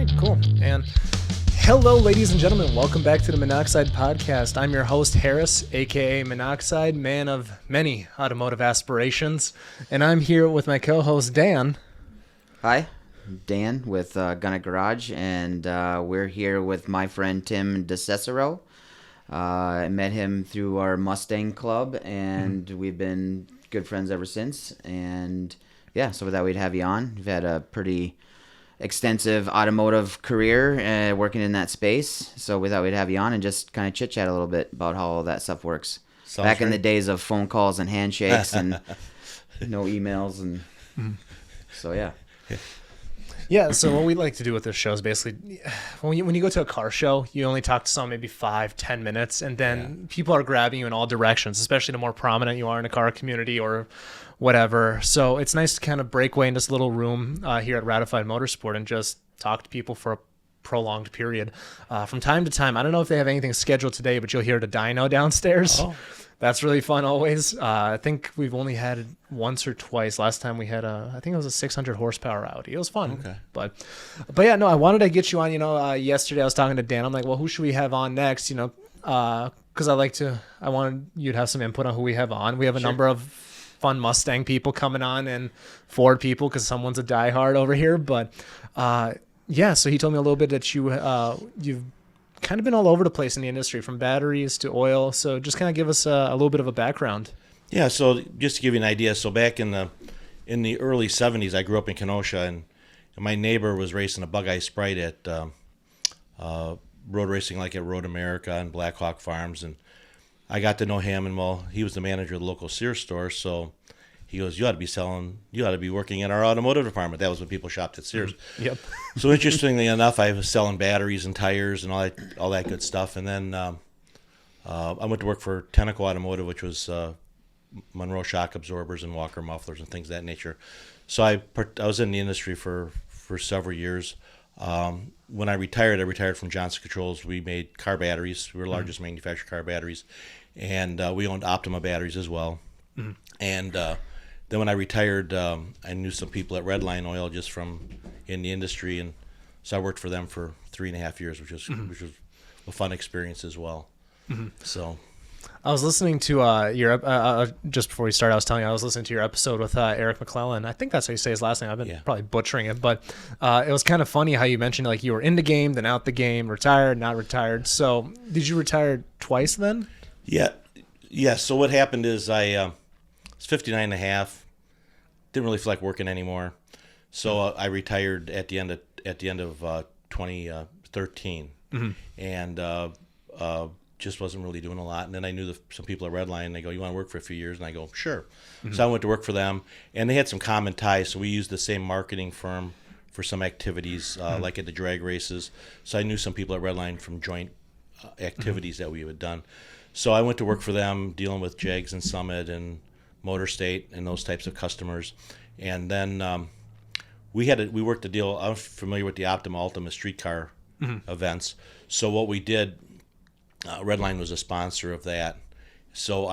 right, cool. And hello, ladies and gentlemen. Welcome back to the Monoxide Podcast. I'm your host, Harris, a.k.a. Monoxide, man of many automotive aspirations. And I'm here with my co-host, Dan. Hi, Dan with Gunna Garage, and we're here with my friend Tim DeCesaro. I met him through our Mustang Club, and we've been good friends ever since. And yeah, so with that, we'd have you on. We've had a pretty extensive automotive career working in that space, so we thought we'd have you on and just kind of chit chat a little bit about how all that stuff works. Sounds Back great. in the days of phone calls and handshakes and no emails, and so yeah. Yeah, so what we like to do with this show is basically when you go to a car show, you only talk to someone maybe 5-10 minutes, and then people are grabbing you in all directions, especially the more prominent you are in the car community or whatever. So it's nice to kind of break away in this little room here at Ratified Motorsport and just talk to people for a prolonged period. From time to time, I don't know if they have anything scheduled today, but you'll hear the dyno downstairs. Oh. That's really fun always. I think we've only had it once or twice. Last time we had I think it was a 600 horsepower Audi. It was fun. Okay. But yeah, no, I wanted to get you on. Yesterday I was talking to Dan. I'm like, well, who should we have on next? Because I wanted you to have some input on who we have on. We have a number of fun Mustang people coming on and Ford people because someone's a diehard over here. But yeah, so he told me a little bit that you've kind of been all over the place in the industry, from batteries to oil. So just kind of give us a little bit of a background. Yeah, so just to give you an idea, so back in the early 70s, I grew up in Kenosha, and my neighbor was racing a Bug Eye Sprite at road racing, like at Road America and Black Hawk Farms, and I got to know him, and well, he was the manager of the local Sears store, so he goes, you ought to be working in our automotive department. That was when people shopped at Sears. Yep. So interestingly enough, I was selling batteries and tires and all that good stuff. And then I went to work for Tenneco Automotive, which was Monroe shock absorbers and Walker mufflers and things of that nature. So I was in the industry for several years. When I retired from Johnson Controls. We made car batteries. We were the largest manufacturer of car batteries. And we owned Optima Batteries as well. And then when I retired, I knew some people at Redline Oil just from in the industry, and so I worked for them for 3.5 years, which was a fun experience as well. So I was listening to your just before we started, I was telling you I was listening to your episode with Eric McClellan. I think that's how you say his last name. I've been probably butchering it, but it was kind of funny how you mentioned like you were in the game, then out the game, retired, not retired. So did you retire twice then? Yeah. So what happened is I was 59 and a half. Didn't really feel like working anymore, so I retired at the end of 2013, and just wasn't really doing a lot. And then I knew some people at Redline. They go, "You want to work for a few years?" And I go, "Sure." So I went to work for them, and they had some common ties. So we used the same marketing firm for some activities, like at the drag races. So I knew some people at Redline from joint activities that we had done. So I went to work for them, dealing with Jags and Summit and Motor State and those types of customers. And then we worked a deal. I'm familiar with the Optima Ultima streetcar events. So what we did, Redline was a sponsor of that. So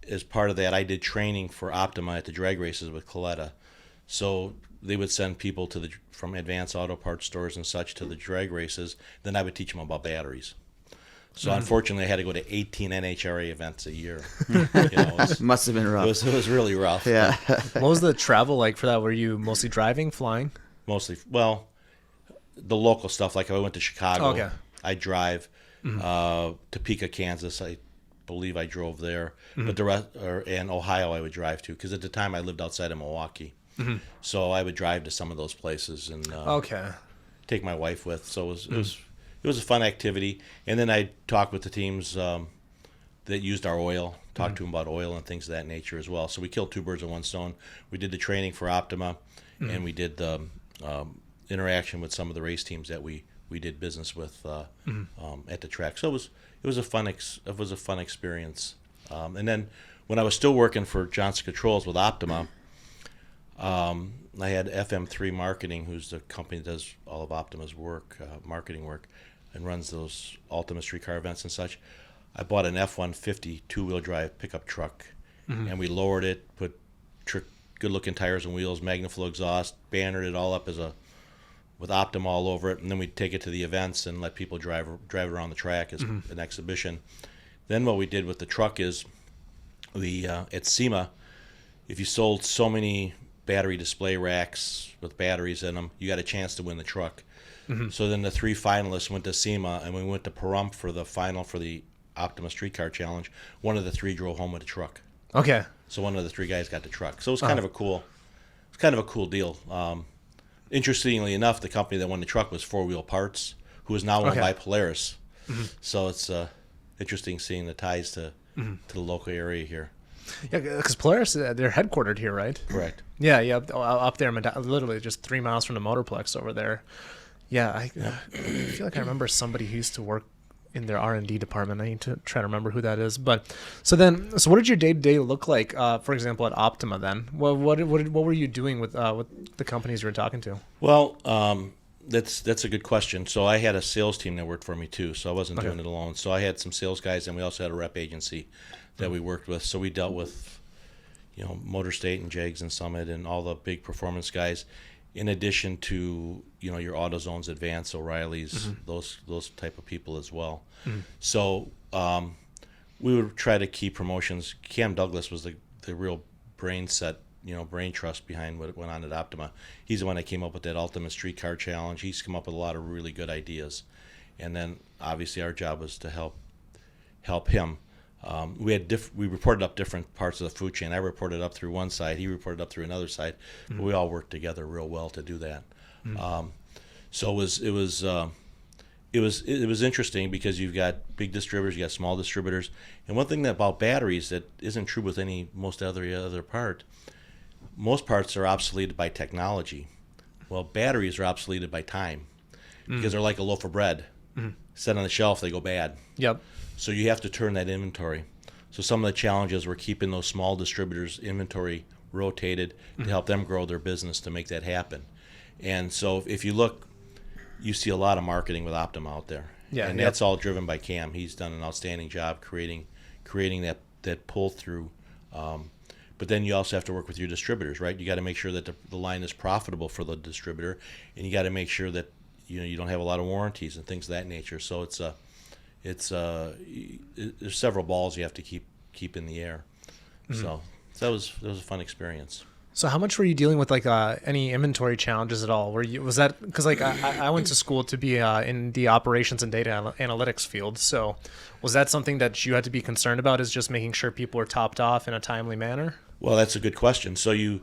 as part of that, I did training for Optima at the drag races with Coletta. So they would send people from advanced auto parts stores and such to the drag races. Then I would teach them about batteries. So unfortunately, I had to go to 18 NHRA events a year. Must have been rough. It was really rough. Yeah. What was the travel like for that? Were you mostly driving, flying? Mostly. Well, the local stuff. Like if I went to Chicago, I drive. Topeka, Kansas, I believe I drove there. But the rest, and Ohio, I would drive to, because at the time I lived outside of Milwaukee. So I would drive to some of those places and take my wife with. So it was a fun activity. And then I talked with the teams that used our oil, talked to them about oil and things of that nature as well. So we killed two birds with one stone. We did the training for Optima, and we did the interaction with some of the race teams that we did business with at the track. So it was a fun experience. And then when I was still working for Johnson Controls with Optima, I had FM3 Marketing, who's the company that does all of Optima's work, marketing work, and runs those Ultima streetcar events and such. I bought an F-150 two-wheel drive pickup truck, and we lowered it, put good-looking tires and wheels, MagnaFlow exhaust, bannered it all up as a with Optima all over it, and then we'd take it to the events and let people drive it around the track as an exhibition. Then what we did with the truck is we at SEMA, if you sold so many battery display racks with batteries in them, you got a chance to win the truck. So then the 3 finalists went to SEMA, and we went to Pahrump for the final for the Optima Streetcar Challenge. One of the 3 drove home with a truck. Okay. So one of the 3 guys got the truck. So it was kind of a cool deal. Interestingly enough, the company that won the truck was 4 Wheel Parts, who is now owned by Polaris. So it's interesting seeing the ties to the local area here. Yeah, because Polaris, they're headquartered here, right? Correct. Yeah, up there, literally just 3 miles from the Motorplex over there. Yeah, I feel like I remember somebody who used to work in their R&D department. I need to try to remember who that is. But so what did your day-to-day look like? For example, at Optima, then, what were you doing with the companies you were talking to? Well, that's a good question. So I had a sales team that worked for me too. So I wasn't doing it alone. So I had some sales guys, and we also had a rep agency that we worked with. So we dealt with, Motor State and Jags and Summit and all the big performance guys, in addition to your AutoZones, Advance, O'Reilly's, those type of people as well. So we would try to keep promotions. Cam Douglas was the real brain trust behind what went on at Optima. He's the one that came up with that Ultimate Streetcar Challenge. He's come up with a lot of really good ideas, and then obviously our job was to help him. We reported up different parts of the food chain. I reported up through one side. He reported up through another side. But we all worked together real well to do that. So it was interesting because you've got big distributors, you got small distributors, and one thing about batteries that isn't true with most other part. Most parts are obsoleted by technology. Well, batteries are obsoleted by time because they're like a loaf of bread. Set on the shelf, they go bad. Yep. So you have to turn that inventory. So some of the challenges were keeping those small distributors' inventory rotated to help them grow their business to make that happen. And so if you look, you see a lot of marketing with Optima out there. Yeah, and that's all driven by Cam. He's done an outstanding job creating that pull-through. But then you also have to work with your distributors, right? You got to make sure that the line is profitable for the distributor, and you got to make sure that you don't have a lot of warranties and things of that nature. So there's several balls you have to keep in the air. So that was a fun experience. So how much were you dealing with any inventory challenges at all? Was that because I went to school to be in the operations and data analytics field. So was that something that you had to be concerned about, is just making sure people were topped off in a timely manner? Well, that's a good question. So you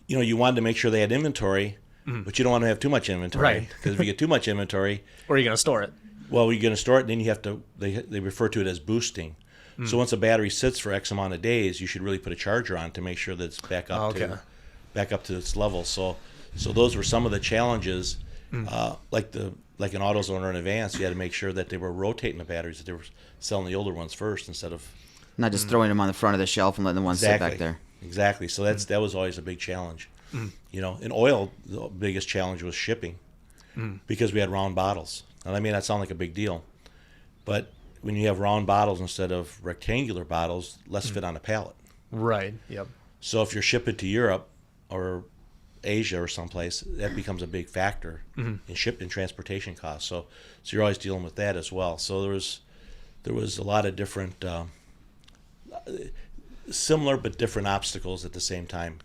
wanted to make sure they had inventory, but you don't want to have too much inventory, right? Because if you get too much inventory, where are you going to store it? Well, you're going to store it, and then you have to. They refer to it as boosting. So once a battery sits for X amount of days, you should really put a charger on to make sure that it's back up to its level. So those were some of the challenges. Like an AutoZone or an Advance, you had to make sure that they were rotating the batteries, that they were selling the older ones first instead of not just throwing them on the front of the shelf and letting the ones sit back there. Exactly. So that was always a big challenge. In oil, the biggest challenge was shipping because we had round bottles. Now, that may not sound like a big deal, but when you have round bottles instead of rectangular bottles, less fit on a pallet. Right. Yep. So if you're shipping to Europe or Asia or someplace, that becomes a big factor in transportation costs. So you're always dealing with that as well. So there was a lot of different similar but different obstacles at the same time.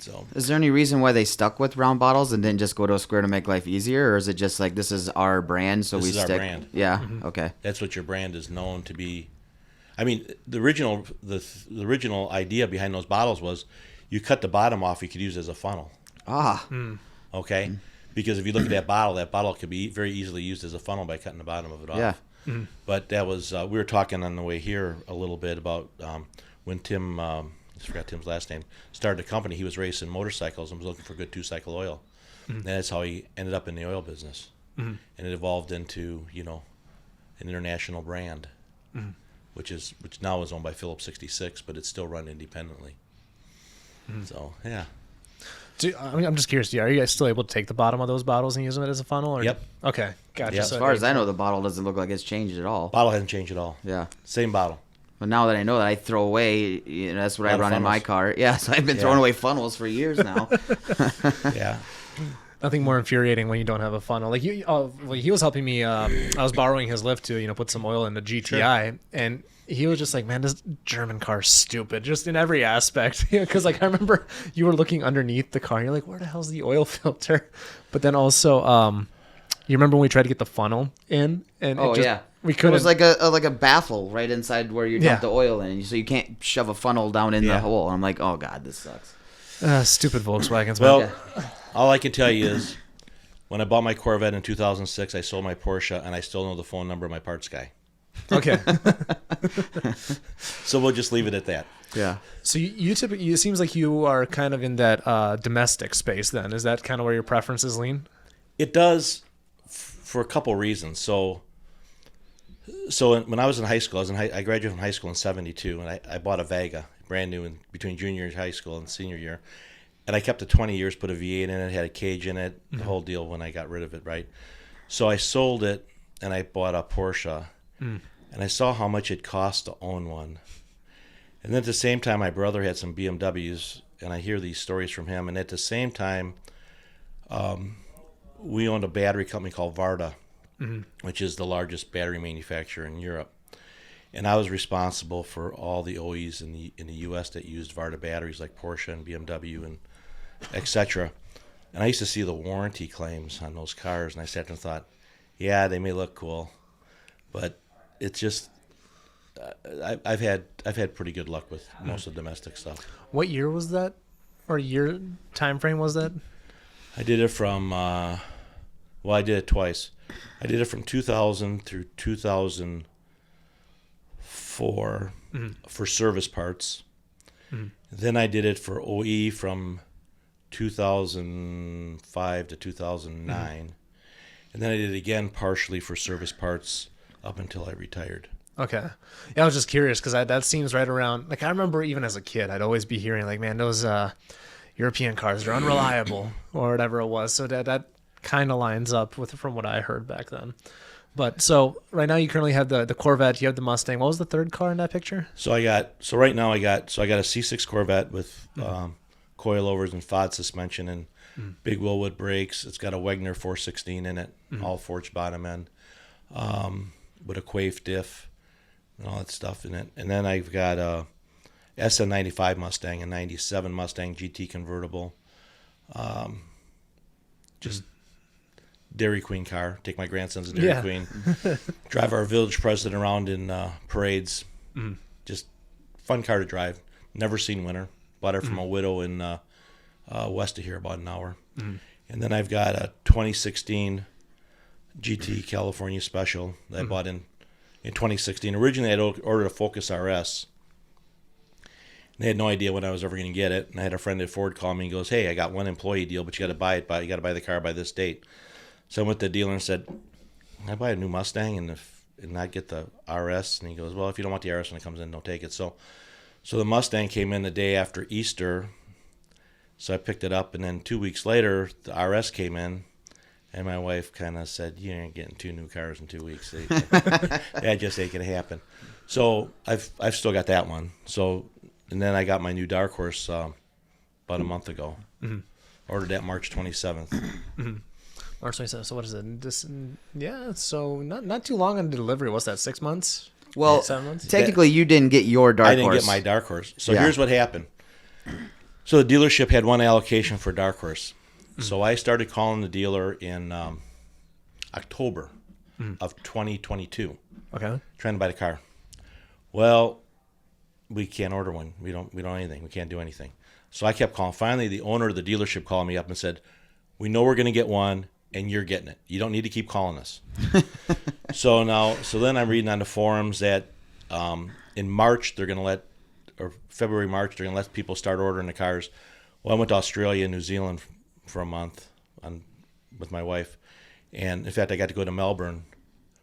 So is there any reason why they stuck with round bottles and didn't just go to a square to make life easier, or is it just like this is our brand, so this we is stick? Our brand. Yeah. Okay. That's what your brand is known to be. I mean, the original idea behind those bottles was you cut the bottom off, you could use it as a funnel. Okay. Because if you look at that bottle could be very easily used as a funnel by cutting the bottom of it off. Yeah. But that was we were talking on the way here a little bit about when Tim. I forgot Tim's last name, started a company. He was racing motorcycles and was looking for good 2-cycle oil. And that's how he ended up in the oil business. And it evolved into, an international brand, which now is owned by Phillips 66, but it's still run independently. So, yeah. I'm just curious, are you guys still able to take the bottom of those bottles and use them as a funnel? Or Yep. Okay, gotcha. Yep. As far as I know, the bottle doesn't look like it's changed at all. Bottle hasn't changed at all. Yeah. Same bottle. But now that I know that, I throw away, that's what I run in my car. Yeah, so I've been throwing away funnels for years now. Yeah. Nothing more infuriating when you don't have a funnel. Like he was helping me. I was borrowing his lift to put some oil in the GTI, and he was just like, "Man, this German car is stupid, just in every aspect." Because I remember you were looking underneath the car, and you're like, "Where the hell's the oil filter?" But then also, you remember when we tried to get the funnel in, and we couldn't. It was like a baffle right inside where you dump the oil in, so you can't shove a funnel down in the hole. I'm like, oh god, this sucks. Stupid Volkswagens. Well, all I can tell you is, when I bought my Corvette in 2006, I sold my Porsche, and I still know the phone number of my parts guy. Okay. So we'll just leave it at that. Yeah. So you typically, it seems like you are kind of in that domestic space then. Is that kind of where your preferences lean? It does for a couple reasons. So when I was in high school, I graduated from high school in 72, and I bought a Vega, brand new, between junior high school and senior year. And I kept it 20 years, put a V8 in it, had a cage in it, the whole deal when I got rid of it, right? So I sold it, and I bought a Porsche, and I saw how much it cost to own one. And then at the same time, my brother had some BMWs, and I hear these stories from him. And at the same time, we owned a battery company called Varda, which is the largest battery manufacturer in Europe. And I was responsible for all the OEs in the U.S. that used Varda batteries, like Porsche and BMW and etc. And I used to see the warranty claims on those cars, and I sat there and thought, yeah, they may look cool, but it's just I've had pretty good luck with most of the domestic stuff. What year was that, or year time frame was that? I did it from I did it twice. I did it from 2000 through 2004 for service parts. Then I did it for OE from 2005 to 2009. And then I did it again partially for service parts up until I retired. Okay. Yeah, I was just curious because that seems right around, like I remember even as a kid, I'd always be hearing like, man, those European cars are unreliable or whatever it was. So that kind of lines up from what I heard back then. But so right now you currently have the Corvette, you have the Mustang. What was the third car in that picture? Right now I got a C6 Corvette with coilovers and FOD suspension and big Willwood brakes. It's got a Wegner 416 in it, all forged bottom end, with a Quaife diff and all that stuff in it. And then I've got a SN95 Mustang, a 97 Mustang GT convertible, just Dairy Queen car. Take my grandsons to Dairy Queen. Drive our village president around in parades. Just fun car to drive. Never seen winter. Bought her from a widow in west of here, about an hour. And then I've got a 2016 GT California Special that I bought in 2016. Originally, I'd ordered a Focus RS. They had no idea when I was ever going to get it. And I had a friend at Ford call me and goes, "Hey, I got one employee deal, but you got to buy it. You got to buy the car by this date." So I went to the dealer and said, "Can I buy a new Mustang and not get the RS?" And he goes, "Well, if you don't want the RS when it comes in, don't take it." So the Mustang came in the day after Easter. So I picked it up, and then 2 weeks later, the RS came in, and my wife kind of said, "You ain't getting 2 new cars in 2 weeks." That just ain't gonna happen. So I've still got that one. So. And then I got my new Dark Horse about a month ago. Ordered that March 27th. March 27th. So what is it? So not too long on delivery. What's that, 6 months? Well, 7 months? technically you didn't get your Dark Horse. I didn't get my Dark Horse. So here's what happened. So the dealership had one allocation for Dark Horse. So I started calling the dealer in October of 2022. Okay. Trying to buy the car. Well, we can't order one. We don't anything. We can't do anything. So I kept calling. Finally, the owner of the dealership called me up and said, "We know we're going to get one, and you're getting it. You don't need to keep calling us." So then I'm reading on the forums that in March they're going to February, March, they're going to let people start ordering the cars. Well, I went to Australia and New Zealand for a month with my wife. And in fact, I got to go to Melbourne.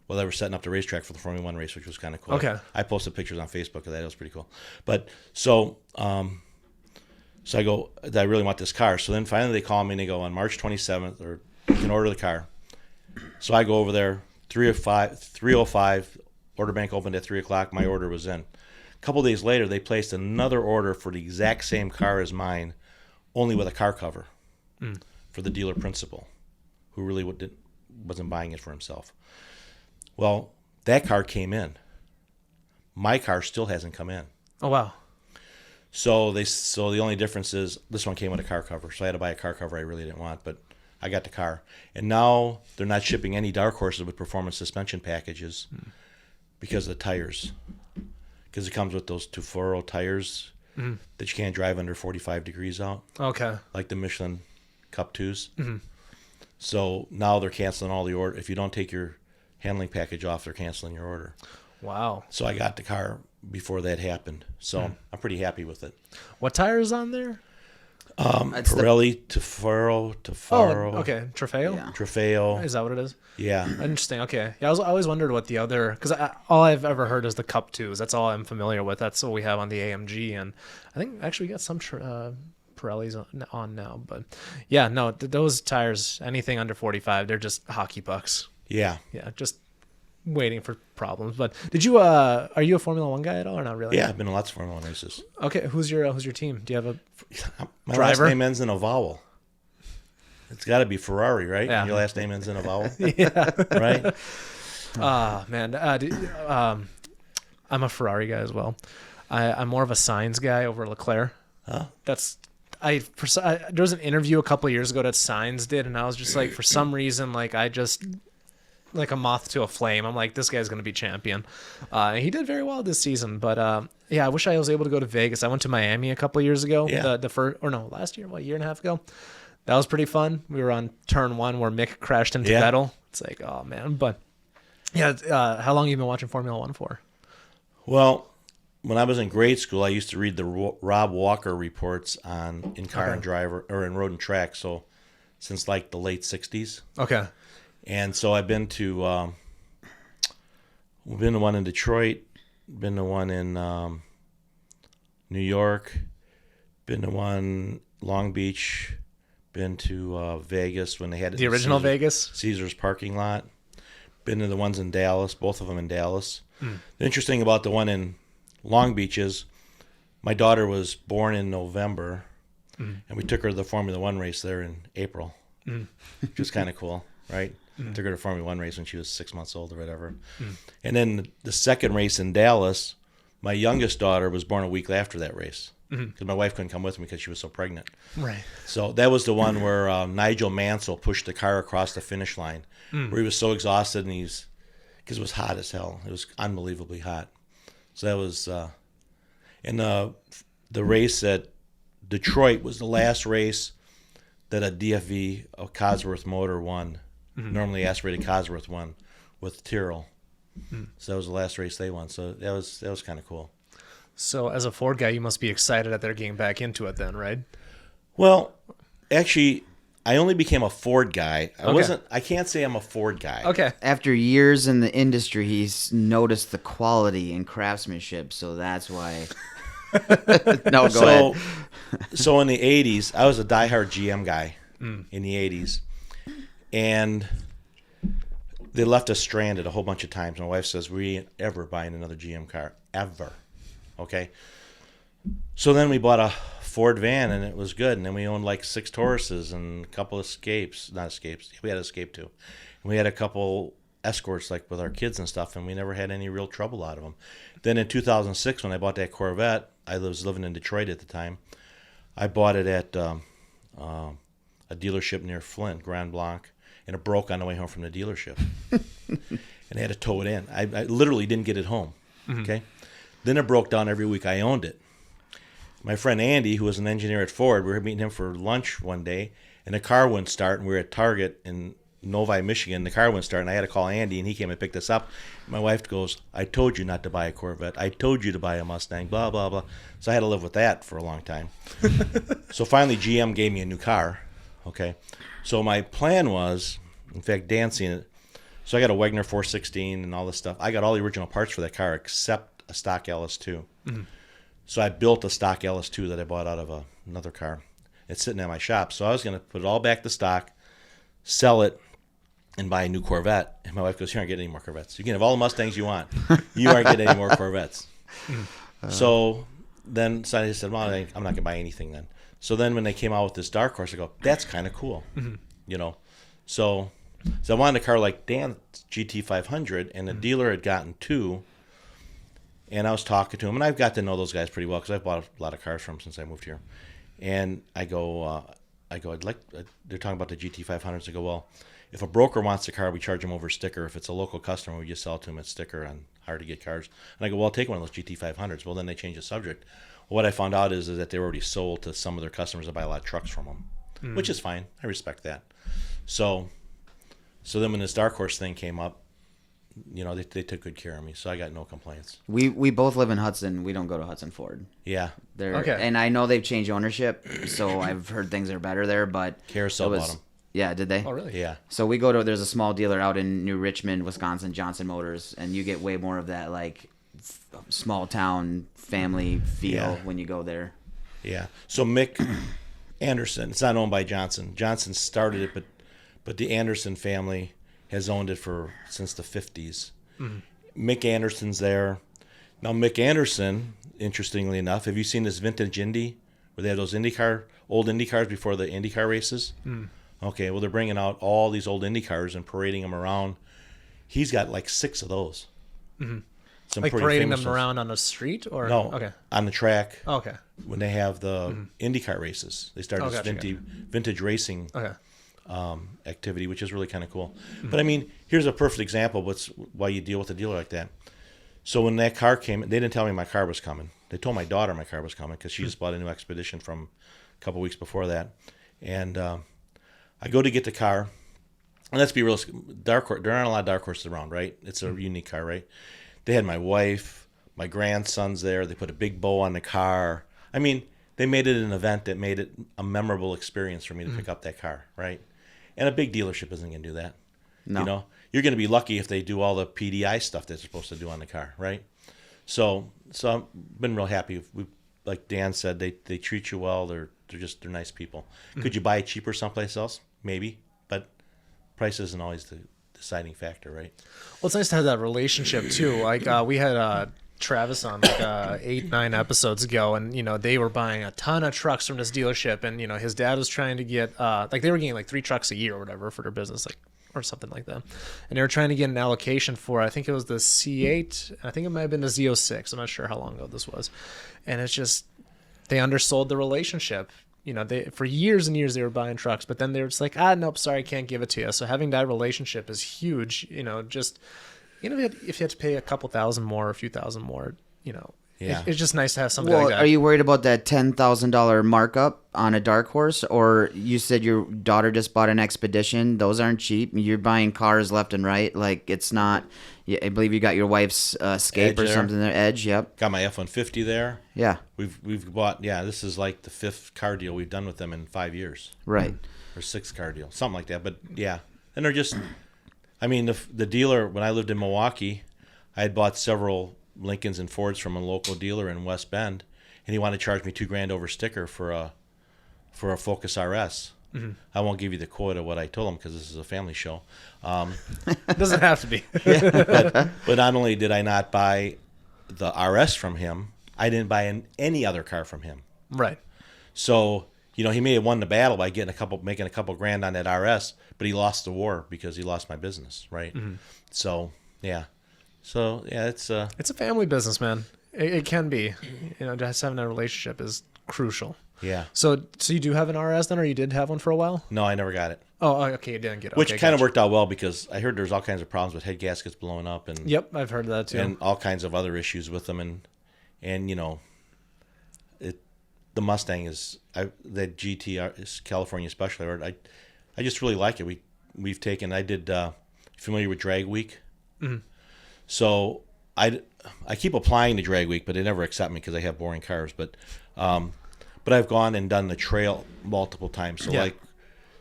Well, they were setting up the racetrack for the Formula One race, which was kind of cool. Okay. I posted pictures on Facebook of that. It was pretty cool. But so I go, I really want this car. So then finally they call me and they go, on March 27th, or you can order the car. So I go over there, 3:05, order bank opened at 3 o'clock. My order was in. A couple days later, they placed another order for the exact same car as mine, only with a car cover. for the dealer principal, who really wasn't buying it for himself. Well, that car came in. My car still hasn't come in. Oh, wow. So the only difference is this one came with a car cover. So I had to buy a car cover I really didn't want, but I got the car. And now they're not shipping any dark horses with performance suspension packages because of the tires. Because it comes with those Tufaro tires that you can't drive under 45 degrees out. Okay. Like the Michelin Cup 2s. So now they're canceling all the order. If you don't take your handling package off, they're canceling your order. Wow. So I got the car before that happened. So I'm pretty happy with it. What tires on there? Pirelli, Tufaro. Oh, okay. Trofeo? Yeah. Trofeo. Is that what it is? Yeah. Interesting. Okay. Yeah, I always wondered what the other, because all I've ever heard is the Cup 2s. That's all I'm familiar with. That's what we have on the AMG. And I think actually we got some Pirellis on now. But yeah, no, those tires, anything under 45, they're just hockey pucks. Yeah. Yeah, just waiting for problems. But did you are you a Formula One guy at all or not really? Yeah, I've been in lots of Formula One races. Okay, who's your team? Do you have a My driver? last name ends in a vowel. It's got to be Ferrari, right? Yeah. Your last name ends in a vowel, yeah? right? Man, I'm a Ferrari guy as well. I'm more of a Sainz guy over Leclerc. Huh? There was an interview a couple of years ago that Sainz did, and I was just like, for some reason, like I just like a moth to a flame. I'm like, this guy's going to be champion. He did very well this season, but yeah, I wish I was able to go to Vegas. I went to Miami a couple of years ago. Yeah. Last year, a year and a half ago. That was pretty fun. We were on turn 1 where Mick crashed into Yeah. Vettel. It's like, oh man. But yeah, how long have you been watching Formula One for? Well, when I was in grade school, I used to read the Rob Walker reports on In Car and Driver or in Road and Track. So since like the late '60s. Okay. And so I've been to one in Detroit, been to one in New York, been to one Long Beach, been to Vegas when they had it The in original Vegas? Caesar's parking lot. Been to the ones in Dallas, both of them in Dallas. The interesting about the one in Long Beach is my daughter was born in November, and we took her to the Formula One race there in April, which was kind of cool, right? Took her to Formula One race when she was 6 months old or whatever. And then the second race in Dallas, my youngest daughter was born a week after that race because my wife couldn't come with me because she was so pregnant. Right. So that was the one where Nigel Mansell pushed the car across the finish line, where he was so exhausted and because it was hot as hell. It was unbelievably hot. So that was, and the race at Detroit was the last race that a DFV, a Cosworth motor won. Normally aspirated Cosworth won with Tyrrell. So that was the last race they won. So that was kind of cool. So as a Ford guy, you must be excited that they're getting back into it then, right? Well, actually, I only became a Ford guy. I can't say I'm a Ford guy. Okay. After years in the industry, he's noticed the quality and craftsmanship, so that's why. No, go ahead. So in the 80s, I was a diehard GM guy in the 80s. And they left us stranded a whole bunch of times. My wife says, we ain't ever buying another GM car, ever. Okay? So then we bought a Ford van, and it was good. And then we owned like 6 Tauruses and a couple of Escapes. Not Escapes. We had Escape too. And we had a couple Escorts like with our kids and stuff, and we never had any real trouble out of them. Then in 2006, when I bought that Corvette, I was living in Detroit at the time. I bought it at a dealership near Flint, Grand Blanc. And it broke on the way home from the dealership. And I had to tow it in. I literally didn't get it home. Okay? Then it broke down every week I owned it. My friend Andy, who was an engineer at Ford, we were meeting him for lunch one day, and the car wouldn't start, and we were at Target in Novi, Michigan. The car wouldn't start, and I had to call Andy, and he came and picked us up. My wife goes, I told you not to buy a Corvette. I told you to buy a Mustang, blah, blah, blah. So I had to live with that for a long time. So finally, GM gave me a new car. Okay? So my plan was, in fact, Dan seen it. So I got a Wagner 416 and all this stuff. I got all the original parts for that car except a stock LS2. So I built a stock LS2 that I bought out of another car. It's sitting at my shop. So I was going to put it all back to stock, sell it, and buy a new Corvette. And my wife goes, you aren't getting any more Corvettes. You can have all the Mustangs you want. You aren't getting any more Corvettes. So I said, well, I'm not going to buy anything then. So then when they came out with this dark horse, I go, that's kind of cool, you know. So I wanted a car like Dan's GT500, and the dealer had gotten two, and I was talking to him, and I've got to know those guys pretty well because I've bought a lot of cars from them since I moved here. And I go, they're talking about the GT500s. I go, well, if a broker wants the car, we charge them over sticker. If it's a local customer, we just sell it to them at sticker on hard to get cars. And I go, well, I'll take one of those GT500s. Well, then they change the subject. What I found out is that they were already sold to some of their customers that buy a lot of trucks from them, which is fine. I respect that. So then when this dark horse thing came up, you know, they took good care of me, so I got no complaints. We both live in Hudson. We don't go to Hudson Ford. Yeah. Okay. And I know they've changed ownership, so I've heard things are better there, but Carousel bought them. Yeah, did they? Oh, really? Yeah. So we go to, there's a small dealer out in New Richmond, Wisconsin, Johnson Motors, and you get way more of that, like, small town family feel when you go there. Yeah. So Mick Anderson, it's not owned by Johnson. Johnson started it, but the Anderson family has owned it since the 50s. Mick Anderson's there. Now, Mick Anderson, interestingly enough, have you seen this vintage Indy where they have those old Indy cars before the IndyCar races? Okay, well, they're bringing out all these old Indy cars and parading them around. He's got like 6 of those. Some Like pretty parading famous them ones. around on the street, or No, Okay. on the track. Oh, okay. When they have the IndyCar races, they start this gotcha. vintage racing Okay. activity, which is really kind of cool. But I mean, here's a perfect example of why you deal with a dealer like that. So when that car came, they didn't tell me my car was coming. They told my daughter my car was coming because she just bought a new Expedition from a couple weeks before that. And I go to get the car, and let's be real, dark horse. There aren't a lot of dark horses around, right? It's a unique car, right? They had my wife, my grandsons there. They put a big bow on the car. I mean, they made it an event that made it a memorable experience for me to pick up that car, right? And a big dealership isn't going to do that. No. You know, you're going to be lucky if they do all the PDI stuff that they're supposed to do on the car, right? So I've been real happy. Like Dan said, they treat you well. They're nice people. Could you buy it cheaper someplace else? Maybe, but price isn't always the deciding factor, right? Well, it's nice to have that relationship too. Like we had Travis on like 8-9 episodes ago, and you know they were buying a ton of trucks from this dealership, and you know his dad was trying to get like they were getting like 3 trucks a year or whatever for their business, like or something like that, and they were trying to get an allocation for I think it was the C8, I think it might have been the Z06. I'm not sure how long ago this was, and it's just they undersold the relationship. You know, they for years and years they were buying trucks, but then they were just like, nope, sorry, I can't give it to you. So having that relationship is huge. You know, just if you had to pay a couple thousand more, a few thousand more, you know, it's just nice to have something like that. Are you worried about that $10,000 markup on a dark horse, or you said your daughter just bought an Expedition? Those aren't cheap. You're buying cars left and right. Like it's not. I believe you got your wife's Escape Edge or there. something there. Edge, yep. Got my F-150 there. Yeah. We've bought, this is like the 5th car deal we've done with them in 5 years. Right. Or 6th car deal, something like that. But yeah, and they're just, I mean, the dealer, when I lived in Milwaukee, I had bought several Lincolns and Fords from a local dealer in West Bend, and he wanted to charge me $2,000 over sticker for a Focus RS. I won't give you the quote of what I told him because this is a family show. It doesn't have to be. But not only did I not buy the RS from him, I didn't buy any other car from him. Right. So, you know, he may have won the battle by making a couple grand on that RS, but he lost the war because he lost my business, right? So, yeah. It's a family business, man. It can be. You know, just having a relationship is crucial. Yeah. So you do have an RS then, or you did have one for a while? No, I never got it. Oh, okay, you didn't get it. Which okay, kind of gotcha. worked out well because I heard there's all kinds of problems with head gaskets blowing up and Yep, I've heard that too. and all kinds of other issues with them and you know, the Mustang is the GT is California Special Award. I just really like it. We've taken. I did. Familiar with Drag Week? So I keep applying to Drag Week, but they never accept me because I have boring cars. But I've gone and done the trail multiple times.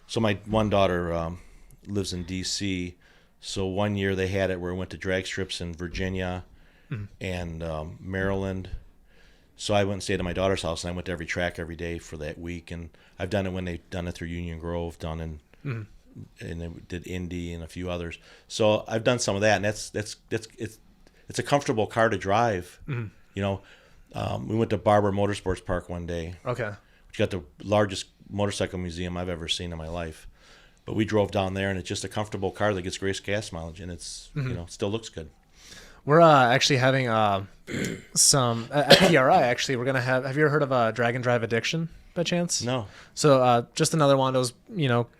So my one daughter lives in D.C. So one year they had it where we went to drag strips in Virginia and Maryland. So I went and stayed at my daughter's house, and I went to every track every day for that week. And I've done it when they've done it through Union Grove, and they did Indy and a few others. So I've done some of that, and it's a comfortable car to drive. You know, we went to Barber Motorsports Park one day. Okay. which got the largest motorcycle museum I've ever seen in my life. But we drove down there, and it's just a comfortable car that gets great gas mileage, and it's still looks good. We're actually having some at PRI. Actually, we're gonna have. Have you ever heard of Drag and Drive Addiction by chance? No. So just another one of those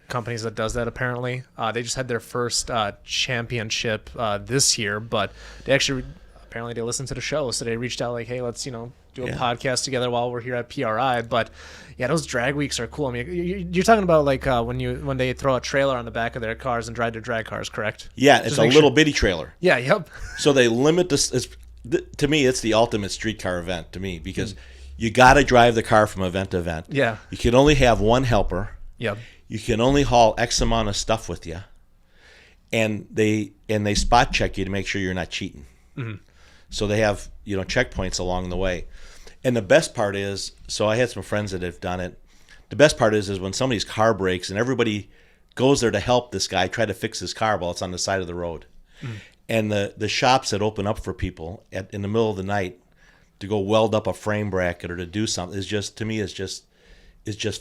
companies that does that. Apparently, they just had their first championship this year, but they actually apparently they listened to the show, so they reached out like, hey, let's do a podcast together while we're here at PRI. But yeah, those drag weeks are cool. I mean, you're talking about like when they throw a trailer on the back of their cars and drive their drag cars, correct? Yeah, it's a little bitty trailer. Yeah, yep. So they limit this. To me, it's the ultimate streetcar event to me, because you got to drive the car from event to event. Yeah. You can only have one helper. Yep. You can only haul X amount of stuff with you, and they spot check you to make sure you're not cheating. Mm-hmm. So they have checkpoints along the way. And the best part is, so I had some friends that have done it. The best part is when somebody's car breaks and everybody goes there to help this guy try to fix his car while it's on the side of the road. Mm. And the shops that open up for people in the middle of the night to go weld up a frame bracket or to do something is just, to me, is just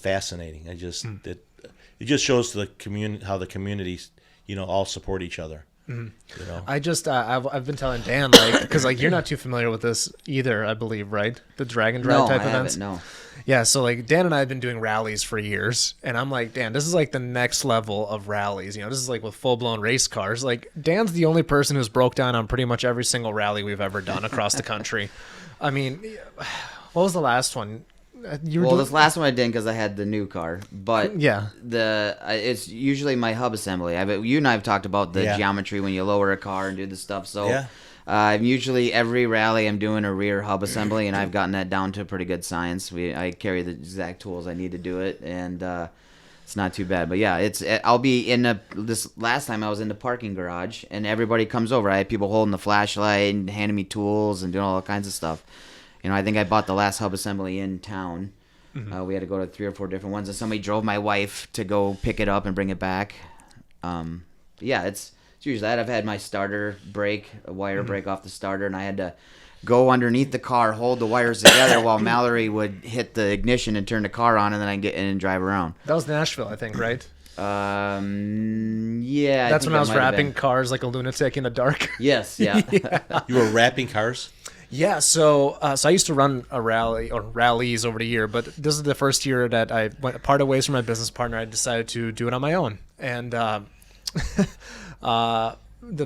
fascinating. It just shows to the community how the communities all support each other. Mm-hmm. I just I've been telling Dan, like, because like you're not too familiar with this either, I believe, right? The drag and drive type events. No. Yeah, so like Dan and I have been doing rallies for years, and I'm like, Dan, this is like the next level of rallies. This is like with full blown race cars. Like Dan's the only person who's broke down on pretty much every single rally we've ever done across the country. I mean, what was the last one? This last one I didn't because I had the new car, but yeah, it's usually my hub assembly. You and I have talked about the geometry when you lower a car and do the stuff. So I'm usually every rally I'm doing a rear hub assembly, and I've gotten that down to a pretty good science. I carry the exact tools I need to do it, and it's not too bad. But yeah, I'll be in this last time I was in the parking garage, and everybody comes over. I had people holding the flashlight and handing me tools and doing all kinds of stuff. I think I bought the last hub assembly in town. Mm-hmm. We had to go to 3 or 4 different ones, and somebody drove my wife to go pick it up and bring it back. Yeah, it's usually that. I've had my starter break, a wire break off the starter, and I had to go underneath the car, hold the wires together while Mallory would hit the ignition and turn the car on, and then I'd get in and drive around. That was Nashville, I think, right? Yeah. That's when I was wrapping cars like a lunatic in the dark. Yes, yeah. You were wrapping cars? Yeah, so I used to run a rally or rallies over the year, but this is the first year that I parted ways from my business partner. I decided to do it on my own, and the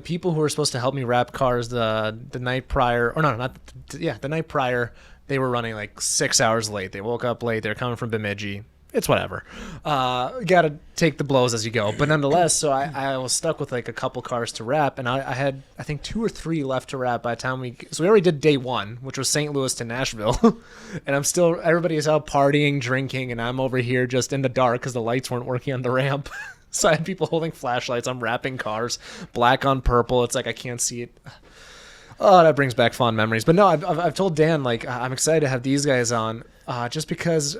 people who were supposed to help me wrap cars the night prior, the night prior, they were running like 6 hours late. They woke up late. They're coming from Bemidji. It's whatever. Got to take the blows as you go. But nonetheless, so I was stuck with like a couple cars to wrap, and I had, I think, 2 or 3 left to wrap by the time we already did day 1, which was St. Louis to Nashville. And everybody is out partying, drinking, and I'm over here just in the dark because the lights weren't working on the ramp. So I had people holding flashlights. I'm wrapping cars, black on purple. It's like I can't see it. Oh, that brings back fond memories. But no, I've told Dan, like, I'm excited to have these guys on just because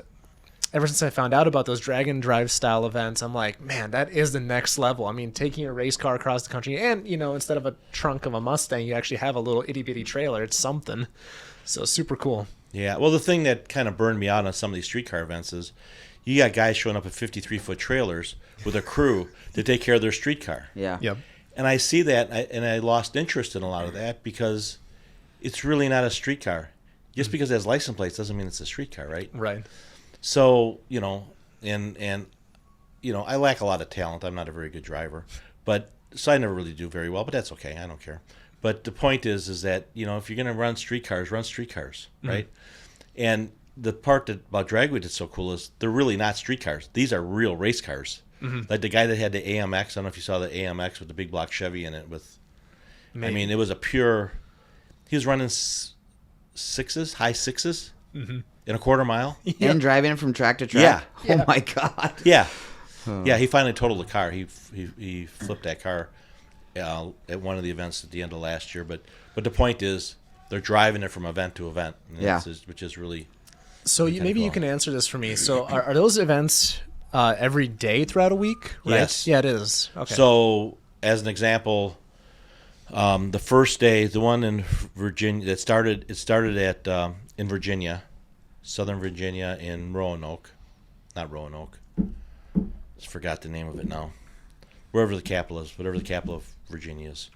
ever since I found out about those drag and drive style events, I'm like, man, that is the next level. I mean, taking a race car across the country, and instead of a trunk of a Mustang, you actually have a little itty bitty trailer. It's something. So super cool. Yeah. Well, the thing that kind of burned me out on some of these streetcar events is you got guys showing up at 53-foot trailers with a crew to take care of their streetcar. Yeah. Yep. And I see that, and I lost interest in a lot of that because it's really not a streetcar. Just because it has license plates doesn't mean it's a streetcar, right? Right. So, and I lack a lot of talent. I'm not a very good driver. So I never really do very well, but that's okay. I don't care. But the point is that, if you're going to run streetcars, right? And the part about Dragway that's so cool is they're really not streetcars. These are real race cars. Mm-hmm. Like the guy that had the AMX, I don't know if you saw the AMX with the big block Chevy in it Maybe. I mean, it was he was running high sixes in a quarter mile. Yeah. And driving from track to track. Yeah. Oh my God. Yeah. Yeah, he finally totaled the car. He flipped that car at one of the events at the end of last year. But the point is, they're driving it from event to event, which is really. So maybe you can answer this for me. So are those events every day throughout a week? Right? Yes. Yeah, it is. Okay. So as an example, the first day, the one in Virginia, it started at in Virginia, Southern Virginia in Roanoke. not Roanoke. Just forgot the name of it now. Wherever the capital is, whatever the capital of Virginia is.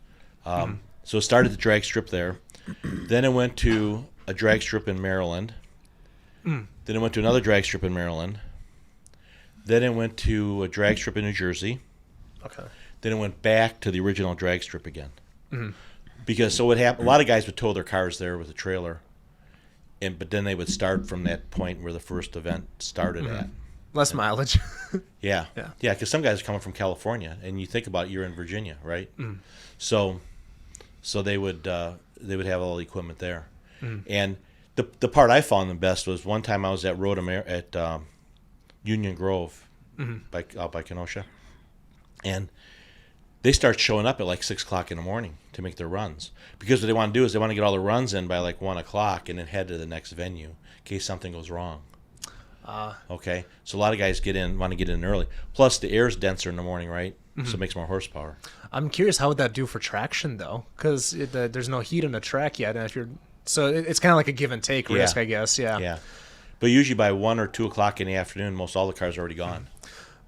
So it started the drag strip there. Then it went to a drag strip in Maryland. Then it went to another drag strip in Maryland. Then it went to a drag strip in New Jersey. Okay. Then it went back to the original drag strip again. Because so what happened? A lot of guys would tow their cars there with a trailer, but then they would start from that point where the first event started at. Less mileage. Yeah. Because some guys are coming from California, and you think about it, you're in Virginia, right? So they would have all the equipment there, and the part I found the best was one time I was at at Union Grove, out by Kenosha, and they start showing up at like 6 o'clock in the morning to make their runs, because what they want to do is they want to get all the runs in by like 1 o'clock and then head to the next venue in case something goes wrong. Okay, so a lot of guys want to get in early. Plus, the air's denser in the morning, right? So it makes more horsepower. I'm curious, how would that do for traction though? Because there's no heat on the track yet, and it's kind of like a give and take risk, I guess. Yeah, but usually by 1 or 2 o'clock in the afternoon, most all the cars are already gone.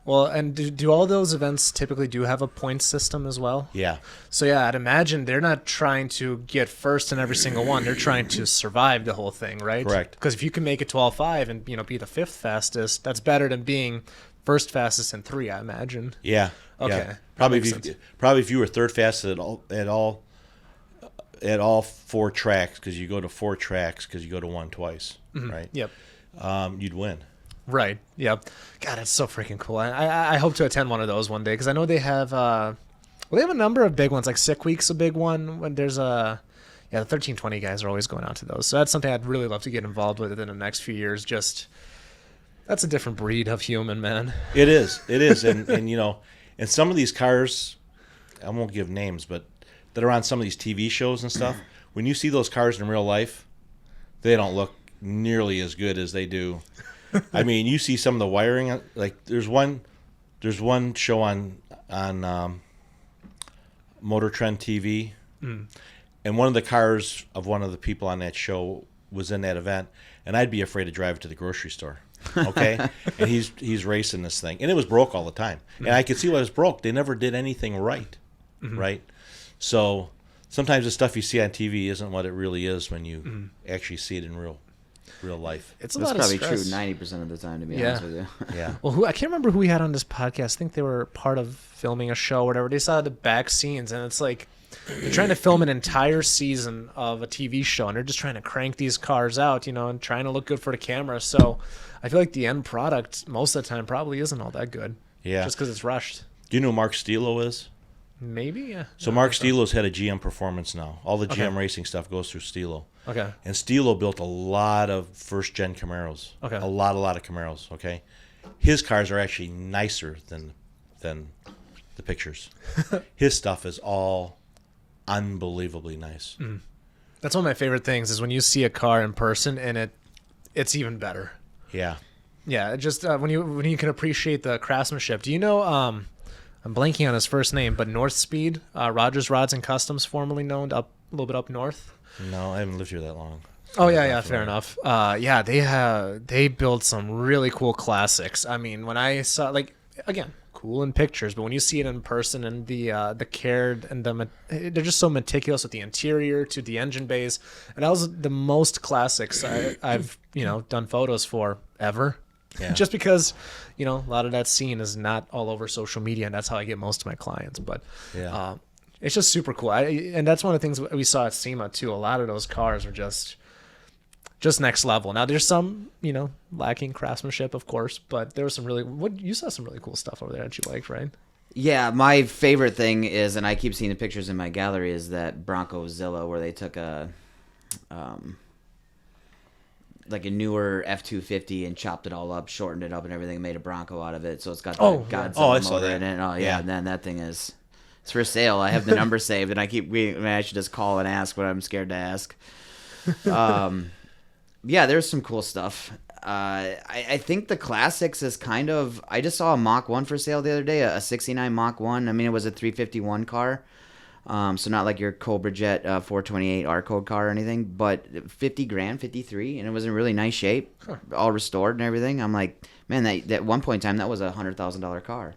Well, and do all those events typically do have a point system as well? Yeah. So yeah, I'd imagine they're not trying to get first in every single one. They're trying to survive the whole thing, right? Correct. Because if you can make it 12.5 and be the 5th fastest, that's better than being first fastest in 3, I imagine. Yeah. Okay. Yeah. Probably if you were third fastest at all 4 tracks, because you go to 4 tracks because you go to 1 twice, right? Yep. You'd win. Right. Yep. God, that's so freaking cool. I hope to attend one of those one day, because I know they have they have a number of big ones. Like Sick Week's a big one. When there's the 1320 guys are always going out to those. So that's something I'd really love to get involved with in the next few years. Just that's a different breed of human, man. It is, and and some of these cars, I won't give names, but that are on some of these TV shows and stuff. When you see those cars in real life, they don't look nearly as good as they do. I mean, you see some of the wiring. Like there's one show on Motor Trend TV, and one of the cars of one of the people on that show was in that event, and I'd be afraid to drive it to the grocery store. Okay, and he's racing this thing, and it was broke all the time, and I could see why it was broke. They never did anything right, right? So sometimes the stuff you see on TV isn't what it really is when you actually see it in real life. That's probably true 90% of the time, to be honest with you. Yeah. Well, I can't remember who we had on this podcast. I think they were part of filming a show or whatever. They saw the back scenes, and it's like they're trying to film an entire season of a TV show, and they're just trying to crank these cars out, and trying to look good for the camera. So I feel like the end product most of the time probably isn't all that good. Yeah. Just because it's rushed. Do you know who Mark Stilo is? Maybe, yeah. So Mark Stilo's head of GM Performance now. All the GM racing stuff goes through Stilo. Okay. And Stilo built a lot of first-gen Camaros. Okay. A lot of Camaros, okay? His cars are actually nicer than the pictures. His stuff is all unbelievably nice. That's one of my favorite things is when you see a car in person and it's even better. Yeah. Yeah, just when you can appreciate the craftsmanship. Do you know I'm blanking on his first name, but North Speed, Rogers Rods and Customs, formerly known a little bit up north. No, I haven't lived here that long. Oh yeah, fair enough. They build some really cool classics. I mean, when I saw, like, again, cool in pictures, but when you see it in person and the care and they're just so meticulous with the interior to the engine bays, and that was the most classics I've done photos for ever. Yeah. Just because, a lot of that scene is not all over social media, and that's how I get most of my clients. But Yeah. it's just super cool. And that's one of the things we saw at SEMA too. A lot of those cars are just next level. Now there's some, lacking craftsmanship, of course, but there was some you saw some really cool stuff over there that you liked, right? Yeah, my favorite thing is, and I keep seeing the pictures in my gallery, is that Bronco Zilla where they took a newer F-250 and chopped it all up, shortened it up and everything, made a Bronco out of it. So it's got the Godzilla motor in it. Oh, yeah. And then that thing it's for sale. I have the number saved, and I should just call and ask what I'm scared to ask. Yeah, there's some cool stuff. I think the classics is kind of... I just saw a Mach 1 for sale the other day, a 69 Mach 1. I mean, it was a 351 car. So not like your Cobra Jet 428 R code car or anything, but 50 grand, 53, and it was in really nice shape, all restored and everything. I'm like, man, that one point in time that was $100,000 car.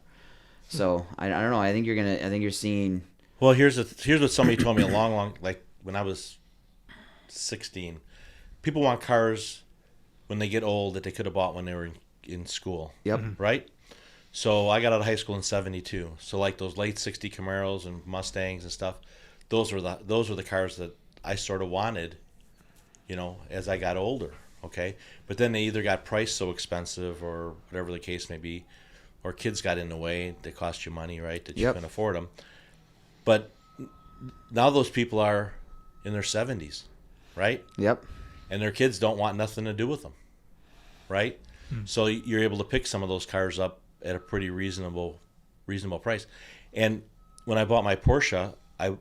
So I don't know. I think you're seeing. Well, here's what somebody told me like when I was 16. People want cars when they get old that they could have bought when they were in school. Yep. Right? So I got out of high school in 72. So like those late 60 Camaros and Mustangs and stuff, those were the cars that I sort of wanted, as I got older, okay? But then they either got priced so expensive or whatever the case may be, or kids got in the way, they cost you money, right, that you Yep. can afford them. But now those people are in their 70s, right? Yep. And their kids don't want nothing to do with them, right? So you're able to pick some of those cars up at a pretty reasonable price. And when I bought my Porsche, I'd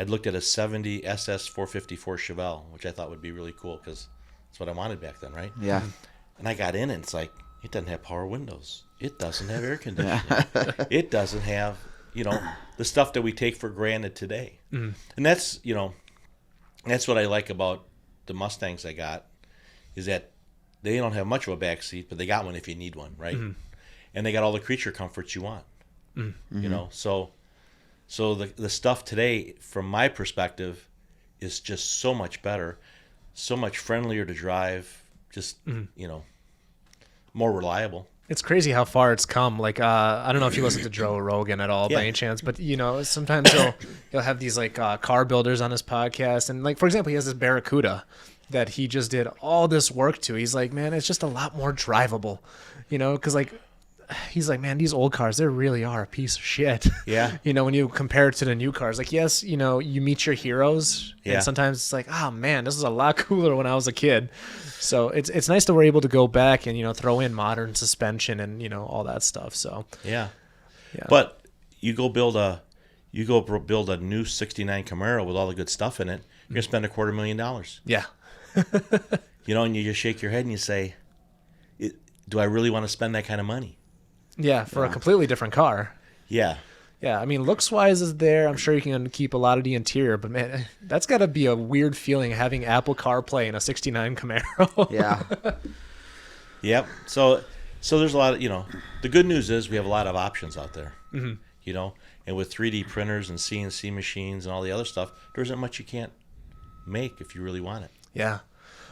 looked at a 70 SS 454 Chevelle, which I thought would be really cool because that's what I wanted back then, right? Yeah. And I got in and it's like, it doesn't have power windows. It doesn't have air conditioning. It doesn't have, the stuff that we take for granted today. And that's what I like about the Mustangs I got is that they don't have much of a back seat, but they got one if you need one, right? And they got all the creature comforts you want, So the stuff today, from my perspective, is just so much better, so much friendlier to drive, just more reliable. It's crazy how far it's come. Like, I don't know if you listen to Joe Rogan at all by any chance, but sometimes he'll have these like car builders on his podcast, and like for example, he has this Barracuda that he just did all this work to. He's like, man, it's just a lot more drivable, because like he's like, man, these old cars, they really are a piece of shit. Yeah. When you compare it to the new cars, like, yes, you meet your heroes, Yeah. and sometimes it's like, oh man, this is a lot cooler when I was a kid. So it's nice that we're able to go back and throw in modern suspension and all that stuff. So yeah. But you go build a new '69 Camaro with all the good stuff in it, you're gonna spend $250,000. yeah. And you just shake your head and you say, do I really want to spend that kind of money? Yeah, for a completely different car. Yeah. Yeah, I mean, looks-wise is there. I'm sure you can keep a lot of the interior, but man, that's got to be a weird feeling having Apple CarPlay in a '69 Camaro. Yeah. Yep. So there's a lot of, the good news is we have a lot of options out there, and with 3D printers and CNC machines and all the other stuff, there isn't much you can't make if you really want it. Yeah.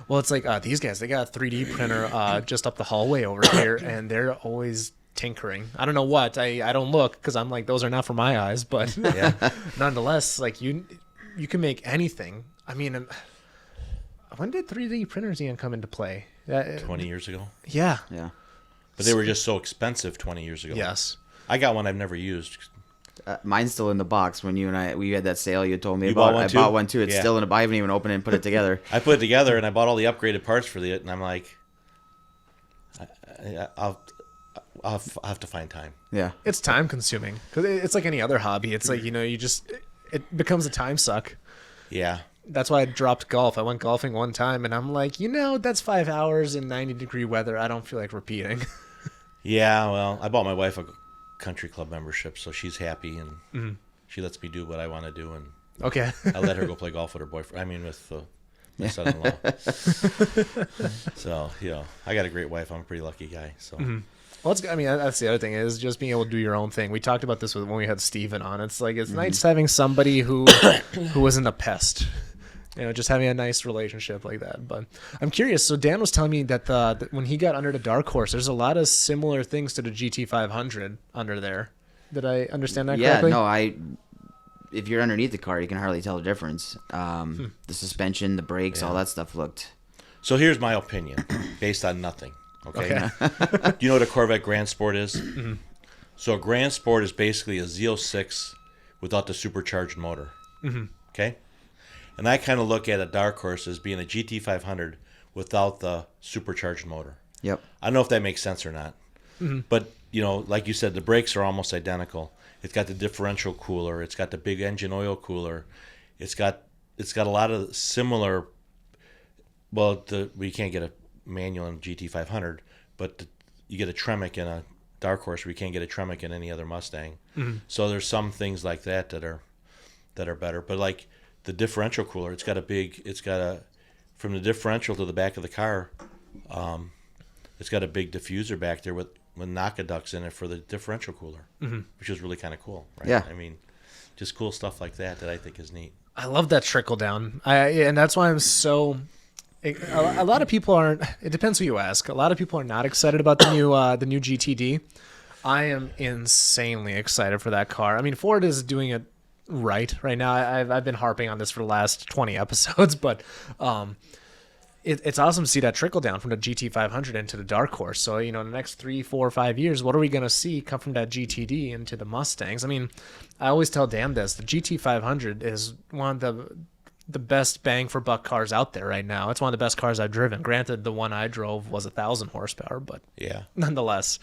Well, it's like these guys, they got a 3D printer just up the hallway over here, and they're always tinkering. I don't know what. I don't look because I'm like, those are not for my eyes, but nonetheless, like you can make anything. I mean, when did 3D printers even come into play? 20 years ago. Yeah. Yeah. But they were just so expensive 20 years ago. Yes. I got one I've never used. Mine's still in the box. When we had that sale you told me You about. bought one I too? bought one too. It's Yeah. still in the. I haven't even opened it and put it together. I put it together and I bought all the upgraded parts for it, and I'm like, I'll have to find time. Yeah. It's time consuming because it's like any other hobby. It's like, it becomes a time suck. Yeah. That's why I dropped golf. I went golfing one time and I'm like, that's 5 hours in 90-degree weather. I don't feel like repeating. Yeah, well, I bought my wife a country club membership, so she's happy, and she lets me do what I want to do, and Okay. I let her go play golf with her boyfriend. I mean, with my son-in-law. So, I got a great wife. I'm a pretty lucky guy. So, Well, that's the other thing is just being able to do your own thing. We talked about this when we had Steven on. It's like, it's nice having somebody who isn't a pest. Just having a nice relationship like that. But I'm curious. So Dan was telling me that when he got under the Dark Horse, there's a lot of similar things to the GT500 under there. Did I understand that correctly? Yeah, no, if you're underneath the car, you can hardly tell the difference. The suspension, the brakes, all that stuff looked. So here's my opinion, based on nothing. Okay. Do you know what a Corvette Grand Sport is? So a Grand Sport is basically a Z06 without the supercharged motor. Okay. And I kind of look at a Dark Horse as being a GT500 without the supercharged motor. Yep. I don't know if that makes sense or not. But, like you said, the brakes are almost identical. It's got the differential cooler. It's got the big engine oil cooler. It's got a lot of similar. Well, we can't get a manual in GT500, but you get a Tremec and a dark horse where you can't get a Tremec in any other Mustang. So there's some things like that that are better. But like the differential cooler, it's got from the differential to the back of the car, it's got a big diffuser back there with Naka ducts in it for the differential cooler, which is really kind of cool, right? Yeah. I mean, just cool stuff like that I think is neat. I love that trickle down. And that's why I'm so. A lot of people aren't. It depends who you ask. A lot of people are not excited about the new GTD. I am insanely excited for that car. I mean, Ford is doing it right now. I've been harping on this for the last 20 episodes, but it's awesome to see that trickle down from the GT500 into the dark horse. So, in the next 3, 4, 5 years, what are we going to see come from that GTD into the Mustangs? I mean, I always tell Dan this. The GT500 is one of the best bang for buck cars out there right now. It's one of the best cars I've driven. Granted, the one I drove was 1,000 horsepower, but Yeah. nonetheless.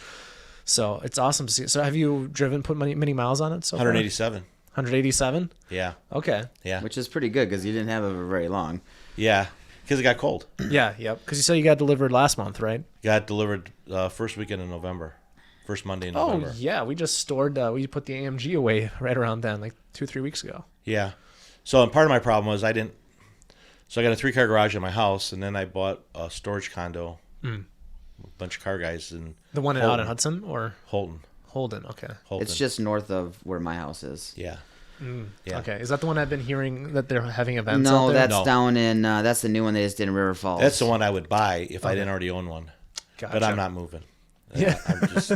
So it's awesome to see. So have you put many miles on it so far? 187. 187? Yeah. Okay. Yeah. Which is pretty good because you didn't have it for very long. Yeah. Because it got cold. Yeah, yep. Because you said you got delivered last month, right? Got delivered first weekend in November. First Monday in Oh, November. yeah. We just stored, we put the AMG away right around then, like 2-3 weeks ago. Yeah. So and part of my problem was I got a 3-car garage in my house, and then I bought a storage condo. A bunch of car guys in The one out in Hudson or Holden. Holden? Okay. Holden. It's just north of where my house is. Yeah. Yeah. Okay. Is that the one I've been hearing that they're having events out No, there? that's down in, that's the new one they just did in River Falls. That's the one I would buy if I didn't already own one. Gotcha. But I'm not moving. Yeah. I'm just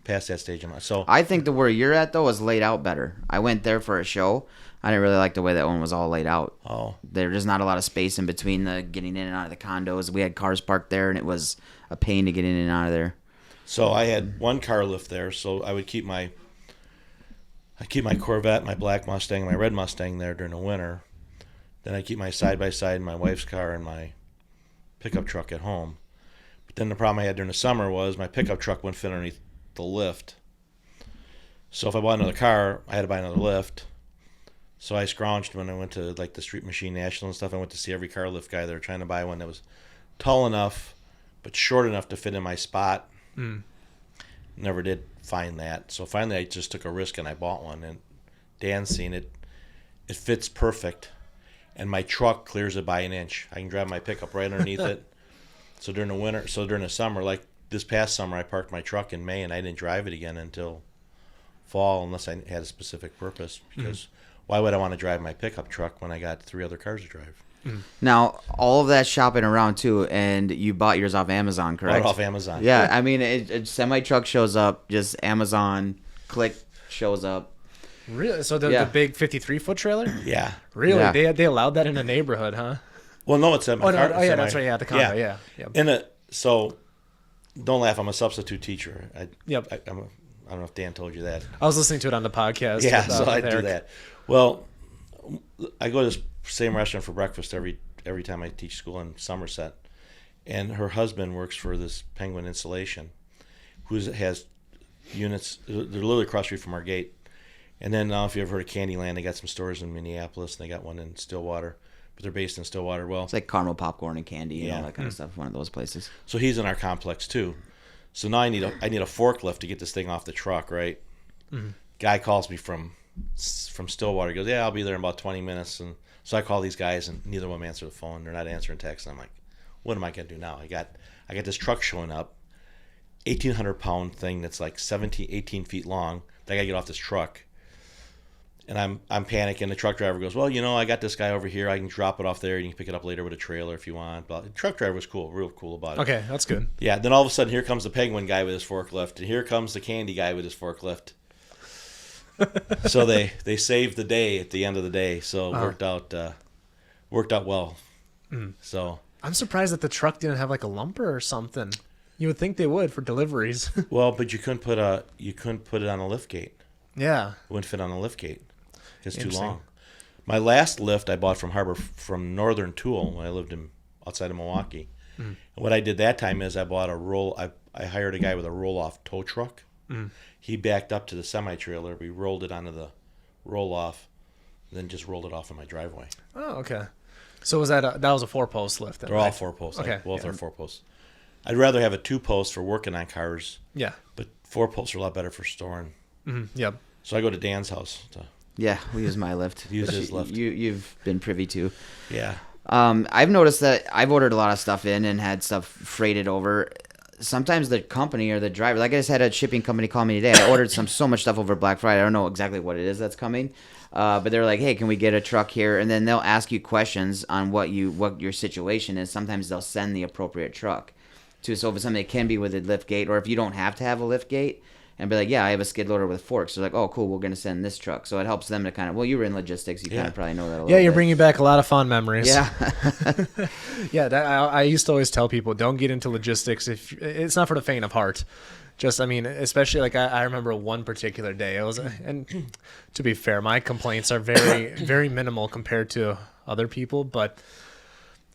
past that stage of my. So I think the where you're at, though, is laid out better. I went there for a show. I didn't really like the way that one was all laid out. oh There's not a lot of space in between the getting in and out of the condos. We had cars parked there, and it was a pain to get in and out of there. so I had one car lift there, so I would keep my Corvette, my black Mustang, my red Mustang there during the winter. Then I keep my side by side, my wife's car, and my pickup truck at home. But then the problem I had during the summer was my pickup truck wouldn't fit underneath the lift. So if I bought another car, I had to buy another lift. So I scrounged when I went to like the Street Machine National and stuff. I went to see every car lift guy. They were trying to buy one that was tall enough but short enough to fit in my spot. Never did find that. So finally I just took a risk and I bought one. And Dan's seen it. It fits perfect. And my truck clears it by an inch. I can drive my pickup right underneath it. So during the summer, like this past summer, I parked my truck in May and I didn't drive it again until fall unless I had a specific purpose. Because why would I want to drive my pickup truck when I got 3 other cars to drive? Now, all of that shopping around, too, and you bought yours off Amazon, correct? Bought it off Amazon. Yeah, I mean, a semi-truck shows up, just Amazon, click, shows up. Really? So the Yeah. big 53-foot trailer? Yeah. Really? Yeah. They allowed that in a neighborhood, huh? Well, no, it's at my Oh, car. no, yeah, that's right. Yeah, the condo. Yeah. Yep. So, don't laugh. I'm a substitute teacher. Yep. I don't know if Dan told you that. I was listening to it on the podcast. Yeah, with, so I with do Eric. that. Well, I go to this same restaurant for breakfast every time I teach school in Somerset, and her husband works for this Penguin Installation, who has units. They're literally across the street from our gate. And then if you ever heard of Candyland, they got some stores in Minneapolis, and they got one in Stillwater, but they're based in Stillwater. Well, It's like caramel popcorn and candy and all Yeah. that kind of stuff, one of those places. so he's in our complex too. So now I need a forklift to get this thing off the truck, right? Guy calls me from Stillwater. He goes, yeah, I'll be there in about 20 minutes. And so I call these guys, and neither one answer the phone. They're not answering texts. And I'm like, what am I going to do now? I got this truck showing up, 1,800-pound thing that's like 18 feet long. I got to get off this truck. And I'm panicking. The truck driver goes, well, I got this guy over here. I can drop it off there. You can pick it up later with a trailer if you want. But the truck driver was cool, real cool about it. Okay, that's good. Yeah, then all of a sudden, here comes the Penguin guy with his forklift, and here comes the Candy guy with his forklift. So they saved the day at the end of the day. So it worked out well. So I'm surprised that the truck didn't have like a lumper or something. You would think they would for deliveries. well, but you couldn't put it on a lift gate. Yeah. It wouldn't fit on a lift gate. It's too Interesting. long. My last lift I bought from Northern Tool when I lived outside of Milwaukee. And what I did that time is I bought I hired a guy with a roll-off tow truck. He backed up to the semi-trailer. We rolled it onto the roll-off, then just rolled it off in my driveway. Oh, okay. So was that was a 4-post lift then? They're all right? 4-posts. Okay, Both yeah. are 4-posts. I'd rather have a 2-post for working on cars, Yeah. but 4-posts are a lot better for storing. Yep. So I go to Dan's house to Yeah, we use my lift. use his lift. You've been privy to. Yeah. I've noticed that I've ordered a lot of stuff in and had stuff freighted over. Sometimes the company or the driver, like I just had a shipping company call me today. I ordered so much stuff over Black Friday. I don't know exactly what it is that's coming, but they're like, "Hey, can we get a truck here?" And then they'll ask you questions on what your situation is. Sometimes they'll send the appropriate truck to. So if it's something that can be with a lift gate, or if you don't have to have a lift gate, and be like, "Yeah, I have a skid loader with forks." So like, "Oh, cool, we're gonna send this truck." So it helps them to kind of. Well, you were in logistics, you kind of probably know that a little. Yeah, you're bit. bringing back a lot of fond memories. Yeah. Yeah, I used to always tell people, don't get into logistics if it's not for the faint of heart. Just, I mean, especially like I remember one particular day. It was, and to be fair, my complaints are very, very minimal compared to other people. But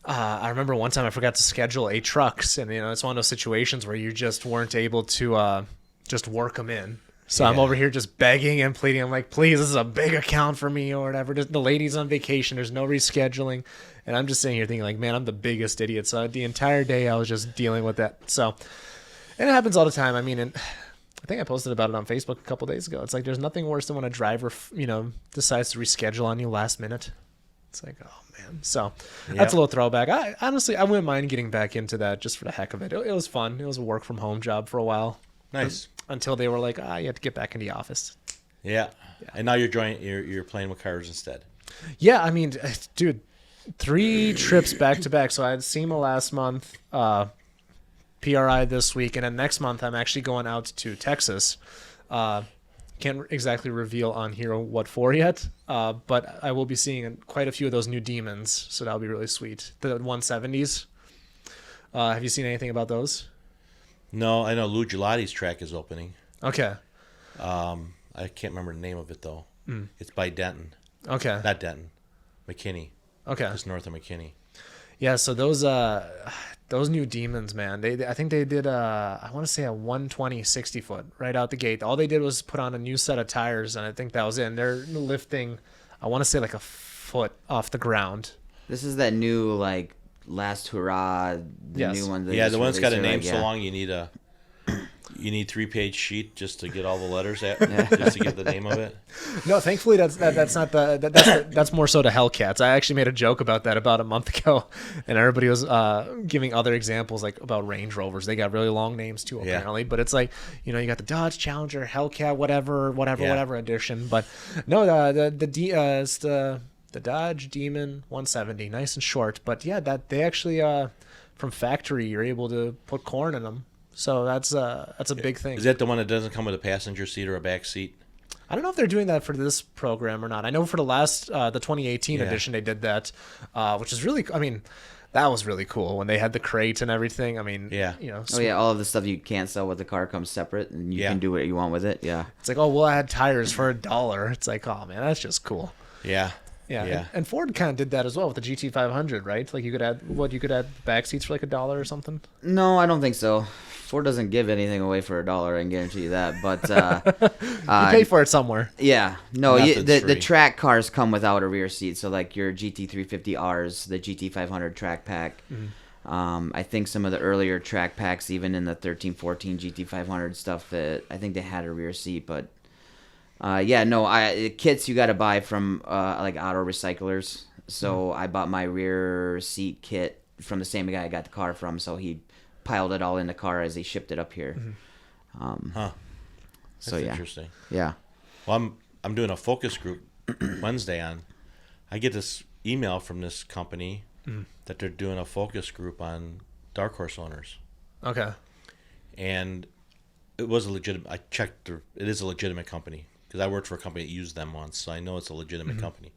I remember one time I forgot to schedule 8 trucks, and it's one of those situations where you just weren't able to just work them in. So I'm over here just begging and pleading. I'm like, please, this is a big account for me or whatever. Just, the lady's on vacation. There's no rescheduling. And I'm just sitting here thinking like, man, I'm the biggest idiot. So the entire day I was just dealing with that. So, and it happens all the time. I mean, and I think I posted about it on Facebook a couple days ago. It's like, there's nothing worse than when a driver, decides to reschedule on you last minute. It's like, oh man. So that's a little throwback. I honestly, I wouldn't mind getting back into that just for the heck of it. It was fun. It was a work from home job for a while. Nice. Until they were like, you have to get back in the office. Yeah. And now you're playing with cars instead. Yeah, I mean, dude, 3 trips back to back. So I had SEMA last month, PRI this week, and then next month I'm actually going out to Texas. Can't exactly reveal on here what for yet, but I will be seeing quite a few of those new demons, so that'll be really sweet. The 170s. Have you seen anything about those? No, I know Lou Gelati's track is opening. Okay. I can't remember the name of it though. It's by Denton. Okay. Not Denton. McKinney. Okay. Just north of McKinney. Yeah, so those new demons, man. I think they did I want to say a 120 60 foot right out the gate. All they did was put on a new set of tires, and I think that was it. And they're lifting, I want to say like a foot off the ground. This is that new like last hurrah, the new one. Yeah, the one's got a name so long you need 3-page sheet just to get all the letters just to get the name of it. No, thankfully that's not that's more so to Hellcats. I actually made a joke about that about a month ago, and everybody was giving other examples like about Range Rovers. They got really long names too apparently, but it's like you got the Dodge Challenger, Hellcat, whatever edition. But no, it's the Dodge Demon 170, nice and short. But yeah, that they actually from factory you're able to put corn in them. So that's a big thing. Is that the one that doesn't come with a passenger seat or a back seat? I don't know if they're doing that for this program or not. I know for the last, the 2018 edition, they did that, which is really, I mean, that was really cool when they had the crate and everything. I mean, all of the stuff you can't sell with the car comes separate, and you can do what you want with it. Yeah. It's like, oh, we'll add tires for $1. It's like, oh man, that's just cool. Yeah. Yeah. And Ford kind of did that as well with the GT500, right? Like you could add back seats for like $1 or something. No, I don't think so. Ford doesn't give anything away for $1. I can guarantee you that. But you pay for it somewhere. Yeah, no, the track cars come without a rear seat. So like your GT350Rs, the GT500 track pack. Mm-hmm. I think some of the earlier track packs, even in the 13, 14 GT500 stuff, that I think they had a rear seat. But kits you got to buy from like auto recyclers. So I bought my rear seat kit from the same guy I got the car from. So he piled it all in the car as he shipped it up here. Mm-hmm. That's interesting. Yeah. Well, I'm doing a focus group Wednesday on. I get this email from this company that they're doing a focus group on Dark Horse owners. Okay. And it was a legitimate. I checked. It is a legitimate company because I worked for a company that used them once, so I know it's a legitimate company.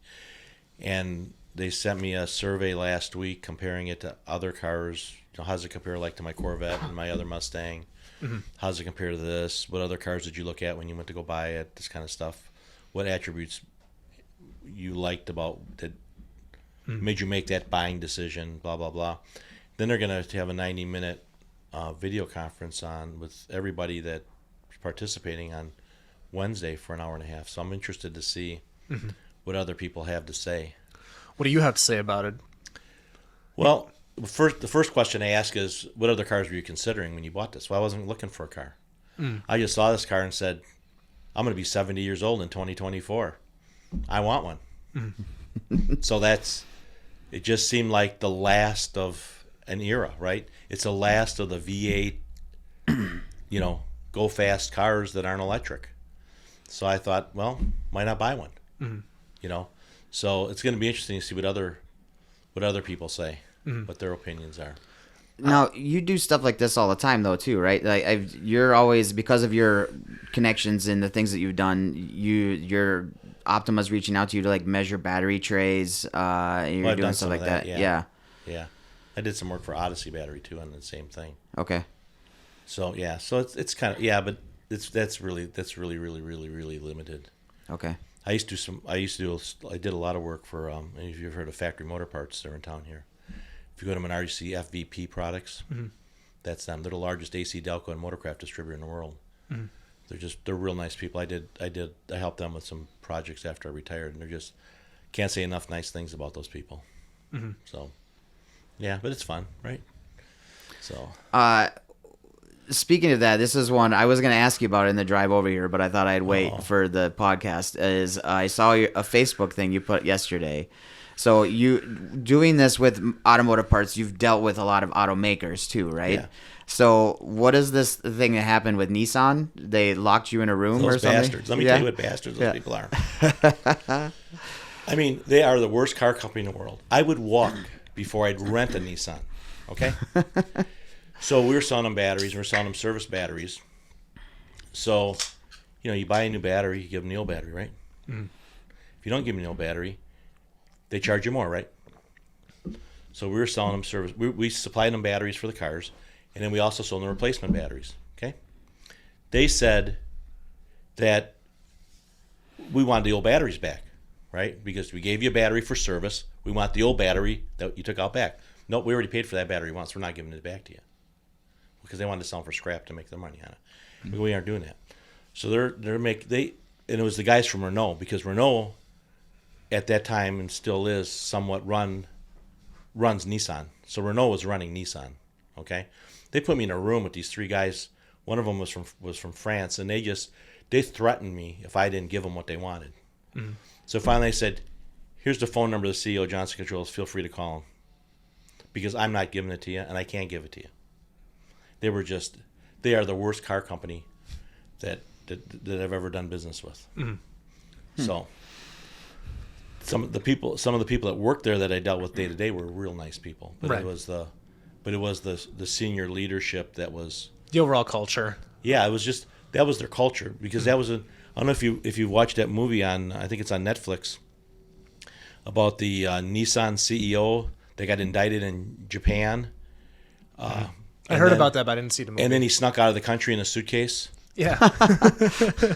And they sent me a survey last week comparing it to other cars. How does it compare like to my Corvette and my other Mustang? Mm-hmm. How does it compare to this? What other cars did you look at when you went to go buy it? This kind of stuff. What attributes you liked about that made you make that buying decision? Blah blah blah. Then they're gonna have a 90-minute video conference on with everybody that's participating on Wednesday for an hour and a half. So I'm interested to see what other people have to say. What do you have to say about it? Well, the first question I ask is, what other cars were you considering when you bought this? Well, I wasn't looking for a car. I just saw this car and said, I'm going to be 70 years old in 2024. I want one. So it just seemed like the last of an era, right? It's the last of the V8, go fast cars that aren't electric. So I thought, well, why not buy one? So it's going to be interesting to see what other people say, what their opinions are. Now, you do stuff like this all the time, though, too, right? Like, you're always, because of your connections and the things that you've done, your Optima's reaching out to you to, like, measure battery trays. You're doing stuff like that. Yeah. I did some work for Odyssey Battery, too, on the same thing. Okay. So, yeah. So, it's kind of, but that's really limited. Okay. I did a lot of work for, if you've heard of Factory Motor Parts, they're in town here. If you go to Menards, FVP Products, that's them. They're the largest AC, Delco, and Motorcraft distributor in the world. They're real nice people. I helped them with some projects after I retired, and they're just can't say enough nice things about those people. So, yeah, but it's fun, right? So, speaking of that, this is one I was going to ask you about in the drive over here, but I thought I'd wait for the podcast. Is I saw a Facebook thing you put yesterday. So you doing this with automotive parts, you've dealt with a lot of automakers too, right? Yeah. So what is this thing that happened with Nissan? They locked you in a room or something? Bastards. Let me tell you what bastards those people are. I mean, they are the worst car company in the world. I would walk before I'd rent a Nissan, okay? So we were selling them batteries, and we were selling them service batteries. So, you buy a new battery, you give them the old battery, right? If you don't give them the old battery, they charge you more, right? So we were selling them service. We supplied them batteries for the cars, and then we also sold them replacement batteries. Okay. They said that we wanted the old batteries back, right? Because we gave you a battery for service. We want the old battery that you took out back. Nope, we already paid for that battery once. We're not giving it back to you because they wanted to sell them for scrap to make their money on it. We aren't doing that. So and it was the guys from Renault, because Renault at that time, and still is, somewhat runs Nissan. So Renault was running Nissan. Okay, they put me in a room with these three guys. One of them was from France, and they threatened me if I didn't give them what they wanted. So finally, I said, "Here's the phone number of the CEO, Johnson Controls. Feel free to call him, because I'm not giving it to you, and I can't give it to you." They are the worst car company that I've ever done business with. So. Some of the people that worked there that I dealt with day to day were real nice people, but it was the senior leadership that was the overall culture. Yeah, that was their culture, because that was I don't know if you watched that movie on, I think it's on Netflix, about the Nissan CEO that got indicted in Japan. I heard about that, but I didn't see the movie. And then he snuck out of the country in a suitcase. Yeah.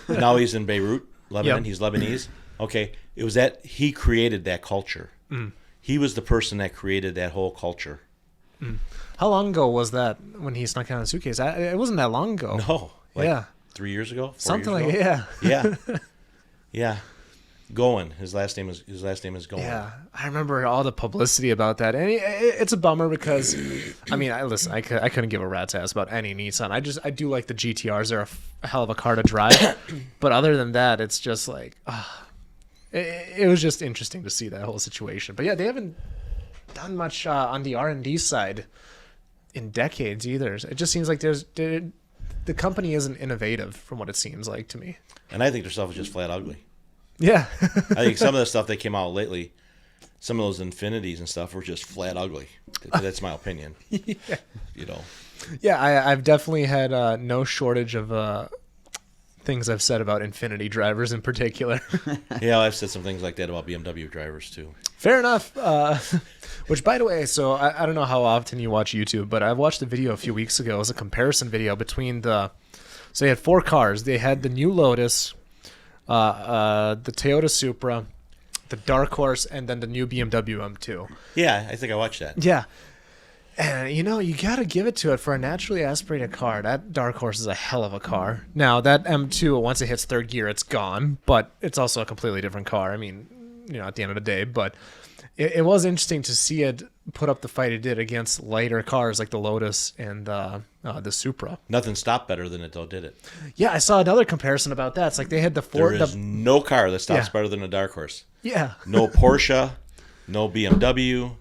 Now he's in Beirut, Lebanon. Yep. He's Lebanese. Okay, it was that he created that culture. He was the person that created that whole culture. How long ago was that when he snuck out of a suitcase? It wasn't that long ago. No, 3 years ago, 4 something years like ago. Yeah. Yeah. Goen. His last name is Goen. Yeah, I remember all the publicity about that, and it's a bummer because, I couldn't give a rat's ass about any Nissan. I do like the GTRs; they're a hell of a car to drive. But other than that, it's just like, it was just interesting to see that whole situation. But yeah, they haven't done much on the R&D side in decades either. It just seems like the company isn't innovative, from what it seems like to me. And I think their stuff is just flat ugly. Yeah. I think some of the stuff that came out lately, some of those Infinities and stuff, were just flat ugly. That's my opinion. Yeah. Yeah, I've definitely had no shortage of things I've said about Infinity drivers in particular. Yeah, I've said some things like that about BMW drivers too. Fair enough. Which, by the way, so I don't know how often you watch YouTube, but I watched a video a few weeks ago. It was a comparison video between so they had 4 cars. They had the new Lotus, the Toyota Supra, the Dark Horse, and then the new BMW M2. Yeah, I think I watched that. Yeah. And, you got to give it to it for a naturally aspirated car. That Dark Horse is a hell of a car. Now, that M2, once it hits third gear, it's gone, but it's also a completely different car. I mean, at the end of the day, but it was interesting to see it put up the fight it did against lighter cars like the Lotus and the Supra. Nothing stopped better than it, though, did it? Yeah, I saw another comparison about that. It's like they had the There Ford. is no car that stops Yeah. better than a Dark Horse. Yeah. No Porsche, no BMW,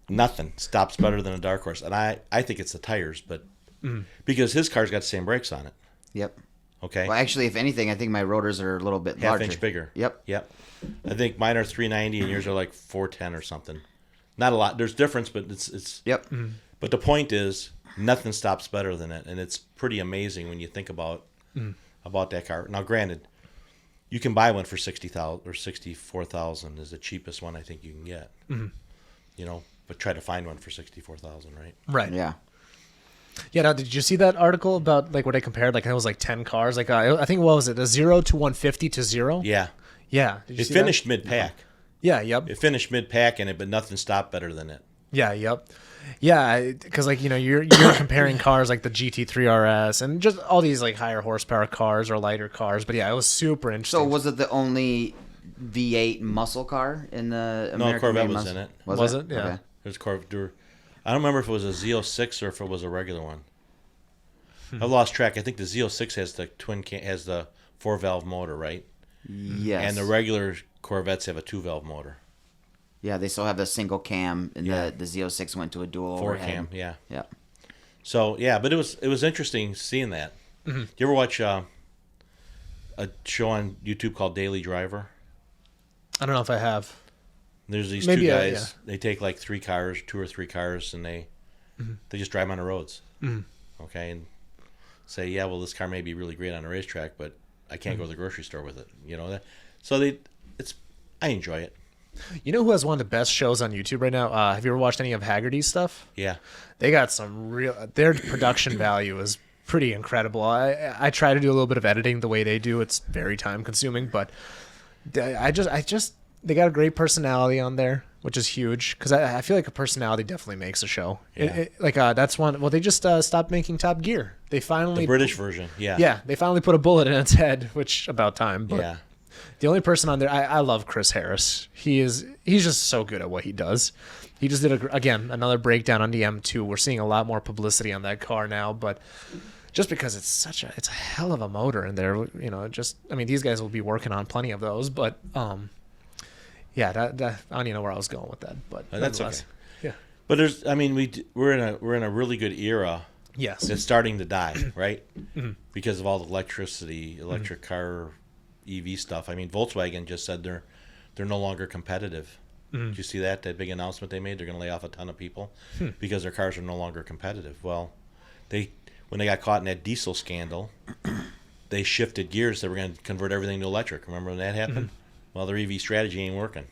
nothing stops better than a Dark Horse. And I think it's the tires, but because his car's got the same brakes on it. Yep. Okay, Well, actually, if anything, I think my rotors are a little bit half larger. inch bigger. Yep. I think mine are 390 and yours are like 410 or something. Not a lot. There's difference, but it's. Yep. But the point is, nothing stops better than it, and it's pretty amazing when you think about that car. Now, granted, you can buy one for 60,000 or 64,000 is the cheapest one I think you can get. You know, but try to find one for 64,000, right? Right. Yeah. Yeah. Now, did you see that article about like what I compared? Like it was like 10 cars. Like I think what was it? A 0 to 150 to 0. Yeah. Yeah. Did you It see finished mid-pack. that? Yeah. Yep. It finished mid-pack in it, but nothing stopped better than it. Yeah. Yep. Yeah, because like you're comparing cars like the GT3 RS and just all these like higher horsepower cars or lighter cars. But yeah, it was super interesting. So was it the only V8 muscle car in the American Corvette made was muscle? in it. Was it? Yeah. Okay. There's Corvette. I don't remember if it was a Z06 or if it was a regular one. I've lost track. I think the Z06 has the has the 4-valve motor, right? Yes. And the regular Corvettes have a 2-valve motor. Yeah, they still have a single cam, and Yeah. the Z06 went to a dual 4 overhead. cam, yeah. Yeah. So yeah, but it was interesting seeing that. You ever watch a show on YouTube called Daily Driver? I don't know if I have. There's these Maybe, two yeah. guys. They take like 2 or 3 cars, and they just drive 'em on the roads. Okay, and say, yeah, well, this car may be really great on a racetrack, but I can't go to the grocery store with it. You know that. So I enjoy it. You know who has one of the best shows on YouTube right now? Have you ever watched any of Haggerty's stuff? Yeah. They got some their production value is pretty incredible. I try to do a little bit of editing the way they do. It's very time consuming, but I just they got a great personality on there, which is huge because I feel like a personality definitely makes a show. Yeah. That's one. Well, they just stopped making Top Gear. They finally The British version, yeah. Yeah, they finally put a bullet in its head, which about time. But Yeah. the only person on there, I love Chris Harris. He's just so good at what he does. He just did again another breakdown on the M2. We're seeing a lot more publicity on that car now, but just because it's a hell of a motor in there, you know. These guys will be working on plenty of those, but yeah, that I don't even know where I was going with that, but That's okay. nonetheless. Yeah. But we're in a really good era. Yes. It's starting to die, right? Because of all the electric car, EV stuff. I mean, Volkswagen just said they're no longer competitive. Did you see that big announcement they made? They're going to lay off a ton of people because their cars are no longer competitive. Well, when they got caught in that diesel scandal, they shifted gears. They were going to convert everything to electric. Remember when that happened? Well, their EV strategy ain't working.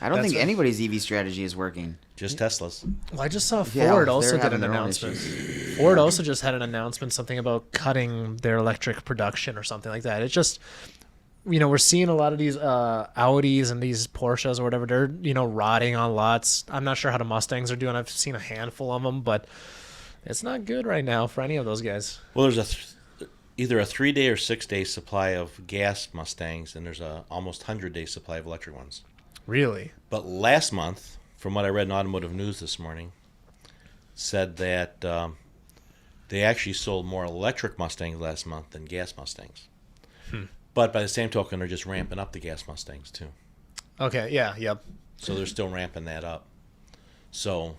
I don't That's think anybody's EV strategy is working. Just Tesla's. Well, I just saw Yeah, Ford they're also did having an their own announcement. issues. Ford also just had an announcement, something about cutting their electric production or something like that. It's just, we're seeing a lot of these Audis and these Porsches or whatever. They're, rotting on lots. I'm not sure how the Mustangs are doing. I've seen a handful of them, but it's not good right now for any of those guys. Well, there's either a 3-day or 6-day supply of gas Mustangs, and there's a almost 100-day supply of electric ones. Really? But last month, from what I read in Automotive News this morning, said that they actually sold more electric Mustangs last month than gas Mustangs. But by the same token, they're just ramping up the gas Mustangs too. Okay. Yeah. Yep. So they're still ramping that up. So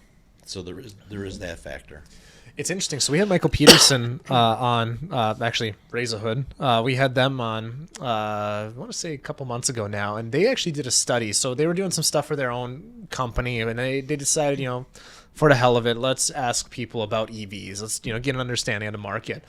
there is that factor. It's interesting. So we had Michael Peterson on, actually, Raise a Hood. We had them on, I want to say a couple months ago now, and they actually did a study. So they were doing some stuff for their own company, and they decided, for the hell of it, let's ask people about EVs. Let's, get an understanding of the market.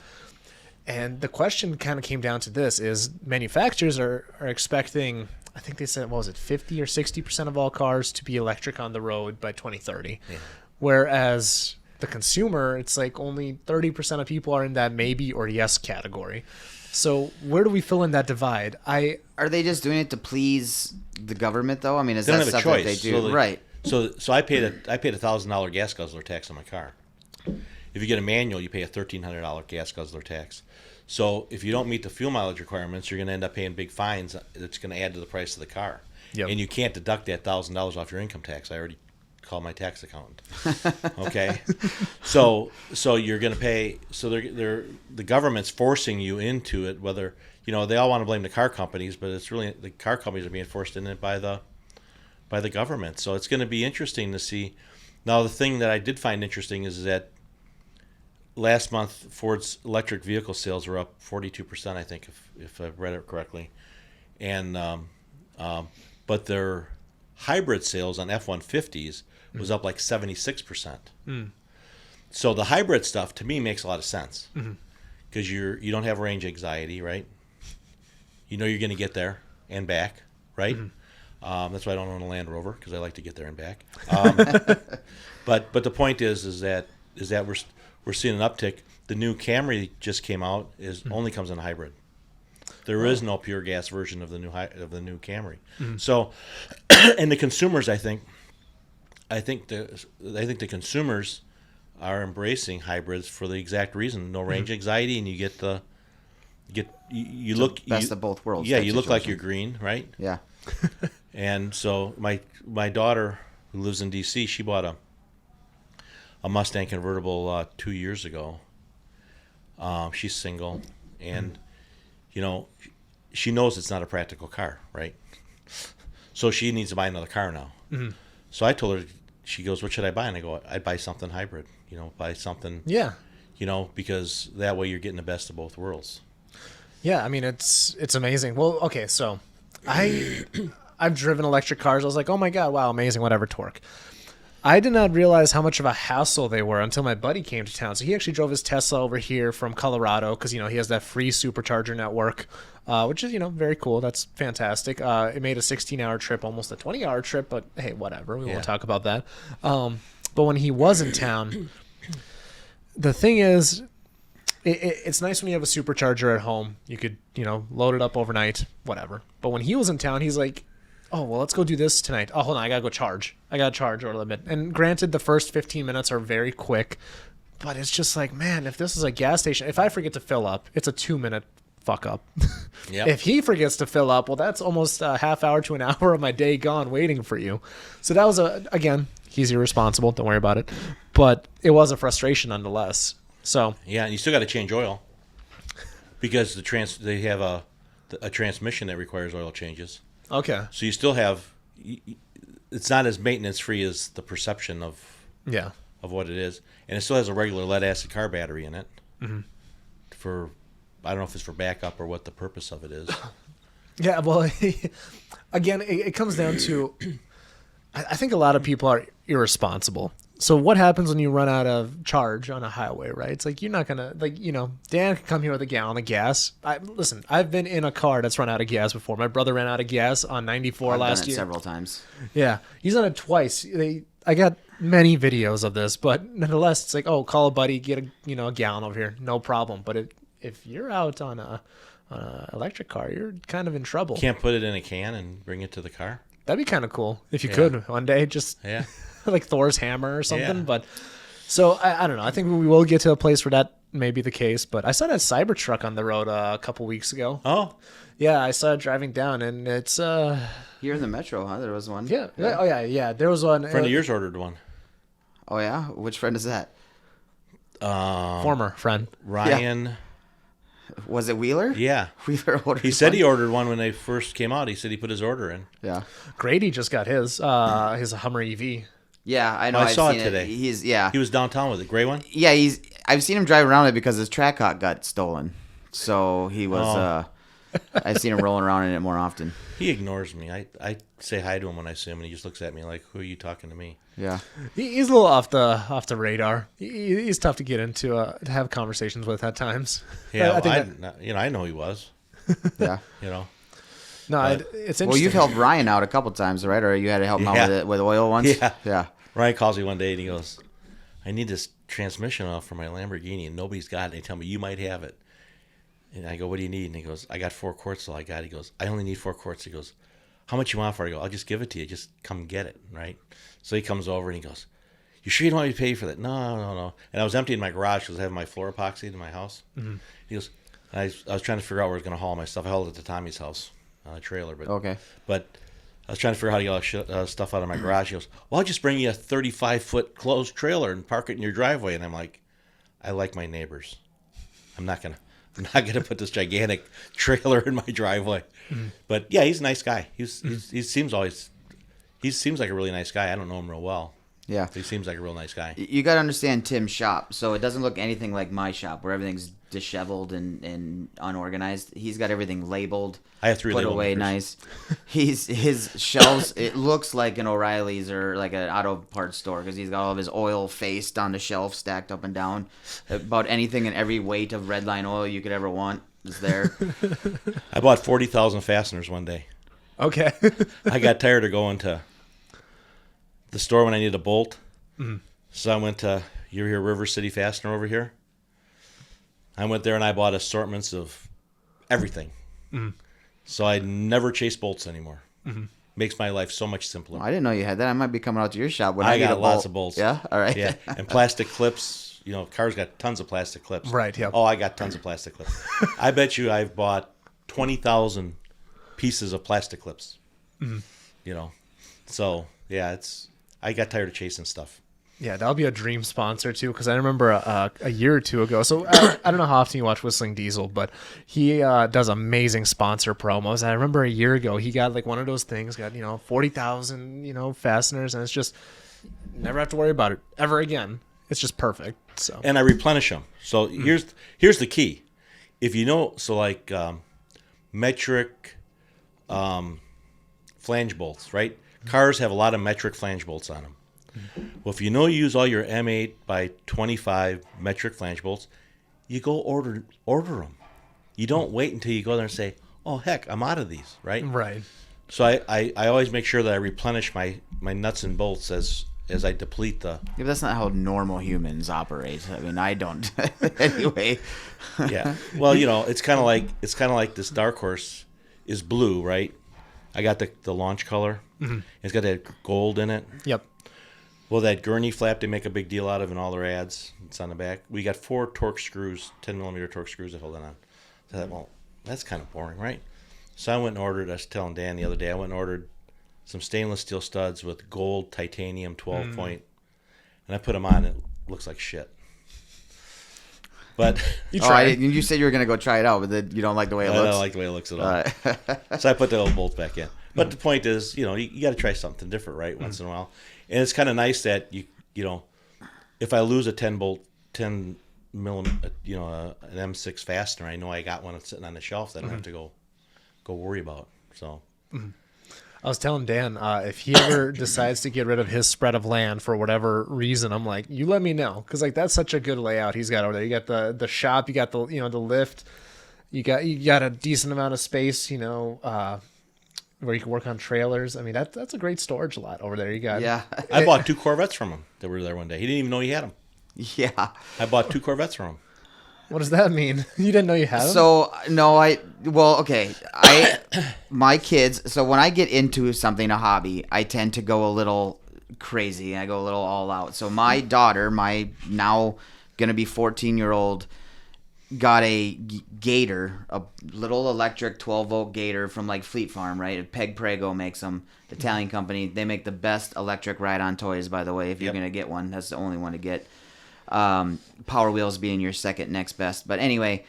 And the question kind of came down to this, is manufacturers are expecting, I think they said, 50 or 60% of all cars to be electric on the road by 2030. Yeah. Whereas the consumer, it's like only 30% of people are in that maybe or yes category. So where do we fill in that divide? Are they just doing it to please the government, though? I mean, is They don't that have a stuff that choice. they do? Right. So I paid a $1,000 gas guzzler tax on my car. If you get a manual, you pay a $1,300 gas guzzler tax. So if you don't meet the fuel mileage requirements, you're going to end up paying big fines that's going to add to the price of the car. Yep. and you can't deduct that $1,000 off your income tax. I already called my tax accountant. Okay, so you're going to pay. So the government's forcing you into it. Whether they all want to blame the car companies, but it's really the car companies are being forced in it by the government. So it's going to be interesting to see. Now, the thing that I did find interesting is that last month Ford's electric vehicle sales were up 42%, I think, if I've read it correctly, and but their hybrid sales on F-150s was up like 76%. So the hybrid stuff to me makes a lot of sense because you don't have range anxiety, right? You know you're going to get there and back, right? That's why I don't own a Land Rover, because I like to get there and back. But the point is that we're seeing an uptick. The new Camry just came out, only comes in hybrid. There is no pure gas version of the new Camry. So, and the consumers, I think the consumers are embracing hybrids for the exact reason: no range anxiety, and you look best of both worlds. Yeah, you look like you're green, right? Yeah. And so my daughter, who lives in D.C., she bought a Mustang convertible 2 years ago. She's single, and she knows it's not a practical car, right? So she needs to buy another car now. So I told her, she goes, "What should I buy?" And I go, "I'd buy something hybrid. Buy something." Yeah. Because that way you're getting the best of both worlds. Yeah, I mean it's amazing. Well, okay, so I've driven electric cars. I was like, oh my god, wow, amazing, whatever, torque. I did not realize how much of a hassle they were until my buddy came to town. So he actually drove his Tesla over here from Colorado because he has that free supercharger network, which is very cool. That's fantastic. It made a 16-hour trip, almost a 20-hour trip, but hey, whatever. We won't talk about that. But when he was in town, the thing is, it's nice when you have a supercharger at home. You could, load it up overnight, whatever. But when he was in town, he's like, oh, well, let's go do this tonight. Oh, hold on, I got to go charge. I got to charge or a little bit. And granted, the first 15 minutes are very quick. But it's just like, man, if this is a gas station, if I forget to fill up, it's a 2-minute fuck up. Yep. If he forgets to fill up, well, that's almost a half hour to an hour of my day gone waiting for you. So that was, again, he's irresponsible. Don't worry about it. But it was a frustration nonetheless. So yeah, and you still got to change oil because they have a transmission that requires oil changes. Okay. So you still have, it's not as maintenance free as the perception of what it is, and it still has a regular lead acid car battery in it. For I don't know if it's for backup or what the purpose of it is. Yeah, well, again, it comes down to, I think a lot of people are irresponsible. So what happens when you run out of charge on a highway, right? It's like you're not going to, Dan can come here with a gallon of gas. Listen, I've been in a car that's run out of gas before. My brother ran out of gas on 94 last year. Several times. Yeah, he's done it twice. I got many videos of this, but nonetheless, it's like, oh, call a buddy, get a gallon over here, no problem. But if you're out on a electric car, you're kind of in trouble. Can't put it in a can and bring it to the car. That'd be kind of cool if you could one day, just like Thor's hammer or something. Yeah. But so I don't know. I think we will get to a place where that may be the case. But I saw that Cybertruck on the road a couple weeks ago. Oh, yeah, I saw it driving down, and it's here in the metro, huh? There was one. Yeah. Oh yeah. There was one. A friend of yours ordered one. Oh yeah, which friend is that? Former friend Ryan. Yeah. Was it Wheeler? Yeah. Wheeler ordered. He said he ordered one when they first came out. He said he put his order in. Yeah. Grady just got his Hummer EV. Yeah, I know. I saw seen it today. He was downtown with it. Gray one. Yeah, I've seen him drive around it because his track hawk got stolen. So he was. I've seen him rolling around in it more often. He ignores me. I say hi to him when I see him, and he just looks at me like, "Who are you talking to me?" Yeah. He's a little off the radar. He's tough to get into to have conversations with at times. Yeah, I I know he was. Yeah. No, it's interesting. Well, you've helped Ryan out a couple times, right? Or you had to help him out with oil once? Yeah. Yeah. Ryan calls me one day and he goes, "I need this transmission oil for my Lamborghini, and nobody's got it." And they tell me, "You might have it." And I go, "What do you need?" And he goes, "I got 4 quarts. All I got." He goes, "I only need 4 quarts." He goes, "How much you want for it?" I go, "I'll just give it to you. Just come get it." Right? So he comes over and he goes, "You sure you don't want me to pay for that?" No. And I was emptying my garage because I have my floor epoxied in my house. Mm-hmm. He goes, I was trying to figure out where I was going to haul my stuff. I hauled it to Tommy's house on a trailer. But okay. But I was trying to figure out how to get all the stuff out of my garage. He goes, well, I'll just bring you a 35-foot closed trailer and park it in your driveway. And I'm like, I like my neighbors. I'm not gonna put this gigantic trailer in my driveway. Mm-hmm. But yeah, he's a nice guy. He seems like a really nice guy. I don't know him real well. Yeah. He seems like a real nice guy. You got to understand Tim's shop. So it doesn't look anything like my shop where everything's disheveled and unorganized. He's got everything labeled. I have 3 put label away makers. nice. His shelves, it looks like an O'Reilly's or like an auto parts store because he's got all of his oil faced on the shelf stacked up and down. About anything and every weight of Redline oil you could ever want is there. I bought 40,000 fasteners one day. Okay. I got tired of going to the store when I needed a bolt. Mm. So I went to, you hear River City Fastener over here? I went there and I bought assortments of everything. Mm. So I never chase bolts anymore. Mm-hmm. Makes my life so much simpler. I didn't know you had that. I might be coming out to your shop when I get got a lots bolt. of bolts. Yeah? All right. Yeah, and plastic clips. You know, cars got tons of plastic clips. Right, yeah. Oh, I got tons of plastic clips. I bet you I've bought 20,000 pieces of plastic clips. Mm-hmm. You know, so yeah, I got tired of chasing stuff. Yeah, that'll be a dream sponsor too, because I remember a year or two ago. So I don't know how often you watch Whistling Diesel, but he does amazing sponsor promos. And I remember a year ago he got like one of those things, got 40,000 fasteners, and it's just never have to worry about it ever again. It's just perfect. So and I replenish them. So here's the key. If you know, so like metric flange bolts, right? Cars have a lot of metric flange bolts on them. Well, if you know you use all your M8 by 25 metric flange bolts, you go order them. You don't wait until you go there and say, oh, heck, I'm out of these, right? Right. So I always make sure that I replenish my nuts and bolts as I deplete the... Yeah, but that's not how normal humans operate. I mean, I don't. Anyway. Yeah. Well, it's kind of like this Dark Horse is blue, right? I got the launch color. Mm-hmm. It's got that gold in it. Yep. Well, that gurney flap they make a big deal out of in all their ads. It's on the back. We got 4 torque screws, 10-millimeter torque screws that hold it on. So I thought, well, that's kind of boring, right? So I went and ordered, I was telling Dan the other day, I went and ordered some stainless steel studs with gold titanium 12-point. And I put them on. It looks like shit. But you said you were going to go try it out, but then you don't like the way it looks? I don't like the way it looks at all. So I put the old bolts back in. But the point is, you got to try something different, right, once in a while. And it's kind of nice that if I lose a 10 millimeter, an M6 fastener, I know I got one that's sitting on the shelf that I don't have to go worry about. So, I was telling Dan if he ever decides to get rid of his spread of land for whatever reason, I'm like, you let me know, because like that's such a good layout he's got over there. You got the shop, you got the the lift, you got a decent amount of space, where you can work on trailers. I mean, that's a great storage lot over there. You got. Yeah. I bought 2 Corvettes from him that were there one day. He didn't even know he had them. Yeah. I bought 2 Corvettes from him. What does that mean? You didn't know you had them? So, no, my kids, so when I get into something, a hobby, I tend to go a little crazy. I go a little all out. So my daughter, my now going to be 14-year-old, got a Gator, a little electric 12-volt Gator from like Fleet Farm, right? Peg Prego makes them, Italian company. They make the best electric ride-on toys, by the way. If you're going to get one, that's the only one to get. Power Wheels being your second next best. But anyway,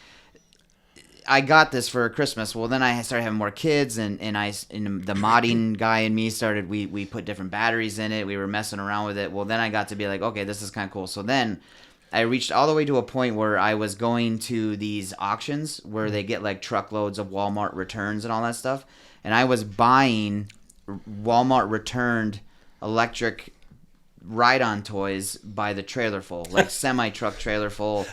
I got this for Christmas. Well, then I started having more kids, and the modding guy and me started, we put different batteries in it. We were messing around with it. Well, then I got to be like, okay, this is kind of cool. So then I reached all the way to a point where I was going to these auctions where they get like truckloads of Walmart returns and all that stuff. And I was buying Walmart returned electric ride-on toys by the trailer full, like semi-truck trailer full.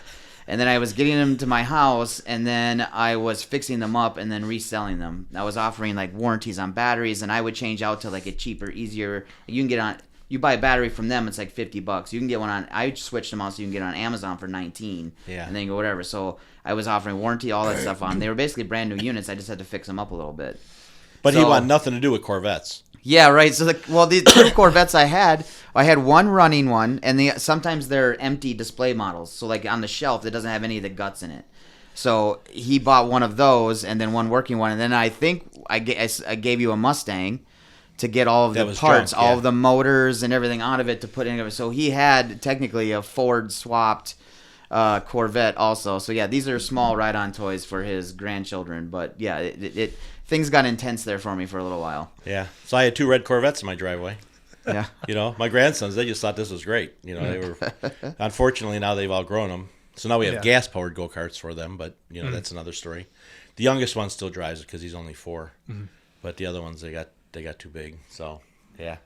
And then I was getting them to my house, and then I was fixing them up and then reselling them. I was offering like warranties on batteries, and I would change out to like a cheaper, easier. You can get on. You buy a battery from them, it's like $50. You can get one on. I switched them out so you can get on Amazon for $19. Yeah. And then you go whatever. So I was offering warranty, all that stuff on. They were basically brand new units. I just had to fix them up a little bit. But he wanted nothing to do with Corvettes. Yeah, right. So the 2 Corvettes I had one running one, and sometimes they're empty display models. So like on the shelf, it doesn't have any of the guts in it. So he bought one of those, and then one working one, and then I think I gave you a Mustang. to get all of That the was parts, junk, all yeah. of the motors and everything out of it to put in it. So he had technically a Ford swapped Corvette also. So yeah, these are small ride-on toys for his grandchildren. But yeah, it things got intense there for me for a little while. Yeah. So I had 2 red Corvettes in my driveway. Yeah. You know, my grandsons, they just thought this was great. You know, they were, unfortunately, now they've outgrown them. So now we have Yeah. gas-powered go-karts for them, but, you know, that's another story. The youngest one still drives it because he's only 4. But the other ones, they got too big. So, yeah.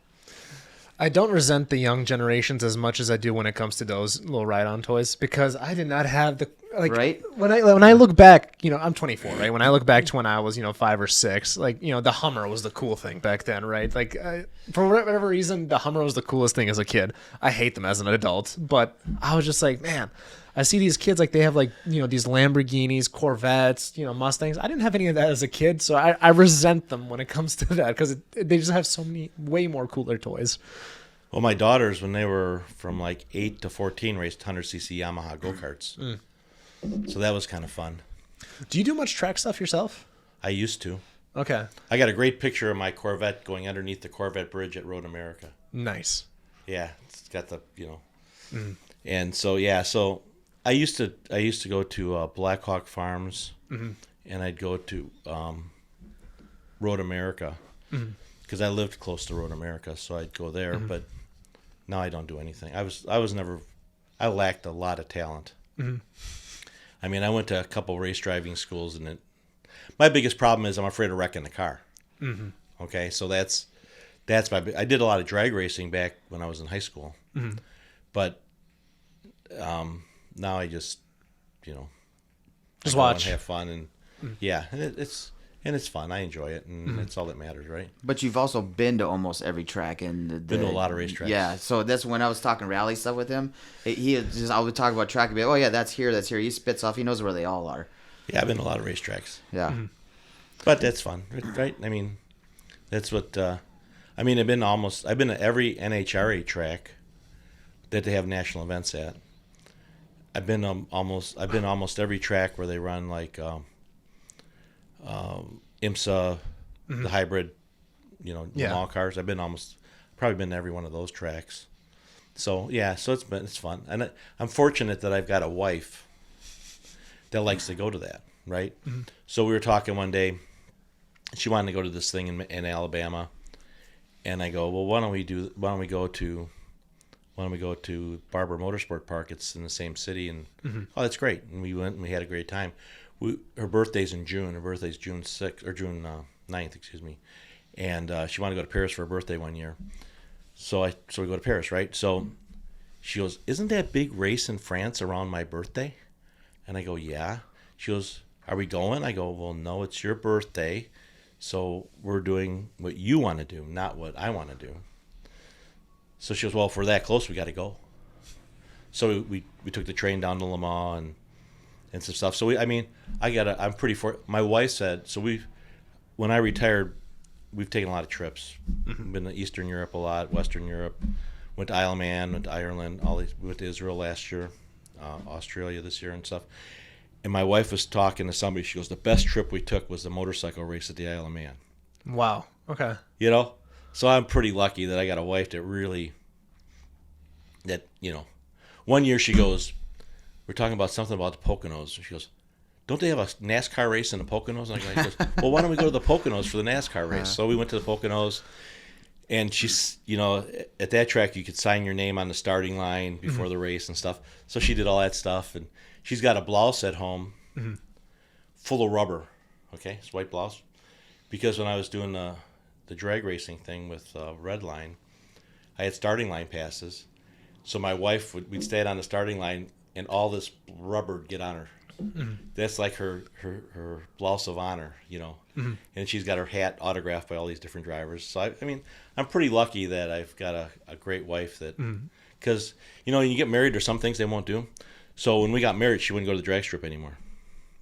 I don't resent the young generations as much as I do when it comes to those little ride-on toys because I did not have the Right. when I look back, you know, I'm 24, right? When I look back to when I was, 5 or 6, like, the Hummer was the cool thing back then, right? Like for whatever reason, the Hummer was the coolest thing as a kid. I hate them as an adult, but I was just like, man, I see these kids like they have like, these Lamborghinis, Corvettes, Mustangs. I didn't have any of that as a kid, so I resent them when it comes to that because they just have so many way more cooler toys. Well, my daughters, when they were from like 8 to 14, raced 100cc Yamaha go-karts. So that was kind of fun. Do you do much track stuff yourself? I used to. Okay. I got a great picture of my Corvette going underneath the Corvette bridge at Road America. Nice. Yeah, it's got the, And so, yeah, so I used to go to Black Hawk Farms, and I'd go to Road America because I lived close to Road America, so I'd go there. But now I don't do anything. I lacked a lot of talent. I mean, I went to a couple race driving schools, and my biggest problem is I'm afraid of wrecking the car. Okay, so that's I did a lot of drag racing back when I was in high school, but now I just Just go watch. and have fun, and and it's fun. I enjoy it, and that's all that matters, right? But you've also been to almost every track and Been to a lot of racetracks. Yeah, so that's when I was talking rally stuff with him. I would talk about track and be like, oh yeah, that's here. He spits off. He knows where they all are. Yeah, I've been to a lot of racetracks. Yeah. But that's fun, right? I mean, that's what. I've been to every NHRA track that they have national events at. I've been almost every track where they run like IMSA, the hybrid, small cars. I've probably been to every one of those tracks. So yeah, so it's fun, and I'm fortunate that I've got a wife that likes to go to that, right? So we were talking one day. She wanted to go to this thing in Alabama, and I go, well, why don't we go to Barber Motorsport Park? It's in the same city, and oh, that's great. And we went and we had a great time. Her birthday's in June. Her birthday's June 6th or June 9th, excuse me. And she wanted to go to Paris for her birthday one year. So we go to Paris, right? So she goes, "Isn't that big race in France around my birthday?" And I go, "Yeah." She goes, "Are we going?" I go, "Well, no, it's your birthday. So we're doing what you want to do, not what I want to do." So she goes, "Well, if we're that close, we got to go." So we took the train down to Le Mans and some stuff. So I'm pretty for. My wife said, when I retired, we've taken a lot of trips. Been to Eastern Europe a lot, Western Europe, went to Isle of Man, went to Ireland, we went to Israel last year, Australia this year and stuff. And my wife was talking to somebody. She goes, "The best trip we took was the motorcycle race at the Isle of Man." Wow. Okay. So I'm pretty lucky that I got a wife one year she goes, we're talking about something about the Poconos. She goes, "Don't they have a NASCAR race in the Poconos?" And I goes, "Well, why don't we go to the Poconos for the NASCAR race?" So we went to the Poconos, and she's, at that track you could sign your name on the starting line before the race and stuff. So she did all that stuff, and she's got a blouse at home full of rubber. Okay, it's white blouse. Because when I was doing the drag racing thing with Redline, I had starting line passes. So my wife we'd stay on the starting line, and all this rubber would get on her. That's like her blouse of honor, And she's got her hat autographed by all these different drivers. So I'm pretty lucky that I've got a great wife that, because when you get married, there's some things they won't do. So when we got married, she wouldn't go to the drag strip anymore.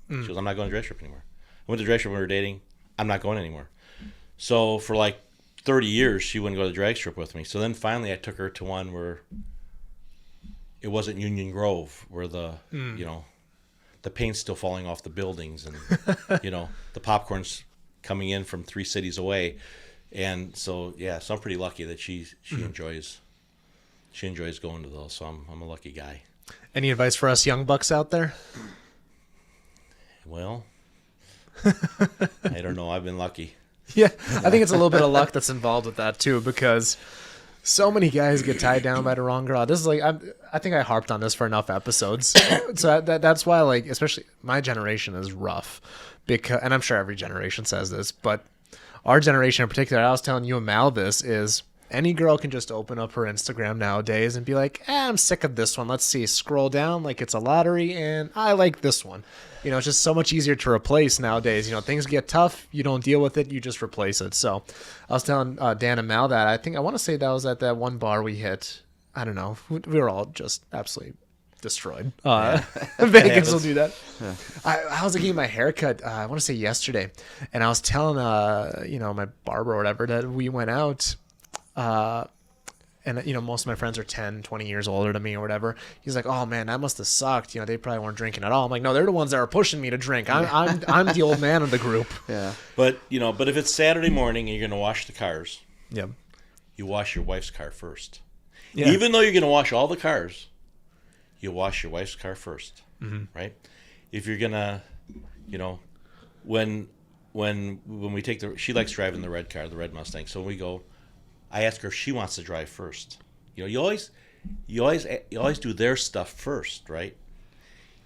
She goes, "I'm not going to the drag strip anymore." I went to the drag strip when we were dating. I'm not going anymore. So for like 30 years, she wouldn't go to the drag strip with me. So then finally I took her to one where it wasn't Union Grove, where the paint's still falling off the buildings and, the popcorn's coming in from 3 cities away. And so so I'm pretty lucky that she enjoys going to those. So I'm a lucky guy. Any advice for us young bucks out there? Well, I don't know. I've been lucky. Yeah, I think it's a little bit of luck that's involved with that too, because so many guys get tied down by the wrong girl. This is like I think I harped on this for enough episodes, so that's why, like, especially my generation is rough, because, and I'm sure every generation says this, but our generation in particular, I was telling you and Mal this, is any girl can just open up her Instagram nowadays and be like, I'm sick of this one. Let's see, scroll down like it's a lottery, and I like this one. You know, it's just so much easier to replace nowadays. You know, things get tough, you don't deal with it, you just replace it. So I was telling Dan and Mal that I want to say that was at that one bar we hit. I don't know. We were all just absolutely destroyed. Vegans will do that. Yeah. I was getting my haircut, I want to say yesterday, and I was telling, my barber or whatever, that we went out, and, most of my friends are 10, 20 years older than me or whatever. He's like, oh, man, that must have sucked. They probably weren't drinking at all. I'm like, no, they're the ones that are pushing me to drink. I'm the old man of the group. Yeah. But if it's Saturday morning and you're going to wash the cars, yep, you wash your wife's car first. Yeah. Even though you're going to wash all the cars, you wash your wife's car first, right? If you're going to, when we take she likes driving the red car, the red Mustang. So when we go, I ask her if she wants to drive first. You always do their stuff first, right?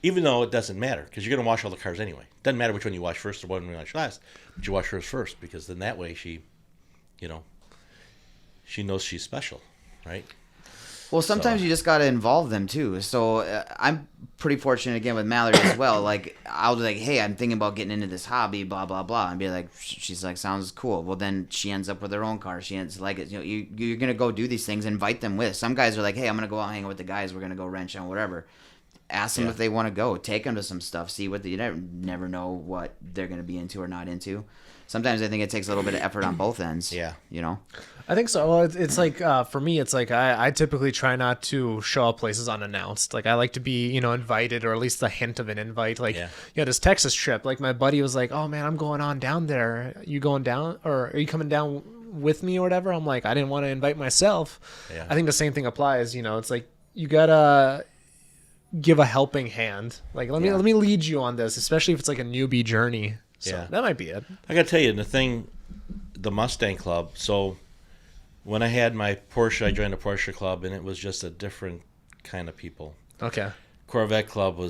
Even though it doesn't matter, because you're going to wash all the cars anyway. It doesn't matter which one you wash first or one you wash last, but you wash hers first, because then that way she knows she's special, right? Well, sometimes you just got to involve them too. So I'm pretty fortunate again with Mallory as well. Like, I'll be like, hey, I'm thinking about getting into this hobby, blah, blah, blah. And be like, she's like, sounds cool. Well, then she ends up with her own car. She ends like it. You're going to go do these things, invite them with. Some guys are like, hey, I'm going to go out hang out with the guys. We're going to go wrench on whatever. Ask them if they want to go. Take them to some stuff. See what you never know what they're going to be into or not into. Sometimes I think it takes a little bit of effort on both ends. Yeah. I think so. Well, it's like, for me, it's like I typically try not to show up places unannounced. Like, I like to be, invited, or at least a hint of an invite. Like, this Texas trip, like, my buddy was like, oh, man, I'm going on down there. You going down, or are you coming down with me or whatever? I'm like, I didn't want to invite myself. Yeah. I think the same thing applies. It's like, you got to give a helping hand. Like, let me lead you on this, especially if it's like a newbie journey. So that might be it. I got to tell you, the Mustang Club, so when I had my Porsche, I joined the Porsche Club, and it was just a different kind of people. Okay. Corvette Club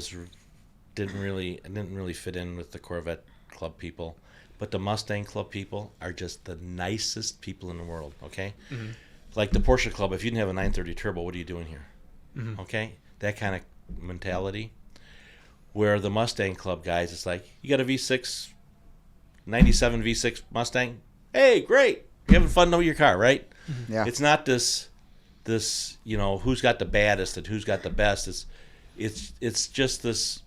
didn't really fit in with the Corvette Club people, but the Mustang Club people are just the nicest people in the world, okay? Mm-hmm. Like the Porsche Club, if you didn't have a 930 turbo, what are you doing here? Mm-hmm. Okay? That kind of mentality. Where the Mustang Club guys, it's like, you got a V6, 97 V6 Mustang? Hey, great. You're having fun with your car, right? Mm-hmm. Yeah. It's not this who's got the baddest and who's got the best. It's just this,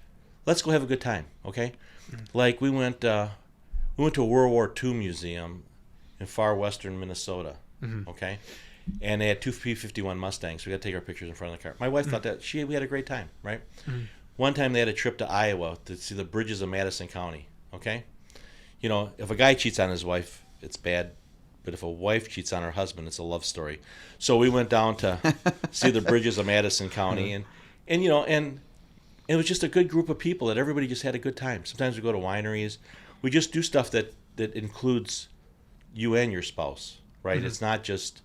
let's go have a good time, okay? Mm-hmm. Like, we went to a World War II museum in far western Minnesota, okay? And they had two P-51 Mustangs, so we got to take our pictures in front of the car. My wife thought that we had a great time, right? Mm-hmm. One time they had a trip to Iowa to see the bridges of Madison County, okay? If a guy cheats on his wife, it's bad. But if a wife cheats on her husband, it's a love story. So we went down to see the bridges of Madison County. And it was just a good group of people that everybody just had a good time. Sometimes we go to wineries. We just do stuff that includes you and your spouse, right? Mm-hmm. It's not just,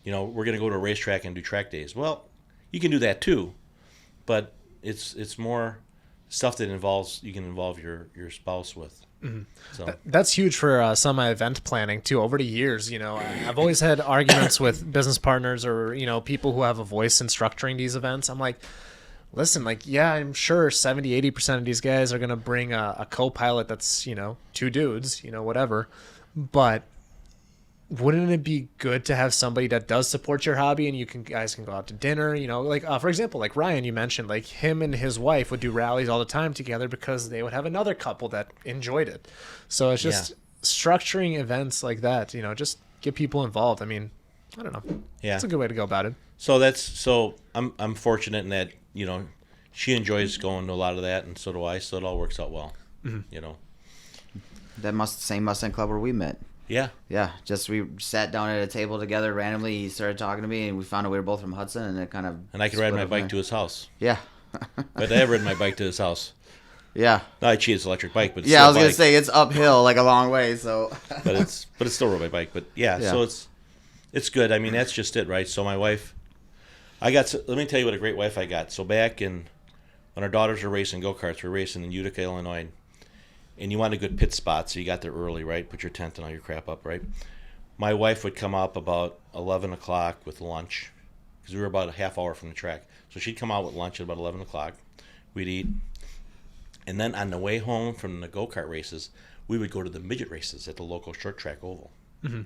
we're going to go to a racetrack and do track days. Well, you can do that too, but it's more stuff that you can involve your spouse with. Mm-hmm. So that's huge for some of my event planning too. Over the years, I've always had arguments with business partners or people who have a voice in structuring these events. I'm like, listen, I'm sure 70-80% of these guys are gonna bring a co-pilot that's two dudes, whatever, but wouldn't it be good to have somebody that does support your hobby and guys can go out to dinner, for example, like Ryan, you mentioned, like him and his wife would do rallies all the time together because they would have another couple that enjoyed it. So it's just structuring events like that, just get people involved. I mean, I don't know. Yeah. It's a good way to go about it. So I'm fortunate in that, she enjoys going to a lot of that, and so do I, so it all works out well. Mm-hmm. That same Mustang Club where we met. Yeah. Yeah, just we sat down at a table together randomly. He started talking to me, and we found out we were both from Hudson, and it kind of. And I could ride split my up bike there. to his house. Yeah. But I have ridden my bike to his house. Yeah. No, I cheated his electric bike, but it's Yeah, still I was a gonna bike. say it's uphill like a long way, so. but it's still rode my bike. But yeah, Yeah. so it's good. I mean, that's just it, right? So my wife, let me tell you what a great wife I got. So back when our daughters were racing go-karts, we were racing in Utica, Illinois, and you want a good pit spot, so you got there early, right? Put your tent and all your crap up, right? My wife would come up about 11 o'clock with lunch, because we were about a half hour from the track. So she'd come out with lunch at about 11 o'clock. We'd eat. And then on the way home from the go-kart races, we would go to the midget races at the local short track oval. Mm-hmm.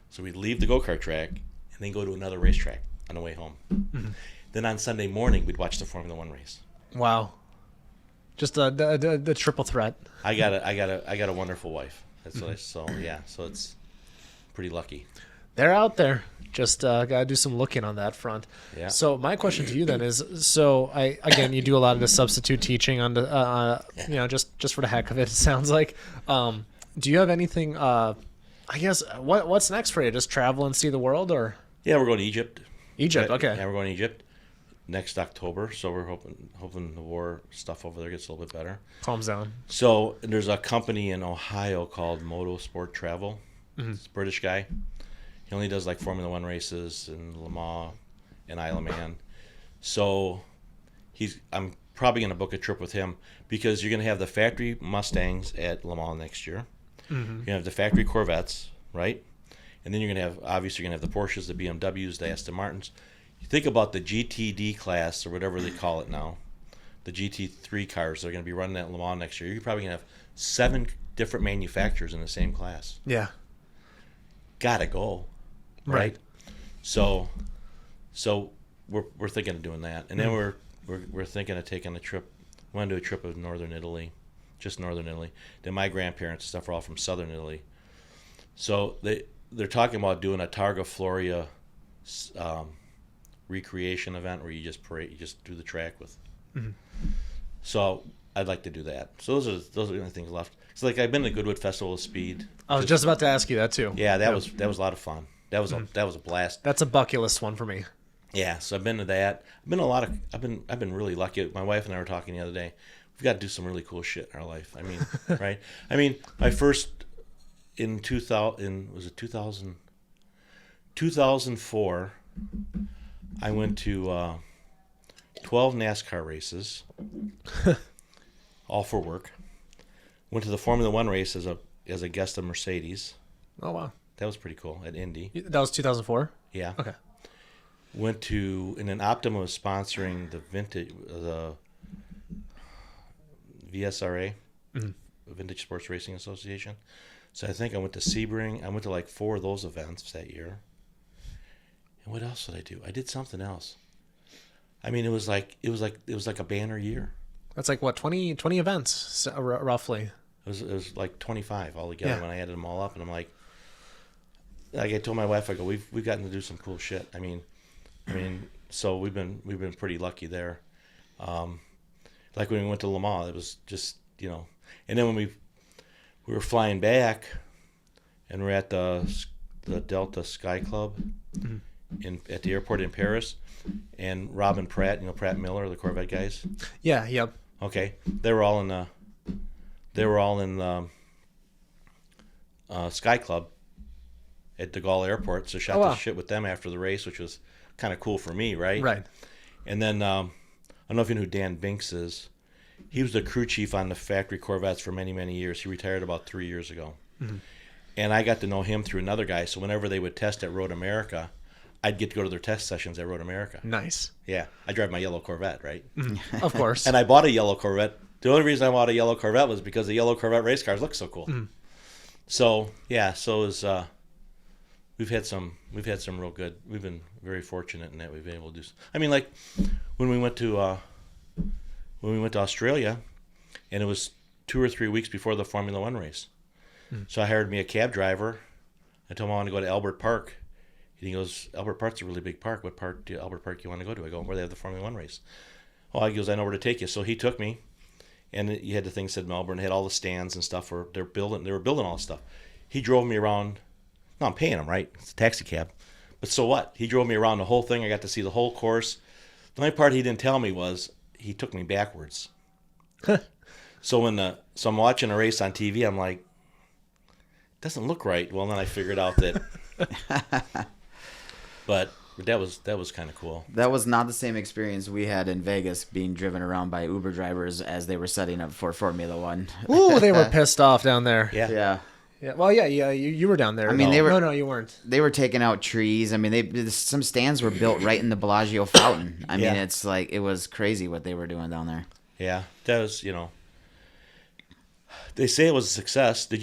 So we'd leave the go-kart track and then go to another racetrack on the way home. Mm-hmm. Then on Sunday morning, we'd watch the Formula One race. Wow. Just the triple threat. I got a wonderful wife. That's what so it's pretty lucky. They're out there. Just gotta do some looking on that front. Yeah. So my question to you then is: so you do a lot of the substitute teaching on the just for the heck of it. It sounds like. Do you have anything? I guess what's next for you? Just travel and see the world, or Yeah, we're going to Egypt. Egypt? Okay. Yeah, we're going to Egypt next October. So we're hoping the war stuff over there gets a little bit better. Calms down. So there's a company in Ohio called Motorsport Travel. Mm-hmm. It's a British guy. He only does like Formula One races in Le Mans and Isle of Man. So I'm probably going to book a trip with him because you're going to have the factory Mustangs at Le Mans next year. Mm-hmm. You're going to have the factory Corvettes, right? And then you're going to have, obviously, you're going to have the Porsches, the BMWs, the Aston Martins. You think about the GTD class or whatever they call it now, the GT3 cars that are going to be running at Le Mans next year. You're probably going to have 7 different manufacturers in the same class. Yeah. Gotta go. Right. So we're thinking of doing that, and then we're thinking of taking a trip. We want to do a trip of northern Italy, just northern Italy. Then my grandparents and stuff are all from southern Italy, so they're talking about doing a Targa Floria recreation event where you just do the track with. Mm-hmm. So I'd like to do that. So those are the only things left. So like I've been to the Goodwood Festival of Speed. I was just about to ask you that too. Yeah, that was a lot of fun. That was a blast. That's a bucket list one for me. Yeah, so I've been to that. I've been really lucky. My wife and I were talking the other day. We've got to do some really cool shit in our life. I mean, right? I mean, my first in 2004, I went to 12 NASCAR races, all for work. Went to the Formula One race as a guest of Mercedes. Oh wow. That was pretty cool at Indy. That was 2004. Yeah. Okay. Went to, and then Optima was sponsoring the VSRA, Mm-hmm. Vintage Sports Racing Association. So I think I went to Sebring. I went to like 4 of those events that year. And what else did I do? I did something else. I mean, it was like a banner year. That's like what 20 events roughly. It was like 25 altogether Yeah. when I added them all up, and I'm like I told my wife, I go, we've gotten to do some cool shit. I mean, so we've been pretty lucky there. Like when we went to Le Mans, it was just, and then when we were flying back, and we're at the Delta Sky Club at the airport in Paris, and Robin Pratt, Pratt Miller, the Corvette guys. Yeah. Yep. Okay, they were all in the Sky Club at De Gaulle Airport. So shot the shit with them after the race, which was kind of cool for me, right? Right. And then I don't know if you know who Dan Binks is. He was the crew chief on the factory Corvettes for many, many years. He retired about 3 years ago. Mm-hmm. And I got to know him through another guy. So whenever they would test at Road America, I'd get to go to their test sessions at Road America. Nice. Yeah. I drive my yellow Corvette, right? Mm-hmm. Of course. And I bought a yellow Corvette. The only reason I bought a yellow Corvette was because the yellow Corvette race cars look so cool. Mm-hmm. So, yeah. So it was, we've had some real good. We've been very fortunate in that we've been able to do. I mean, like when we went to Australia, and it was 2 or 3 weeks before the Formula One race. Mm. So I hired me a cab driver. I told him I want to go to Albert Park. And he goes, Albert Park's a really big park. What part Albert Park do you want to go to? I go, where they have the Formula One race. Oh, he goes, I know where to take you. So he took me, and you had the thing said Melbourne, had all the stands and stuff where they were building all this stuff. He drove me around No, I'm paying him, right? It's a taxi cab. But so what? He drove me around the whole thing. I got to see the whole course. The only part he didn't tell me was he took me backwards. So I'm watching a race on TV. I'm like, doesn't look right. Well, then I figured out that. But that was kind of cool. That was not the same experience we had in Vegas being driven around by Uber drivers as they were setting up for Formula One. Ooh, they were pissed off down there. Yeah. Yeah. Yeah. Well, yeah. You were down there. I mean, they were. No, you weren't. They were taking out trees. I mean, some stands were built right in the Bellagio fountain. I mean, it's like it was crazy what they were doing down there. Yeah, that was, they say it was a success. Have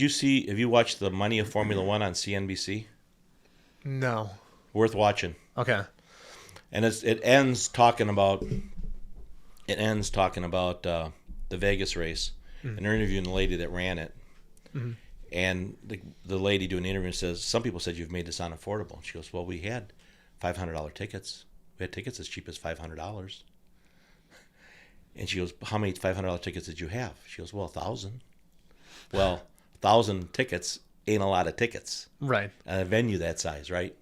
you watched the Money of Formula One on CNBC? No. Worth watching. Okay. And it ends talking about the Vegas race, and they're interviewing the lady that ran it, and the lady doing the interview says, some people said you've made this unaffordable. And she goes, well, we had $500 tickets. We had tickets as cheap as $500. And she goes, how many $500 tickets did you have? She goes, well, 1,000. Well, 1,000 tickets ain't a lot of tickets. Right. At a venue that size, right?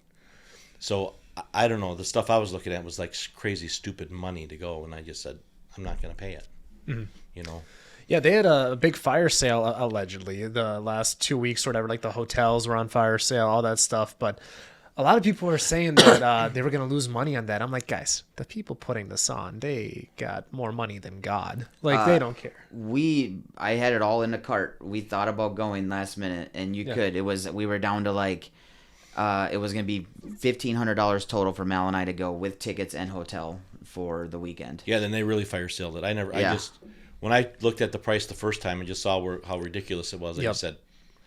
So I don't know. The stuff I was looking at was like crazy, stupid money to go, and I just said, I'm not going to pay it. Yeah, they had a big fire sale, allegedly, the last 2 weeks or whatever. Like the hotels were on fire sale, all that stuff. But a lot of people were saying that they were going to lose money on that. I'm like, guys, the people putting this on, they got more money than God. Like, they don't care. I had it all in the cart. We thought about going last minute, and we were down to like, it was going to be $1,500 total for Mal and I to go with tickets and hotel for the weekend. Yeah, then they really fire saled it. When I looked at the price the first time and just saw how ridiculous it was, I just said,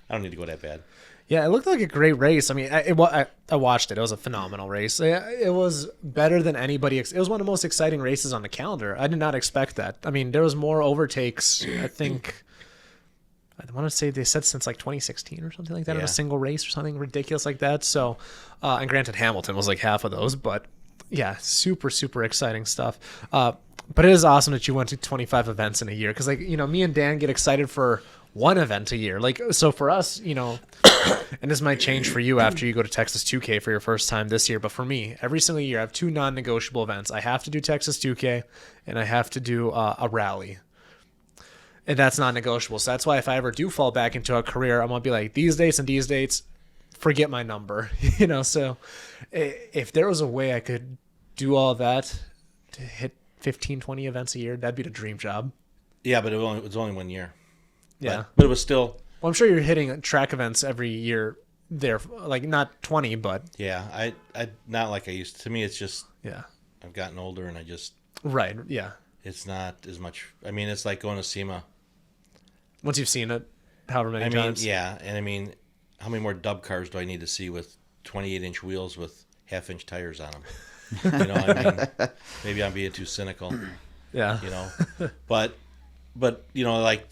I don't need to go that bad. Yeah, it looked like a great race. I mean, I watched it. It was a phenomenal race. It was better than anybody. It was one of the most exciting races on the calendar. I did not expect that. I mean, there was more overtakes, I think. I want to say they said since like 2016 or something like that in a single race or something ridiculous like that. So, and granted, Hamilton was like half of those, but yeah, super, super exciting stuff. But it is awesome that you went to 25 events in a year because, like, me and Dan get excited for one event a year. Like, so for us, and this might change for you after you go to Texas 2K for your first time this year, but for me, every single year I have two non-negotiable events. I have to do Texas 2K and I have to do a rally. And that's non-negotiable. So that's why if I ever do fall back into a career, I'm going to be like, these dates and these dates, forget my number. So if there was a way I could do all that to hit 15, 20 events a year, that'd be the dream job. Yeah, but it was only 1 year. Yeah. But it was still... Well, I'm sure you're hitting track events every year there, like not 20, but... Yeah, I not like I used to. To me, it's just... Yeah. I've gotten older and I just... Right, yeah. It's not as much... I mean, it's like going to SEMA. Once you've seen it, however many times. Yeah, and I mean, how many more dub cars do I need to see with 28-inch wheels with half-inch tires on them? Maybe I'm being too cynical. Yeah. But like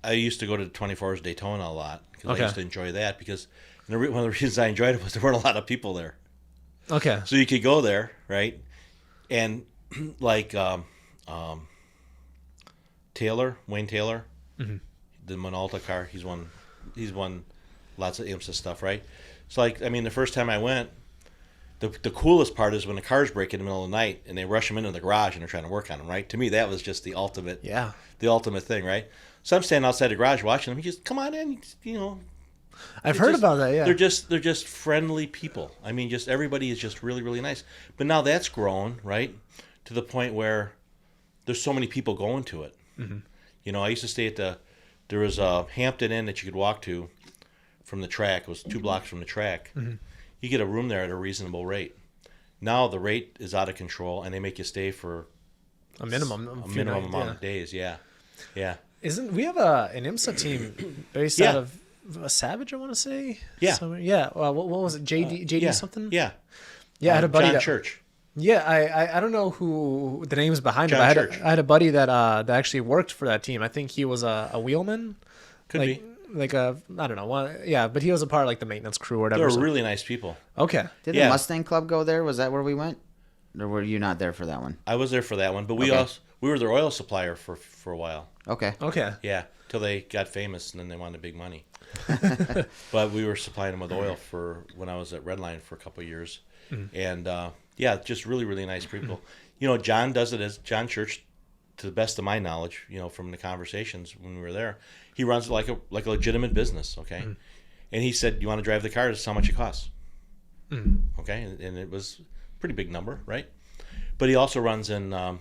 I used to go to 24 Hours Daytona a lot because I used to enjoy that because one of the reasons I enjoyed it was there weren't a lot of people there. Okay. So you could go there, right? And like Wayne Taylor, the Minolta car, he's won lots of IMSA stuff, right? So like, I mean, the first time I went, the coolest part is when the cars break in the middle of the night and they rush them into the garage and they're trying to work on them, right? To me, that was just the ultimate thing, right? So I'm standing outside the garage watching them. You just come on in, I've heard about that. Yeah, they're just friendly people. I mean, just everybody is just really, really nice. But now that's grown, right, to the point where there's so many people going to it. I used to stay there was a Hampton Inn that you could walk to from the track. It was 2 blocks from the track. You get a room there at a reasonable rate. Now the rate is out of control, and they make you stay for a minimum amount of days. Yeah. Isn't we have an IMSA team based out of Savage? I want to say. Yeah. Somewhere. Yeah. What was it? JD something. Yeah. Yeah. I had a buddy. John Church. Yeah, I don't know who the name's behind it. John But Church. I had a buddy that actually worked for that team. I think he was a wheelman. Could be. Like I don't know. Yeah, but he was a part of like the maintenance crew or whatever. They were really nice people. Okay. Did the Mustang Club go there? Was that where we went? Or were you not there for that one? I was there for that one, but we We were their oil supplier for a while. Okay. Okay. Yeah, till they got famous and then they wanted big money. But we were supplying them with oil for when I was at Redline for a couple of years, and yeah, just really really nice people. You know, John does it as John Church, to the best of my knowledge. You know, from the conversations when we were there, he runs it like a legitimate business. Okay, and he said, "You want to drive the car? This is how much it costs." Okay, and it was a pretty big number, right? But he also runs in the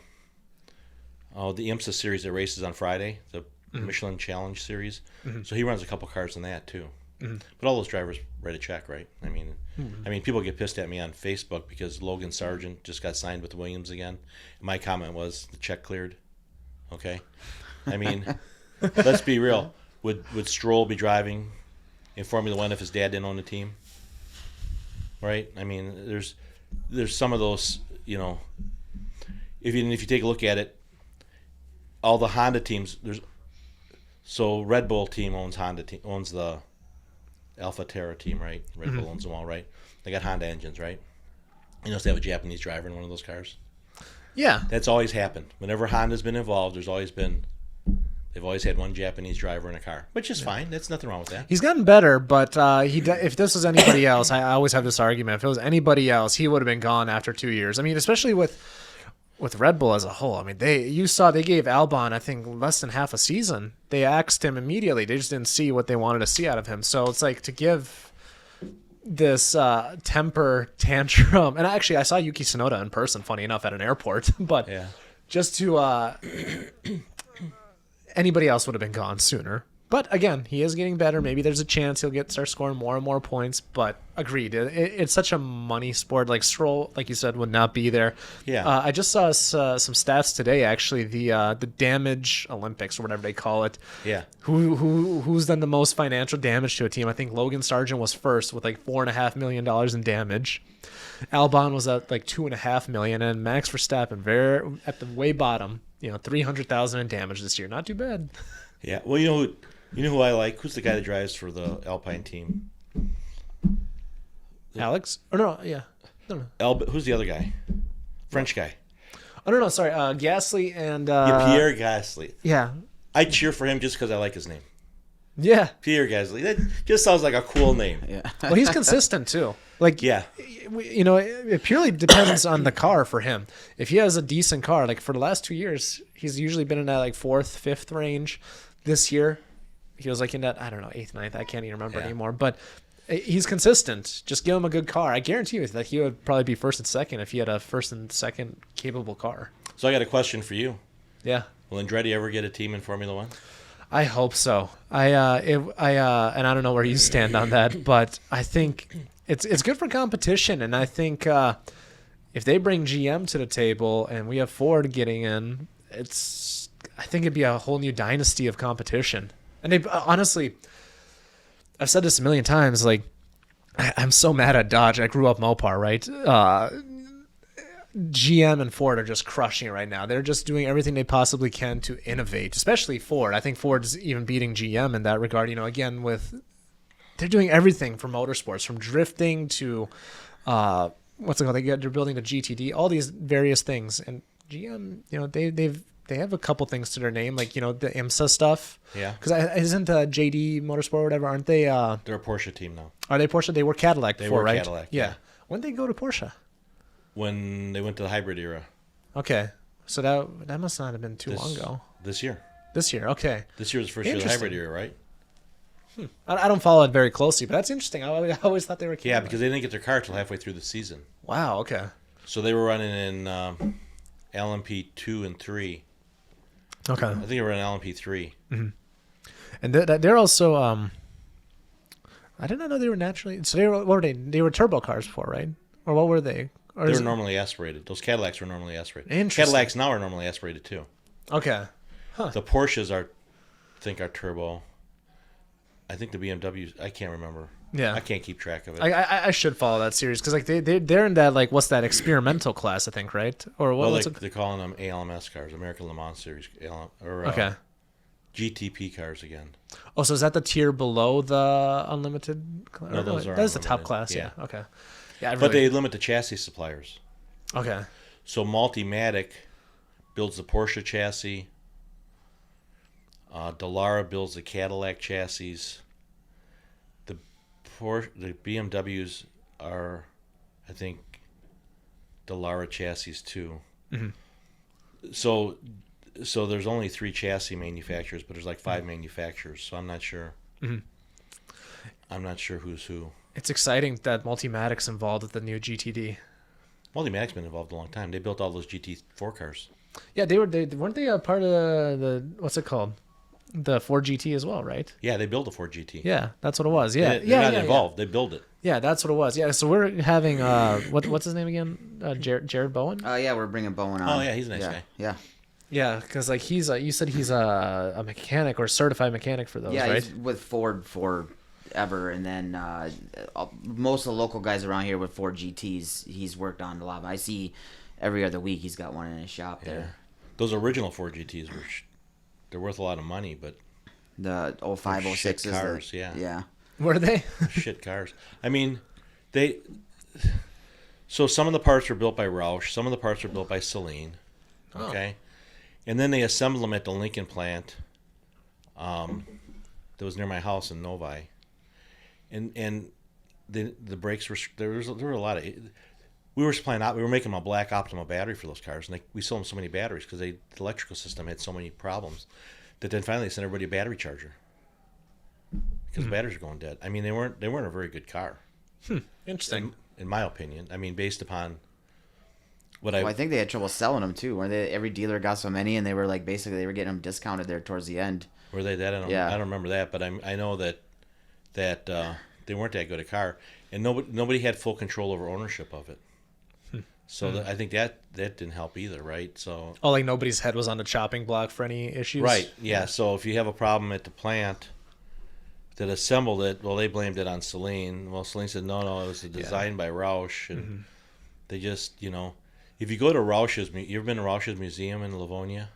IMSA series that races on Friday, the Michelin Challenge series. So he runs a couple cars in that too. But all those drivers write a check, right? I mean, people get pissed at me on Facebook because Logan Sargent just got signed with Williams again. And my comment was the check cleared. Okay, I mean, let's be real. Would Stroll be driving in Formula One if his dad didn't own the team? Right? I mean, there's some of those, you know. If you take a look at it, all the Honda teams, so Red Bull team owns the Alpha Terra team, right? Red Bull owns them all, right? They got Honda engines, right? You know, they have a Japanese driver in one of those cars. Yeah. That's always happened. Whenever Honda's been involved, they've always had one Japanese driver in a car, which is fine. There's nothing wrong with that. He's gotten better, but if this was anybody else, I always have this argument. If it was anybody else, he would have been gone after 2 years. I mean, especially with Red Bull as a whole. I mean, they gave Albon, I think, less than half a season. They axed him immediately. They just didn't see what they wanted to see out of him. So it's like to give this temper tantrum. And actually, I saw Yuki Tsunoda in person, funny enough, at an airport. But Yeah. just to anybody else would have been gone sooner. But again, he is getting better. Maybe there's a chance he'll start scoring more and more points. But agreed, it's such a money sport. Like Stroll, like you said, would not be there. Yeah. I just saw some stats today. Actually, the damage Olympics or whatever they call it. Yeah. Who's done the most financial damage to a team? I think Logan Sargent was first with like $4.5 million in damage. Albon was at like $2.5 million, and Max Verstappen at the way bottom. You know, $300,000 in damage this year. Not too bad. Yeah. Well, you know who I like? Who's the guy that drives for the Alpine team? Alex? Oh no, yeah. No. Who's the other guy? French guy. Oh no, sorry. Gasly and Pierre Gasly. Yeah. I cheer for him just because I like his name. Yeah. Pierre Gasly. That just sounds like a cool name. Yeah. Well, he's consistent too. Like, Yeah. you know, it purely depends on the car for him. If he has a decent car, like for the last 2 years, he's usually been in that like 4th, 5th range. This year, he was like in that, I don't know, 8th, 9th. I can't even remember anymore. But he's consistent. Just give him a good car. I guarantee you that he would probably be 1st and 2nd if he had a 1st and 2nd capable car. So I got a question for you. Yeah. Will Andretti ever get a team in Formula One? I hope so. And I don't know where you stand on that, but I think it's good for competition. And I think if they bring GM to the table and we have Ford getting in, I think it'd be a whole new dynasty of competition. And they honestly, I've said this a million times. Like, I'm so mad at Dodge. I grew up Mopar, right? GM and Ford are just crushing it right now. They're just doing everything they possibly can to innovate, especially Ford. I think Ford's even beating GM in that regard. You know, again, they're doing everything for motorsports, from drifting to what's it called? They're building the GTD, all these various things. And GM, you know, they have a couple things to their name, like, you know, the IMSA stuff. Yeah. Because isn't JD Motorsport or whatever? Aren't they? They're a Porsche team now. Are they Porsche? They were Cadillac They before, were right? Cadillac, Yeah. yeah. When did they go to Porsche? When they went to the hybrid era. Okay, so that must not have been too long ago. This year. This year, okay. This year was the first year of the hybrid era, right? I don't follow it very closely, but that's interesting. I always thought they were. Yeah, because they didn't get their car till halfway through the season. Wow. Okay. So they were running in LMP 2 and 3. Okay. I think they were in LMP 3. And they're also I did not know they were naturally. So what were they? They were turbo cars before, right? Or what were they? Or They were normally aspirated. Those Cadillacs were normally aspirated. Interesting. Cadillacs now are normally aspirated too. Okay. The Porsches are turbo. I think the BMWs, I can't remember. Yeah. I can't keep track of it. I should follow that series because like they're in that, like, what's that, experimental class, I think, right? Or what? well, they're calling them ALMS cars, American Le Mans Series, Okay. GTP cars again. Oh, so is that the tier below the unlimited? No, those are that is the top unlimited. class. Yeah. Okay. Yeah. But they limit the chassis suppliers. Okay. So Multimatic builds the Porsche chassis. Dallara builds the Cadillac chassis. The BMWs are, I think, Dallara chassis too. So there's only 3 chassis manufacturers, but there's like 5 manufacturers. So I'm not sure. I'm not sure who's who. It's exciting that Multimatic's involved with the new GTD. Multimatic's been involved a long time. They built all those GT4 cars. Yeah, weren't they a part of the what's it called? The Ford GT as well, right? Yeah, they built a Ford GT. Yeah, that's what it was. Yeah, They're not involved. They build it. Yeah, that's what it was. Yeah, so we're having what's his name again? Jared Bowen. Yeah, we're bringing Bowen on. Oh yeah, he's a nice guy. Yeah. Yeah, because like you said he's a mechanic or certified mechanic for those, Yeah, right? he's with Ford forever, and then most of the local guys around here with Ford GTs, he's worked on a lot. I see every other week he's got one in his shop there. Those original Ford GTs they're worth a lot of money, but The 05, 06 shit cars, yeah. Were they? shit cars. I mean, so some of the parts were built by Roush, some of the parts were built by Celine. Okay. And then they assembled them at the Lincoln plant that was near my house in Novi. And the brakes were there were a lot of we were making a black Optima battery for those cars, and we sold them so many batteries because the electrical system had so many problems that then finally they sent everybody a battery charger because the batteries were going dead. I mean, they weren't a very good car. Interesting. In my opinion. I mean, based upon what I think they had trouble selling them too. Every dealer got so many, and they were like basically they were getting them discounted there towards the end. Were they that? I don't remember that, but I know that they weren't that good a car, and nobody had full control over ownership of it. So I think that didn't help either, right? So like nobody's head was on the chopping block for any issues, right? Yeah. So if you have a problem at the plant that assembled it, well, they blamed it on Celine. Well, Celine said no, it was designed by Roush, and they just if you go to Roush's, you ever been to Roush's museum in Livonia?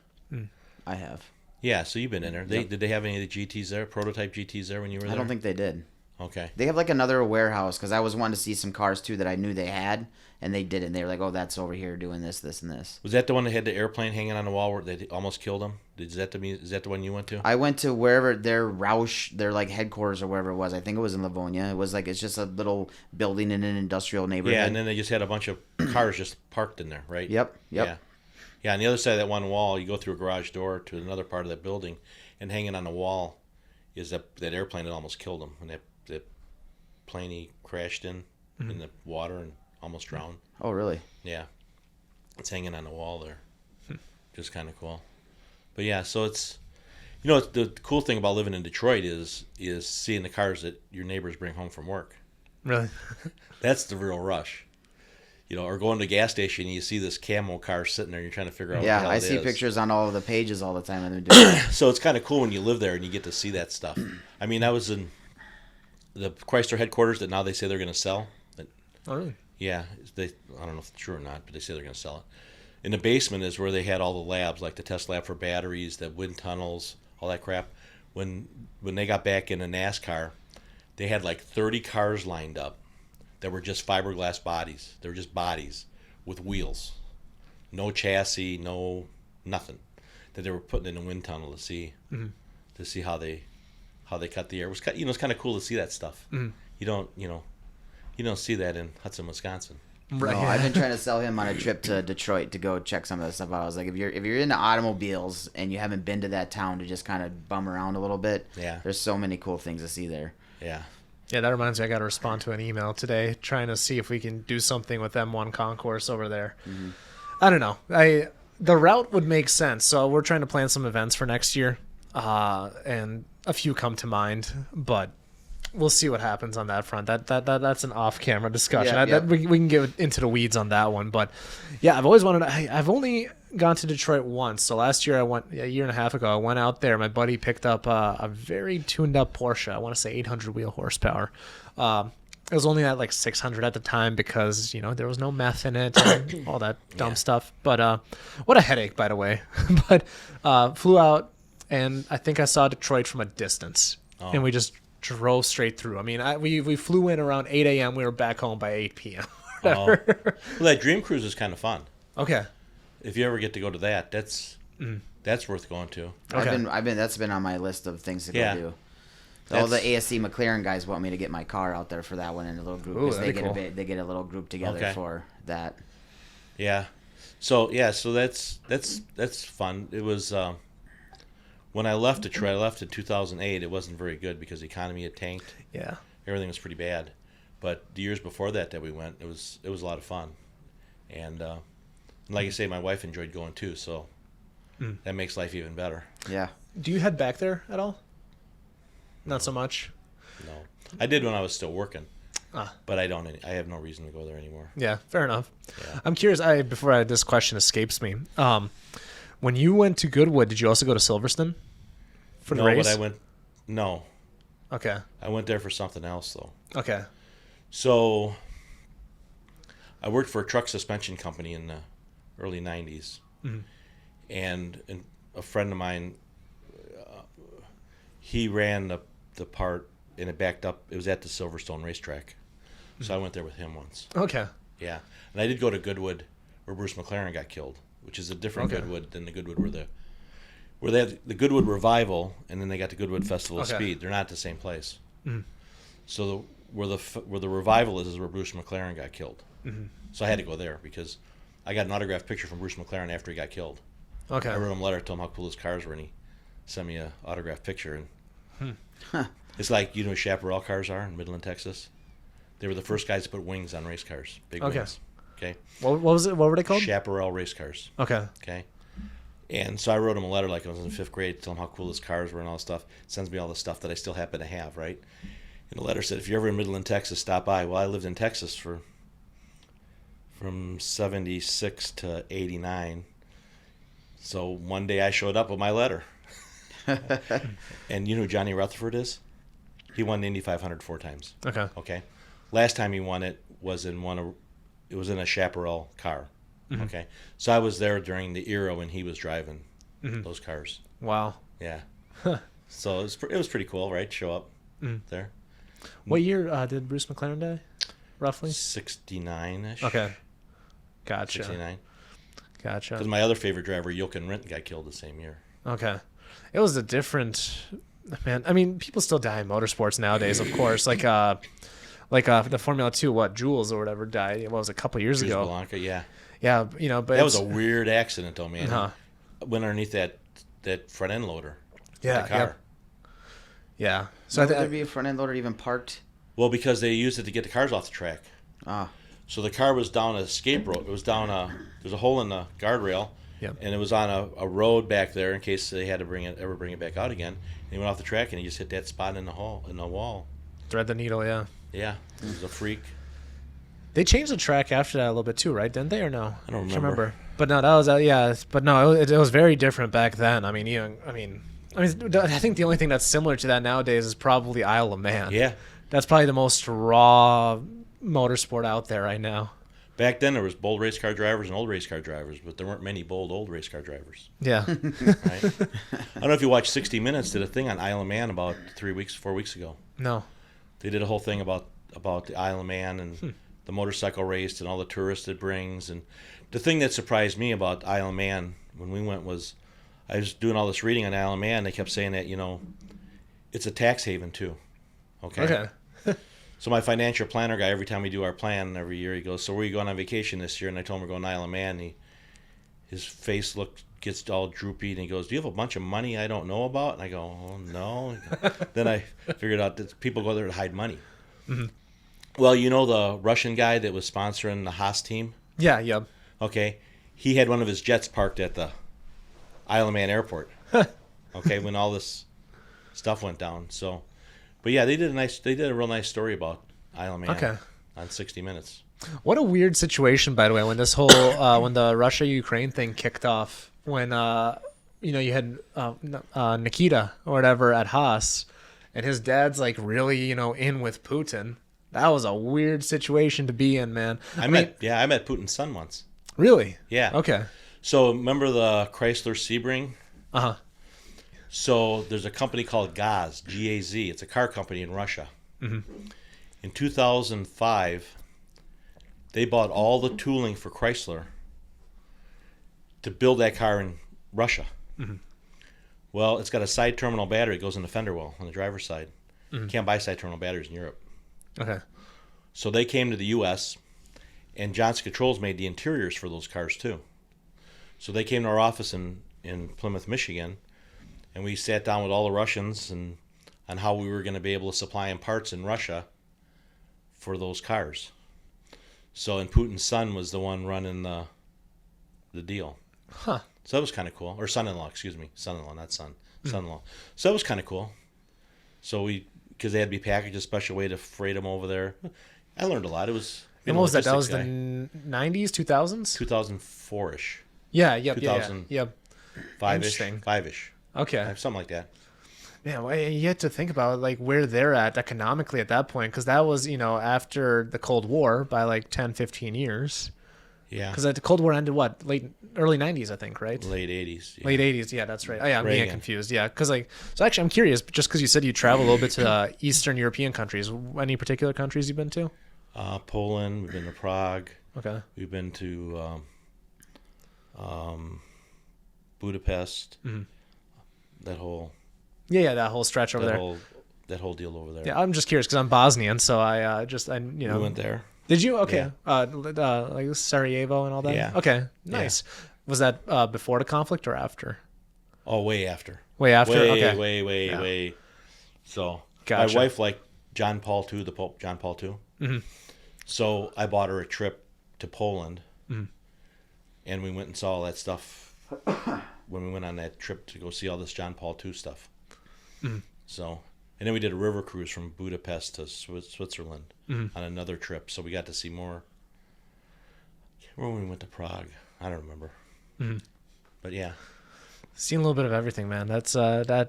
I have. Yeah, so you've been in there. Did they have any of the GTs there, prototype GTs there when you were there? I don't think they did. Okay. They have like another warehouse because I was wanting to see some cars too that I knew they had, and they didn't. They were like, "Oh, that's over here doing this, this, and this." Was that the one that had the airplane hanging on the wall where they almost killed him? Is that the one you went to? I went to wherever their Roush, their like headquarters or wherever it was. I think it was in Livonia. It was like it's just a little building in an industrial neighborhood. Yeah, and then they just had a bunch of cars just parked in there, right? Yep. Yeah. Yeah, on the other side of that one wall, you go through a garage door to another part of that building, and hanging on the wall is that airplane that almost killed him. And that plane he crashed in the water and almost drowned. Oh, really? Yeah. It's hanging on the wall there. Just kind of cool. But yeah, so it's the cool thing about living in Detroit is seeing the cars that your neighbors bring home from work. Really? That's the real rush. Or going to a gas station and you see this camo car sitting there and you're trying to figure out what the hell I it see is. pictures on all of the pages all the time when they're doing it. So it's kind of cool when you live there and you get to see that stuff. I mean, I was in the Chrysler headquarters that now they say they're going to sell. Oh, really? Yeah, I don't know if it's true or not, but they say they're going to sell it. In the basement is where they had all the labs, like the test lab for batteries, the wind tunnels, all that crap. When they got back into NASCAR, they had like 30 cars lined up that were just fiberglass bodies. They were just bodies with wheels, no chassis, no nothing, that they were putting in the wind tunnel to see how they cut the air. It was it's kind of cool to see that stuff. You don't see that in Hudson, Wisconsin. Right. No, I've been trying to sell him on a trip to Detroit to go check some of that stuff out. I was like, if you're into automobiles and you haven't been to that town to just kind of bum around a little bit, there's so many cool things to see there. Yeah. Yeah, that reminds me, I got to respond to an email today trying to see if we can do something with M1 Concourse over there. I don't know. The route would make sense. So we're trying to plan some events for next year, and a few come to mind, but we'll see what happens on that front. That's an off-camera discussion. We can get into the weeds on that one, but yeah, I've always wanted. I've only gone to Detroit once. So last year a year and a half ago, I went out there. My buddy picked up a very tuned-up Porsche. I want to say 800 wheel horsepower. It was only at like 600 at the time because there was no meth in it and all that dumb stuff. But what a headache, by the way. But flew out, and I think I saw Detroit from a distance, and we just drove straight through. I mean, we flew in around 8 a.m. We were back home by 8 p.m. Well, that Dream Cruise is kind of fun. Okay. if you ever get to go to that, that's worth going to. Okay. I've been that's been on my list of things to go Yeah. do. All the That's- ASC McLaren guys want me to get my car out there for that one in a little group Ooh, because they that'd get be cool. they get a little group together Okay. for that. Yeah. So that's fun. It was when I left Detroit. I left in 2008. It wasn't very good because the economy had tanked. Yeah. Everything was pretty bad. But the years before that we went, it was a lot of fun. And like I say, my wife enjoyed going too. So that makes life even better. Yeah. Do you head back there at all? Not so much. No, I did when I was still working, Ah. but I don't. I have no reason to go there anymore. Yeah, fair enough. Yeah. I'm curious. This question escapes me. When you went to Goodwood, did you also go to Silverstone for the No, race? but I went. No, Okay. I went there for something else though. Okay. So I worked for a truck suspension company in the early '90s, and a friend of mine, he ran the part, and it backed up. It was at the Silverstone racetrack, so I went there with him once. Okay. Yeah, and I did go to Goodwood, where Bruce McLaren got killed, which is a different Okay. Goodwood than the Goodwood where they had the Goodwood Revival, and then they got the Goodwood Festival of Okay. Speed. They're not at the same place. So where the Revival is where Bruce McLaren got killed. So I had to go there because I got an autographed picture from Bruce McLaren after he got killed. Okay. I wrote him a letter, told him how cool his cars were, and he sent me an autographed picture. And it's like, you know what Chaparral cars are in Midland, Texas? They were the first guys to put wings on race cars. Big Okay. wings. Okay. What was it? What were they called? Chaparral race cars. Okay. Okay. And so I wrote him a letter like I was in 5th grade, tell him how cool his cars were and all this stuff. Sends me all the stuff that I still happen to have, right? And the letter said, if you're ever in Midland, Texas, stop by. Well, I lived in Texas from 76 to 89. So one day I showed up with my letter. And you know who Johnny Rutherford is? He won the Indy 500 4 times. Okay. Okay. Last time he won it was in a Chaparral car. Okay. So I was there during the era when he was driving those cars. Wow. Yeah. So it was pretty cool, right? Show up there. What year did Bruce McLaren die? Roughly. 69-ish. Okay. Gotcha. 69. Gotcha. Because my other favorite driver, Jochen Rindt, got killed the same year. Okay. It was a different, man. I mean, people still die in motorsports nowadays, of course. Like the Formula 2, Jules or whatever died. What was it, a couple years Cruz ago? Blanca, yeah. Yeah, but That was a it's- weird accident, though, man. Huh. Went underneath that front end loader. Yeah, The car. yeah. So So would there be a front end loader even parked? Well, because they used it to get the cars off the track. Ah, So the car was down a escape road. It was down there's a hole in the guardrail, Yep. and it was on a road back there in case they had to bring it back out again. And he went off the track and he just hit that spot in the wall. thread the needle. Yeah. Yeah, he was a freak. They changed the track after that a little bit too, right? Didn't they or no? I don't Can't remember. But no, that was but no, it was very different back then. I mean, I think the only thing that's similar to that nowadays is probably Isle of Man. Yeah, That's probably the most raw motorsport out there right now. back then there was bold race car drivers and old race car drivers, but there weren't many bold old race car drivers. Yeah. Right? I don't know if you watched 60 Minutes. Did a thing on Isle of Man about 4 weeks ago. No. They did a whole thing about the Isle of Man and the motorcycle race and all the tourists it brings. And the thing that surprised me about Isle of Man when we went was I was doing all this reading on Isle of Man. They kept saying that, it's a tax haven too. Okay. So my financial planner guy, every time we do our plan every year, he goes, so where are you going on vacation this year? And I told him we're going to Isle of Man. His face gets all droopy, and he goes, do you have a bunch of money I don't know about? And I go, oh, no. Then I figured out that people go there to hide money. Mm-hmm. Well, the Russian guy that was sponsoring the Haas team? Yeah. Yep. Okay. He had one of his jets parked at the Isle of Man airport. Okay, when all this stuff went down. So, but yeah, they did a real nice story about Isle of Man Okay. on 60 Minutes. What a weird situation, by the way, when this whole when the Russia-Ukraine thing kicked off. When you had Nikita or whatever at Haas, and his dad's like really in with Putin. That was a weird situation to be in, man. I met Putin's son once. Really? Yeah. Okay. So remember the Chrysler Sebring? Uh huh. So there's a company called Gaz, G-A-Z. It's a car company in Russia. Mm-hmm. In 2005, they bought all the tooling for Chrysler to build that car in Russia. Well, it's got a side terminal battery that goes in the fender well on the driver's side. You can't buy side terminal batteries in Europe. Okay. So they came to the U.S., and Johnson Controls made the interiors for those cars too. So they came to our office in Plymouth, Michigan, and we sat down with all the Russians and on how we were going to be able to supply them parts in Russia for those cars. So, and Putin's son was the one running the deal. Huh. So that was kind of cool. Or son-in-law, excuse me. Son-in-law, not son. Son-in-law. So that was kind of cool. So because they had to be packaged a special way to freight them over there. I learned a lot. It was... And what was that? That was the 90s, 2000s? 2004-ish. Yeah, yep, 2000. yeah. 5-ish. 5-ish. Okay. Something like that. Man, well, you had to think about like where they're at economically at that point, because that was, after the Cold War by like 10, 15 years. Yeah. Because the Cold War ended early 90s, I think, right? Late 80s. Yeah. Late 80s, yeah, that's right. Oh, yeah, I'm getting Reagan. confused. Yeah, because so actually, I'm curious, just because you said you travel a little bit to Eastern European countries. Any particular countries you've been to? Poland. We've been to Prague. Okay. We've been to Budapest. That whole. Yeah, that whole stretch over there. That whole deal over there. Yeah, I'm just curious because I'm Bosnian, so I We went there. Did you? Okay. Yeah. Like Sarajevo and all that? Yeah. Okay, nice. Yeah. Was that before the conflict or after? Oh, way after. Way after? Okay. Way. So, Gotcha. my wife liked John Paul II, the Pope John Paul II. Mm-hmm. So, I bought her a trip to Poland, and we went and saw all that stuff when we went on that trip to go see all this John Paul II stuff. So, and then we did a river cruise from Budapest to Switzerland on another trip. So we got to see more. When we went to Prague, I don't remember. But yeah, seen a little bit of everything, man. That's a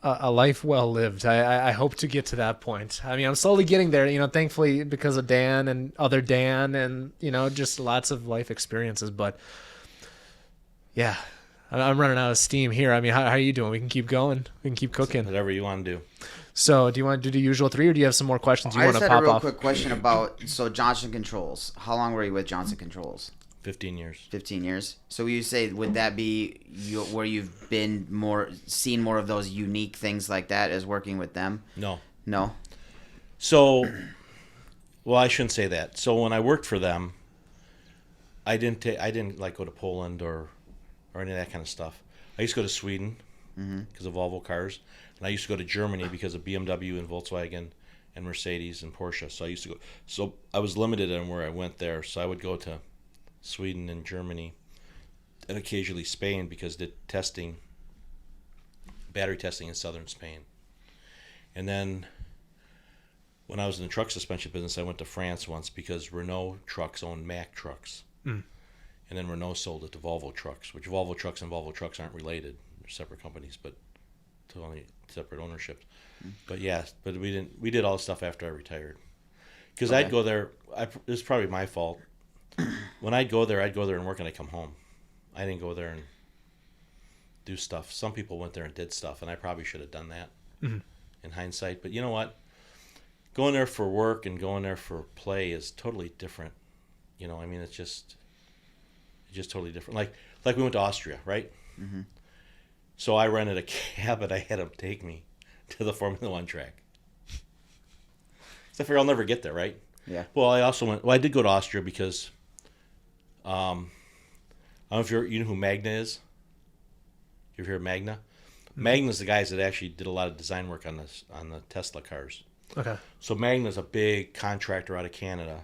life well lived. I hope to get to that point. I mean, I'm slowly getting there. Thankfully because of Dan and other Dan, and just lots of life experiences. But yeah. I'm running out of steam here. I mean, how are you doing? We can keep going. We can keep cooking. Whatever you want to do. So, do you want to do the usual 3, or do you have some more questions you want to pop off? I just had a real quick question about Johnson Controls. How long were you with Johnson Controls? 15 years. 15 years. So you say, would that be where you've been seen more of those unique things like that as working with them? No. So, well, I shouldn't say that. So when I worked for them, I didn't like go to Poland or any of that kind of stuff. I used to go to Sweden because of Volvo cars, and I used to go to Germany because of BMW and Volkswagen and Mercedes and Porsche. So I used to go. So I was limited on where I went there. So I would go to Sweden and Germany, and occasionally Spain because the battery testing in southern Spain. And then when I was in the truck suspension business, I went to France once because Renault trucks owned Mack trucks. And then Renault sold it to Volvo Trucks, which Volvo Trucks and Volvo Trucks aren't related. They're separate companies, but totally separate ownerships. But yeah, we did all the stuff after I retired. Because I'd go there, it's probably my fault. When I'd go there and work and I'd come home. I didn't go there and do stuff. Some people went there and did stuff, and I probably should have done that in hindsight. But you know what? Going there for work and going there for play is totally different. I mean, it's just totally different. Like we went to Austria, right? So I rented a cab and I had him take me to the Formula One track. So I figure I'll never get there, right? Yeah. Well, I did go to Austria because I don't know if you know who Magna is. You ever hear of Magna? Magna's the guys that actually did a lot of design work on the Tesla cars. Okay. So Magna's a big contractor out of Canada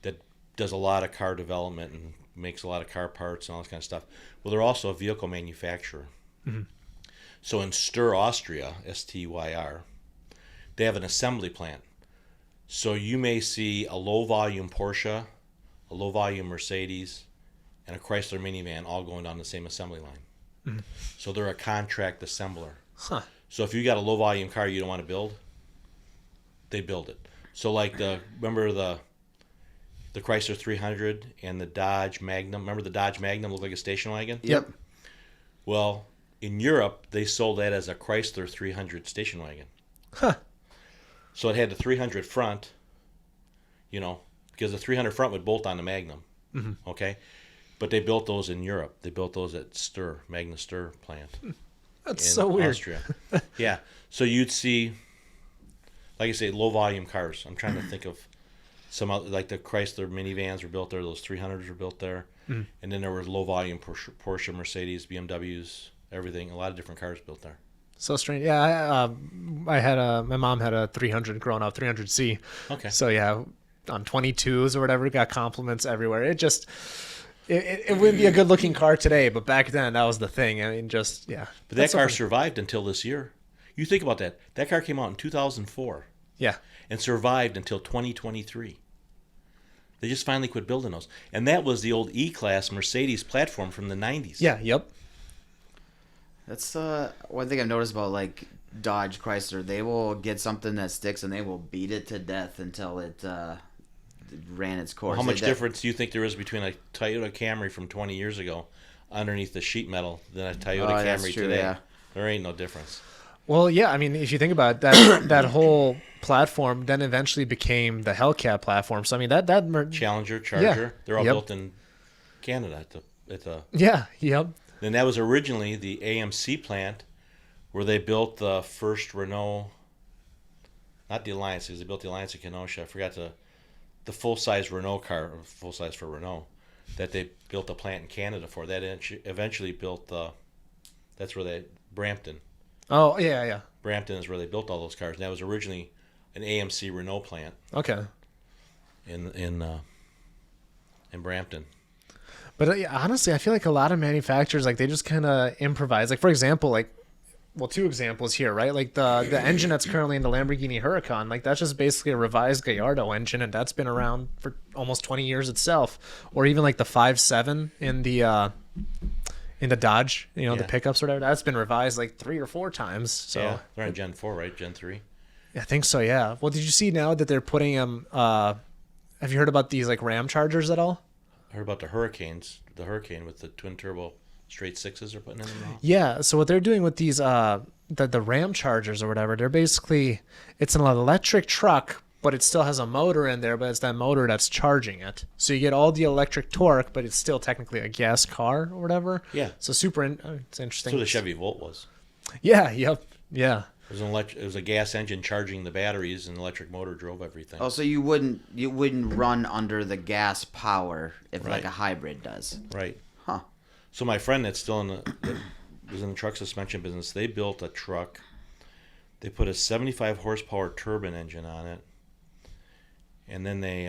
that does a lot of car development and makes a lot of car parts and all this kind of stuff. Well, they're also a vehicle manufacturer. So in Styr, Austria, Styr, they have an assembly plant. So you may see a low-volume Porsche, a low-volume Mercedes, and a Chrysler minivan all going down the same assembly line. So they're a contract assembler. Huh. So if you got a low-volume car you don't want to build, they build it. So remember the Chrysler 300 and the Dodge Magnum. Remember the Dodge Magnum looked like a station wagon? Yep. Well, in Europe, they sold that as a Chrysler 300 station wagon. Huh. So it had the 300 front, because the 300 front would bolt on the Magnum. Okay? But they built those in Europe. They built those at Magna Stir plant. That's in so weird. Austria. Yeah. So you'd see, like I say, low volume cars. I'm trying to think of some other, like the Chrysler minivans were built there. Those 300s were built there. And then there was low volume Porsche, Mercedes, BMWs, everything. A lot of different cars built there. So strange. Yeah, I had my mom had a 300 growing up, 300C. Okay. So yeah, on 22s or whatever, got compliments everywhere. It wouldn't be a good looking car today, but back then that was the thing. I mean, yeah. But that car survived until this year. You think about that. That car came out in 2004. Yeah. And survived until 2023. They just finally quit building those. And that was the old E-Class Mercedes platform from the 90s. Yeah. Yep. That's one thing I've noticed about like Dodge, Chrysler. They will get something that sticks and they will beat it to death until it ran its course. Well, how much difference do you think there is between a Toyota Camry from 20 years ago underneath the sheet metal than a Toyota Camry true, today? yeah. There ain't no difference. Well, yeah. I mean, if you think about it, that whole platform then eventually became the Hellcat platform. So I mean that Challenger, Charger, they're all built in Canada at the Yeah. Yep. Then that was originally the AMC plant where they built the first Renault, not the Alliance, because they built the Alliance in Kenosha. I forgot the full-size Renault car, full-size for Renault, that they built a plant in Canada for. That eventually built that's where Brampton. Oh, yeah. Brampton is where they built all those cars. And that was originally an AMC Renault plant. Okay. In Brampton. But honestly, I feel like a lot of manufacturers, like, they just kind of improvise. Like, for example, two examples here, right? Like the engine that's currently in the Lamborghini Huracan, like that's just basically a revised Gallardo engine, and that's been around for almost 20 years itself. Or even like the 5.7 in the Dodge, the pickups or whatever, that's been revised like 3 or 4 times. So yeah, they're on Gen 4, right? Gen 3? I think so, yeah. Well, did you see now that they're putting them, have you heard about these like Ram Chargers at all? I heard about the Hurricane with the twin turbo straight sixes they're putting in them now. Yeah, so what they're doing with these the Ram Chargers or whatever, they're basically, it's an electric truck, but it still has a motor in there, but it's that motor that's charging it. So you get all the electric torque, but it's still technically a gas car or whatever. Yeah. So it's interesting. That's what the Chevy Volt was. Yeah, yep. Yeah. It was a gas engine charging the batteries, and the electric motor drove everything. Oh, so you wouldn't run under the gas power if Right. like a hybrid does. Right. Huh. So my friend that was in the truck suspension business, they built a truck. They put a 75 horsepower turbine engine on it, and then they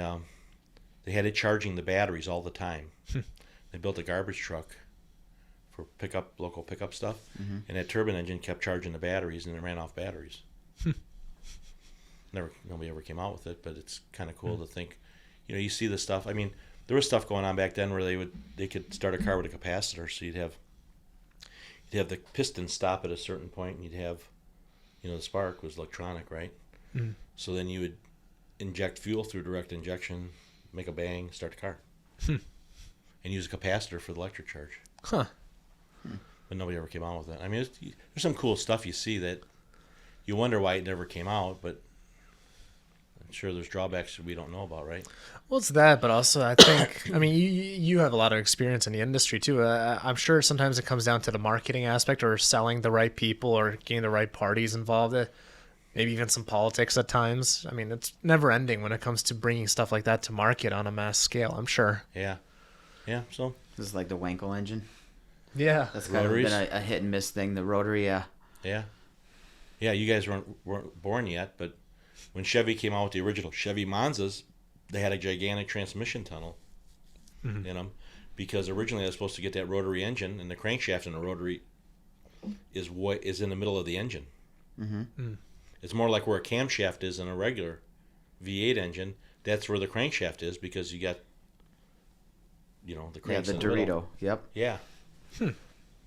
had it charging the batteries all the time. They built a garbage truck for local pickup stuff, and that turbine engine kept charging the batteries, and it ran off batteries. Nobody ever came out with it, but it's kind of cool to think. You see the stuff. I mean, there was stuff going on back then where they could start a car with a capacitor, so you'd have the piston stop at a certain point, and you'd have, the spark was electronic, right? So then you would inject fuel through direct injection, make a bang, start the car, and use a capacitor for the electric charge. Huh. But nobody ever came out with it. I mean, there's some cool stuff you see that you wonder why it never came out, but I'm sure there's drawbacks that we don't know about, right? Well, it's that, but also I think, I mean, you have a lot of experience in the industry too. I'm sure sometimes it comes down to the marketing aspect or selling the right people or getting the right parties involved. Maybe even some politics at times. I mean, it's never ending when it comes to bringing stuff like that to market on a mass scale, I'm sure. Yeah. So This is like the Wankel engine. Yeah. That's kind of Rotaries? been a hit and miss thing. The rotary, yeah. Yeah. You guys weren't born yet, but when Chevy came out with the original Chevy Monzas, they had a gigantic transmission tunnel in them, because originally they were supposed to get that rotary engine, and the crankshaft in the rotary is in the middle of the engine. It's more like where a camshaft is in a regular V8 engine. That's where the crankshaft is, because you got the cranks the in the middle. Dorito. Yep. Yeah.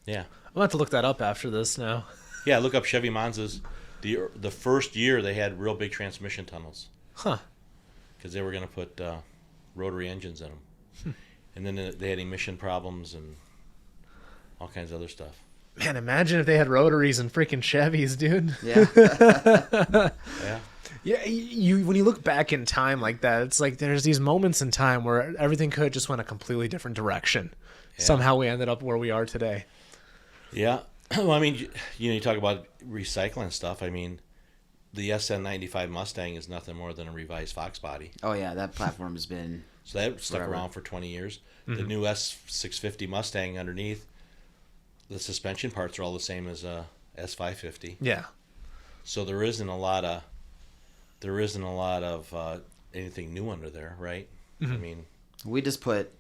Yeah. I'll have to look that up after this now. Yeah, look up Chevy Monzas. The first year they had real big transmission tunnels. Huh. Because they were going to put rotary engines in them. And then they had emission problems and all kinds of other stuff. Man, imagine if they had rotaries and freaking Chevys, dude. Yeah. Yeah. Yeah, you when you look back in time like that, it's like there's these moments in time where everything could have just went a completely different direction. Yeah. Somehow we ended up where we are today. Yeah. Well, I mean, you talk about recycling stuff. I mean, the SN95 Mustang is nothing more than a revised Fox body. Oh yeah, that platform has been So that stuck forever. around for 20 years. The new S650 Mustang underneath, the suspension parts are all the same as a S550. Yeah. So there isn't a lot of anything new under there, right? I mean, We just put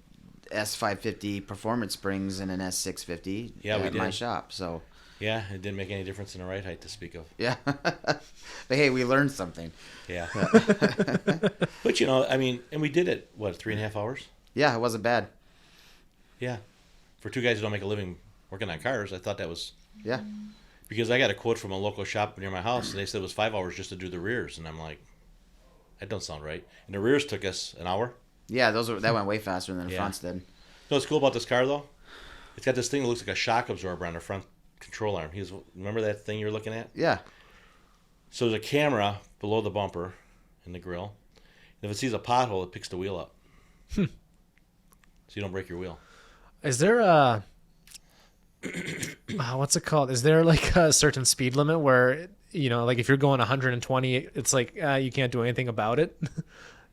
S550 performance springs in an S650 Yeah, we at my did. shop. So yeah, it didn't make any difference in the ride height to speak of. yeah, but hey, we learned something. Yeah. But I mean, and we did it, what, 3.5 hours? Yeah, it wasn't bad. Yeah. For two guys who don't make a living working on cars, I thought that was, Yeah, because I got a quote from a local shop near my house, and they said it was 5 hours just to do the rears, and I'm like, that don't sound right. And the rears took us an hour. yeah, that went way faster than the Yeah. fronts did. You know what's cool about this car, though? It's got this thing that looks like a shock absorber on the front control arm. Remember that thing you were looking at? Yeah, So there's a camera below the bumper in the grill. And if it sees a pothole, it picks the wheel up. So you don't break your wheel. Is there a what's it called? Is there like a certain speed limit where like if you're going 120, it's like you can't do anything about it?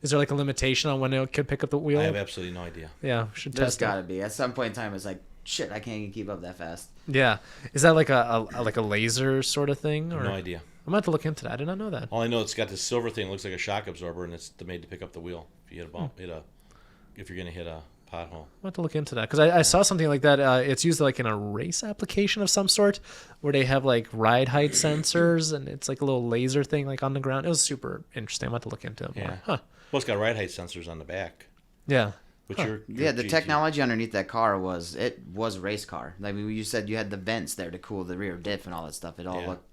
Is there like a limitation on when it could pick up the wheel? I have absolutely no idea. Yeah, we should there's test got to it. be. At some point in time, it's like, shit, I can't even keep up that fast. Yeah, is that like a laser sort of thing? Or No idea. I'm gonna have to look into that. I did not know that. All I know, it's got this silver thing that looks like a shock absorber, and it's made to pick up the wheel if you hit a bump, if you're gonna hit a pothole. I'll have to look into that because I saw something like that. It's used like in a race application of some sort where they have like ride height sensors and it's like a little laser thing like on the ground. It was super interesting. I'm going to look into it more. Yeah. Huh. Well, it's got ride height sensors on the back, Yeah. which Huh. Yeah, the technology underneath that car was race car. Like you said, you had the vents there to cool the rear diff and all that stuff. It all Yeah. looked,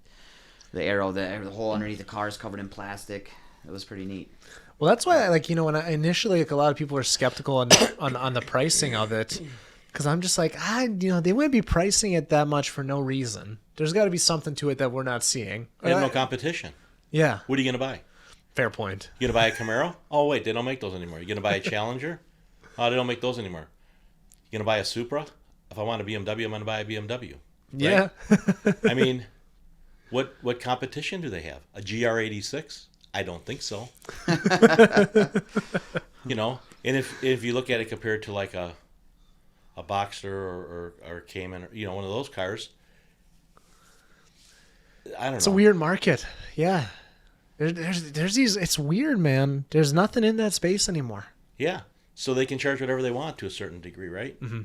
the aero, the whole underneath the car is covered in plastic. It was pretty neat. Well, that's why when I initially a lot of people were skeptical on the pricing of it because I'm just like, they wouldn't be pricing it that much for no reason. There's got to be something to it that we're not seeing. They have no competition. Yeah. What are you gonna buy? Fair point. You gonna buy a Camaro? Oh wait, they don't make those anymore. You gonna buy a Challenger? Oh, they don't make those anymore. You gonna buy a Supra? If I want a BMW, I'm gonna buy a BMW. Right? Yeah. I mean, what competition do they have? A GR86? I don't think so. And if you look at it compared to like a Boxster or a Cayman, or one of those cars, I don't know. It's a weird market. Yeah. There's these. It's weird, man. There's nothing in that space anymore. Yeah, so they can charge whatever they want to a certain degree, right? Mm-hmm.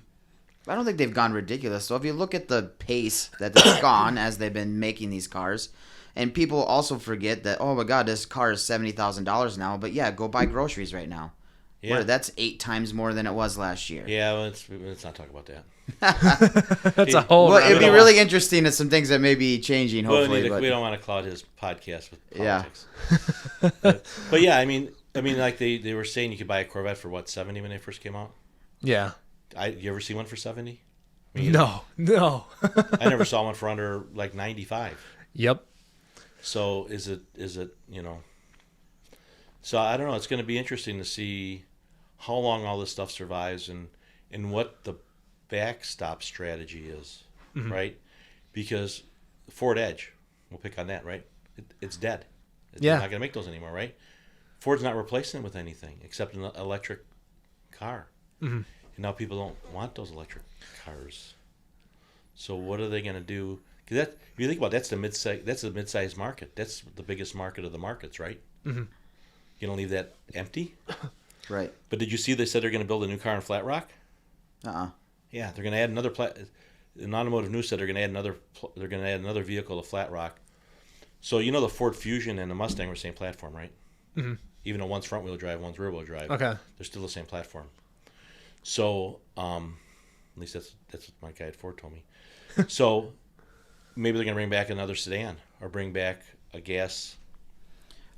I don't think they've gone ridiculous. So if you look at the pace that they've gone as they've been making these cars, and people also forget that, oh my God, this car is $70,000 now. But yeah, go buy groceries right now. Yeah, That's 8 times more than it was last year. yeah. Well, let's not talk about that. That's a whole. Well, it'd be don't really interesting at some things that may be changing, Well, hopefully. we don't want to cloud his podcast with Yeah. politics. but yeah, I mean, like they were saying, you could buy a Corvette for what, 70 when they first came out. Yeah. You ever see one for 70? No. I never saw one for under like 95. Yep. So is it So I don't know. It's going to be interesting to see how long all this stuff survives and what the backstop strategy is, right? Because Ford Edge, we'll pick on that, right? It's dead. They're not going to make those anymore, right? Ford's not replacing it with anything except an electric car. Mm-hmm. And now people don't want those electric cars. So what are they going to do? Because if you think about it, that's the mid-sized market. That's the biggest market of the markets, right? Mm-hmm. You don't leave that empty. Right. But did you see they said they're going to build a new car in Flat Rock? Uh-uh. Yeah, they're going to add another. An Automotive News said they're going to add another. They're going to add another vehicle to Flat Rock. So the Ford Fusion and the Mustang were the same platform, right? Mm-hmm. Even though one's front wheel drive, one's rear wheel drive. Okay. They're still the same platform. So at least that's what my guy at Ford told me. So maybe they're going to bring back another sedan or bring back a gas.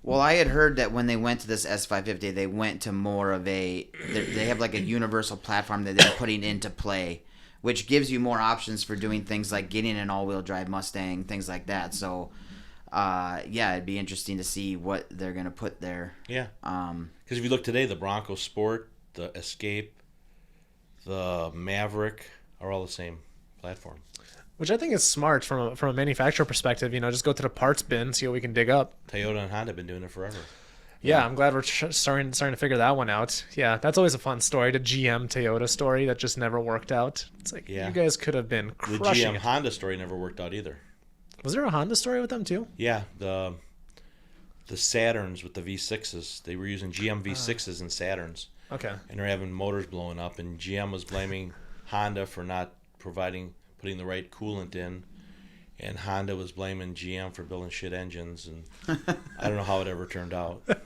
Well, I had heard that when they went to this S550, they went to more of they have like a universal platform that they're putting into play, which gives you more options for doing things like getting an all-wheel drive Mustang, things like that. So yeah, it'd be interesting to see what they're gonna put there. Yeah. Because if you look today, the Bronco Sport, the Escape, the Maverick are all the same platform. Which I think is smart from a manufacturer perspective. Just go to the parts bin, see what we can dig up. Toyota and Honda have been doing it forever. Yeah, I'm glad we're starting to figure that one out. Yeah, that's always a fun story. The GM Toyota story that just never worked out. It's like, you guys could have been crushing The GM it. Honda story never worked out either. Was there a Honda story with them too? Yeah, the Saturns with the V6s. They were using GM V6s in Saturns. Okay. And they're having motors blowing up, and GM was blaming Honda for not putting the right coolant in, and Honda was blaming GM for building shit engines, and I don't know how it ever turned out. But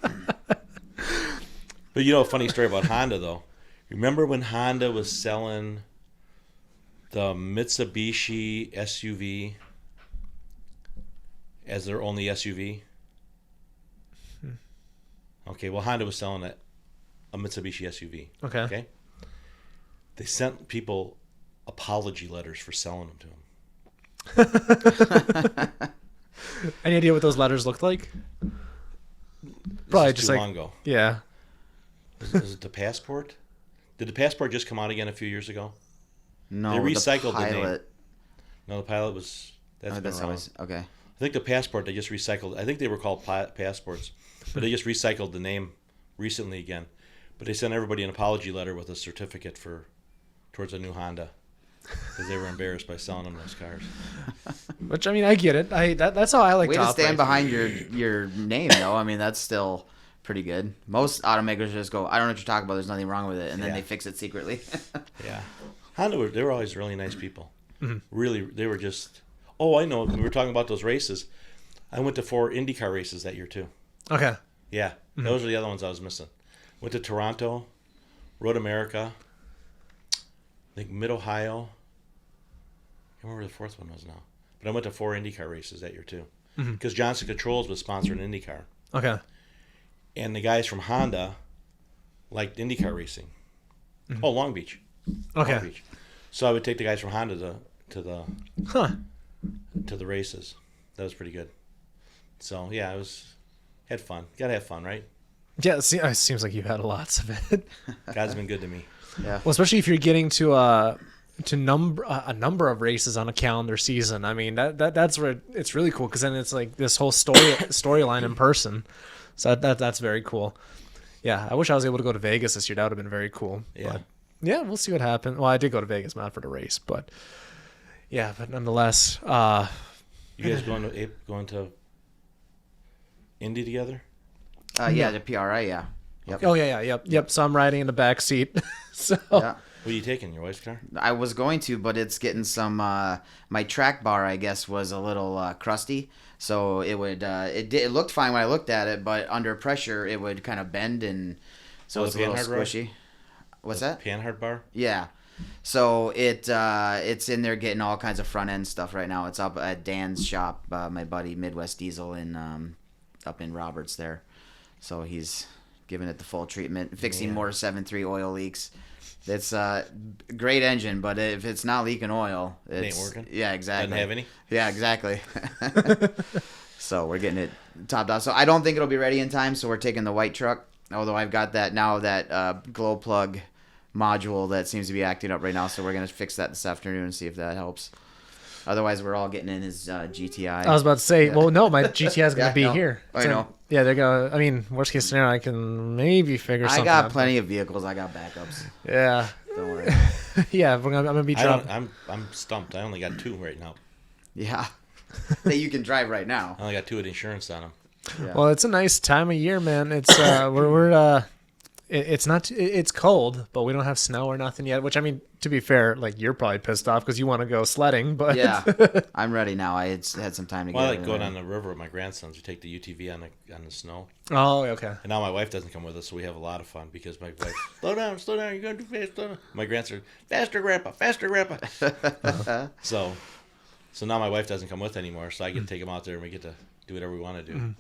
a funny story about Honda though. Remember when Honda was selling the Mitsubishi SUV as their only SUV? Okay, well Honda was selling a Mitsubishi SUV. Okay. They sent people apology letters for selling them to them. Any idea what those letters looked like? Probably just too like long ago. Yeah. Is it the Passport? Did the Passport just come out again a few years ago? No, They recycled the the name. Pilot. No, the Pilot was that's been around. Always okay. I think the Passport they just recycled. I think they were called Passports, but they just recycled the name recently again. But they sent everybody an apology letter with a certificate towards a new Honda. Because they were embarrassed by selling them those cars. Which, I get it. That's how I like Way to to operate. stand behind your name, though. That's still pretty good. Most automakers just go, I don't know what you're talking about. There's nothing wrong with it. And then they fix it secretly. Yeah. Honda, they were always really nice people. Mm-hmm. Really, they were just... Oh, I know. We were talking about those races. I went to 4 IndyCar races that year, too. Okay. Yeah. Those are the other ones I was missing. Went to Toronto, Road America, I think Mid-Ohio. I can't remember where the fourth one was now. But I went to 4 IndyCar races that year, too. Because Johnson Controls was sponsoring IndyCar. Okay. And the guys from Honda liked IndyCar racing. Oh, Long Beach. Okay. Long Beach. So I would take the guys from Honda to the races. That was pretty good. So yeah, had fun. Gotta have fun, right? Yeah, it seems like you've had lots of it. God's been good to me. Yeah. Well, especially if you're getting to a number of races on a calendar season. That's where it's really cool because then it's like this whole storyline in person. So that's very cool. Yeah, I wish I was able to go to Vegas this year. That would have been very cool. Yeah. But yeah, we'll see what happens. Well, I did go to Vegas, not for the race, but yeah, but nonetheless. You guys going to Indy together? Yeah, the PRI, yeah. Yep. Oh yeah, yep. So I'm riding in the back seat. So Yeah. What are you taking? Your wife's car? I was going to, but it's getting some. My track bar, I guess, was a little crusty, so it would. It looked fine when I looked at it, but under pressure, it would kind of bend, and so Oh, it's a the little Panhard bar? squishy. What's that? Panhard bar? Yeah. So it's in there getting all kinds of front end stuff right now. It's up at Dan's shop, my buddy Midwest Diesel in up in Roberts there. So he's giving it the full treatment, fixing more 7.3 oil leaks. It's a great engine, but if it's not leaking oil, It ain't working? Yeah, exactly. Doesn't have any? Yeah, exactly. So we're getting it topped off. So I don't think it'll be ready in time. So we're taking the white truck. Although I've got that glow plug module that seems to be acting up right now. So we're gonna fix that this afternoon and see if that helps. Otherwise, we're all getting in his GTI. I was about to say, well, no, my GTI is going to be no, here. I know. Yeah, they're going to, worst case scenario, I can maybe figure I something got out. plenty of vehicles. I got backups. Yeah. Don't worry. Yeah, I'm going to be dropping. I'm stumped. I only got 2 right now. Yeah. That you can drive right now. I only got 2 with insurance on them. Yeah. Well, it's a nice time of year, man. It's it's cold, but we don't have snow or nothing yet. Which to be fair, like you're probably pissed off because you want to go sledding, but Yeah. I'm ready now. I had some time to Well, I get like going on the river with my grandsons. We take the UTV on the snow. Oh, okay. And now my wife doesn't come with us, so we have a lot of fun because my wife, slow down, you're going too fast, slow down. My grandson, faster, grandpa. So now my wife doesn't come with anymore, so I get to take him out there and we get to do whatever we want to do.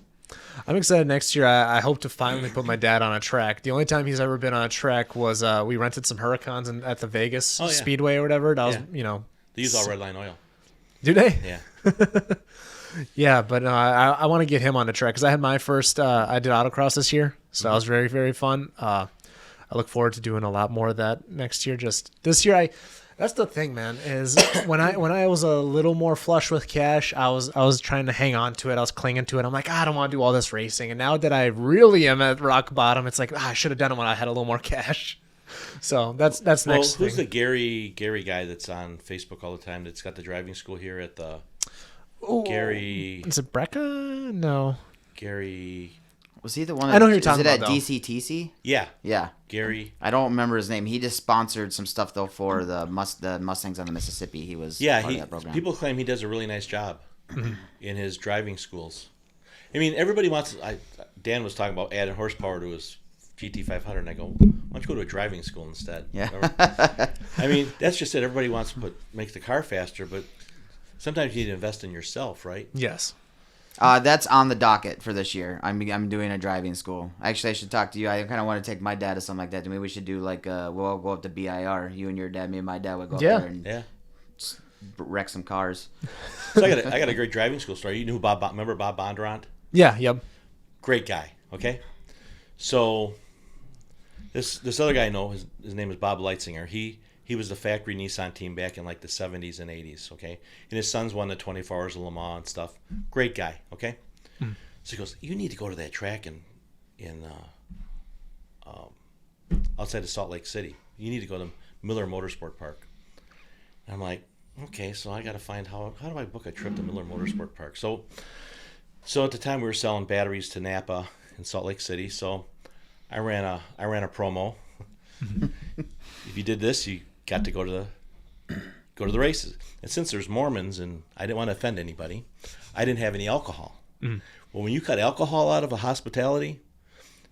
I'm excited next year. I hope to finally put my dad on a track. The only time he's ever been on a track was we rented some Huracans at the Vegas Speedway or whatever. That was, They use all red line oil. Do they? Yeah. Yeah, but I want to get him on the track because I had my first. I did autocross this year, so that was very, very fun. I look forward to doing a lot more of that next year. Just this year, that's the thing, man. Is when I was a little more flush with cash, I was trying to hang on to it. I was clinging to it. I'm like, I don't want to do all this racing. And now that I really am at rock bottom, it's like I should have done it when I had a little more cash. So that's next who's thing. the Gary guy that's on Facebook all the time that's got the driving school here at the Gary? Is it Brecca? No. Gary. Was he the one? I know who you're talking is it about, at though. DCTC? Yeah. Yeah. Gary. I don't remember his name. He just sponsored some stuff though for the Mustangs on the Mississippi. He was part of that program. People claim he does a really nice job in his driving schools. I mean, everybody wants. Dan was talking about adding horsepower to his GT500, and I go, why don't you go to a driving school instead? Yeah. I mean, that's just it. Everybody wants to make the car faster, but sometimes you need to invest in yourself, right? Yes. That's on the docket for this year. I'm doing a driving school. Actually, I should talk to you. I kind of want to take my dad to something like that. Maybe we should do like we'll go up to BIR. You and your dad, me and my dad would go up there and wreck some cars. So I got a great driving school story. You know who remember Bob Bondurant? Yeah. Yep. Great guy. Okay. So this other guy I know, his name is Bob Leitzinger. He was the factory Nissan team back in like the 70s and 80s, okay? And his sons won the 24 Hours of Le Mans and stuff. Great guy, okay? So he goes, you need to go to that track in outside of Salt Lake City. You need to go to Miller Motorsport Park. And I'm like, okay, so I got to find how do I book a trip to Miller Motorsport Park? So at the time we were selling batteries to Napa in Salt Lake City, so I ran a promo. If you did this, you got to go to the races. And since there's Mormons and I didn't want to offend anybody, I didn't have any alcohol. Well, when you cut alcohol out of a hospitality,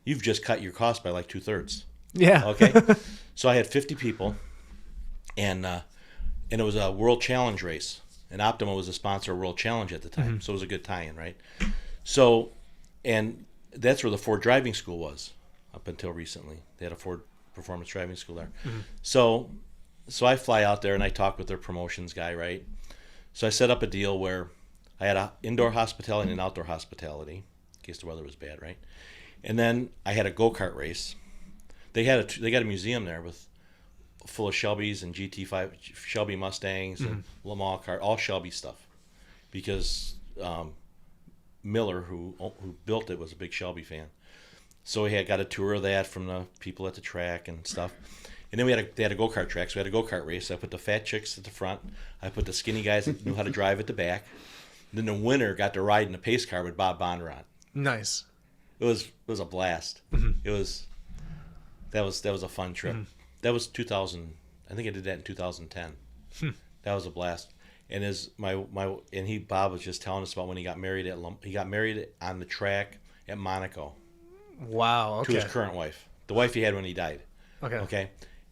you've just cut your cost by like 2/3. Yeah. Okay. So I had 50 people, and it was a World Challenge race, and Optima was a sponsor of World Challenge at the time, so it was a good tie-in, right? So, and that's where the Ford driving school was up until recently. They had a Ford performance driving school there. So I fly out there and I talk with their promotions guy, right? So I set up a deal where I had an indoor hospitality and an outdoor hospitality in case the weather was bad, right? And then I had a go-kart race. They got a museum there full of Shelbys and GT5 Shelby Mustangs and Le Mans car, all Shelby stuff, because Miller, who built it, was a big Shelby fan. So we got a tour of that from the people at the track and stuff. And then they had a go-kart track, so we had a go-kart race. I put the fat chicks at the front. I put the skinny guys that knew how to drive at the back. And then the winner got to ride in a pace car with Bob Bondurant. Nice. It was a blast. That was a fun trip. That was 2000. I think I did that in 2010. That was a blast. And Bob was just telling us about when he got married he got married on the track at Monaco. Wow. Okay. To his current wife, the wife he had when he died. Okay.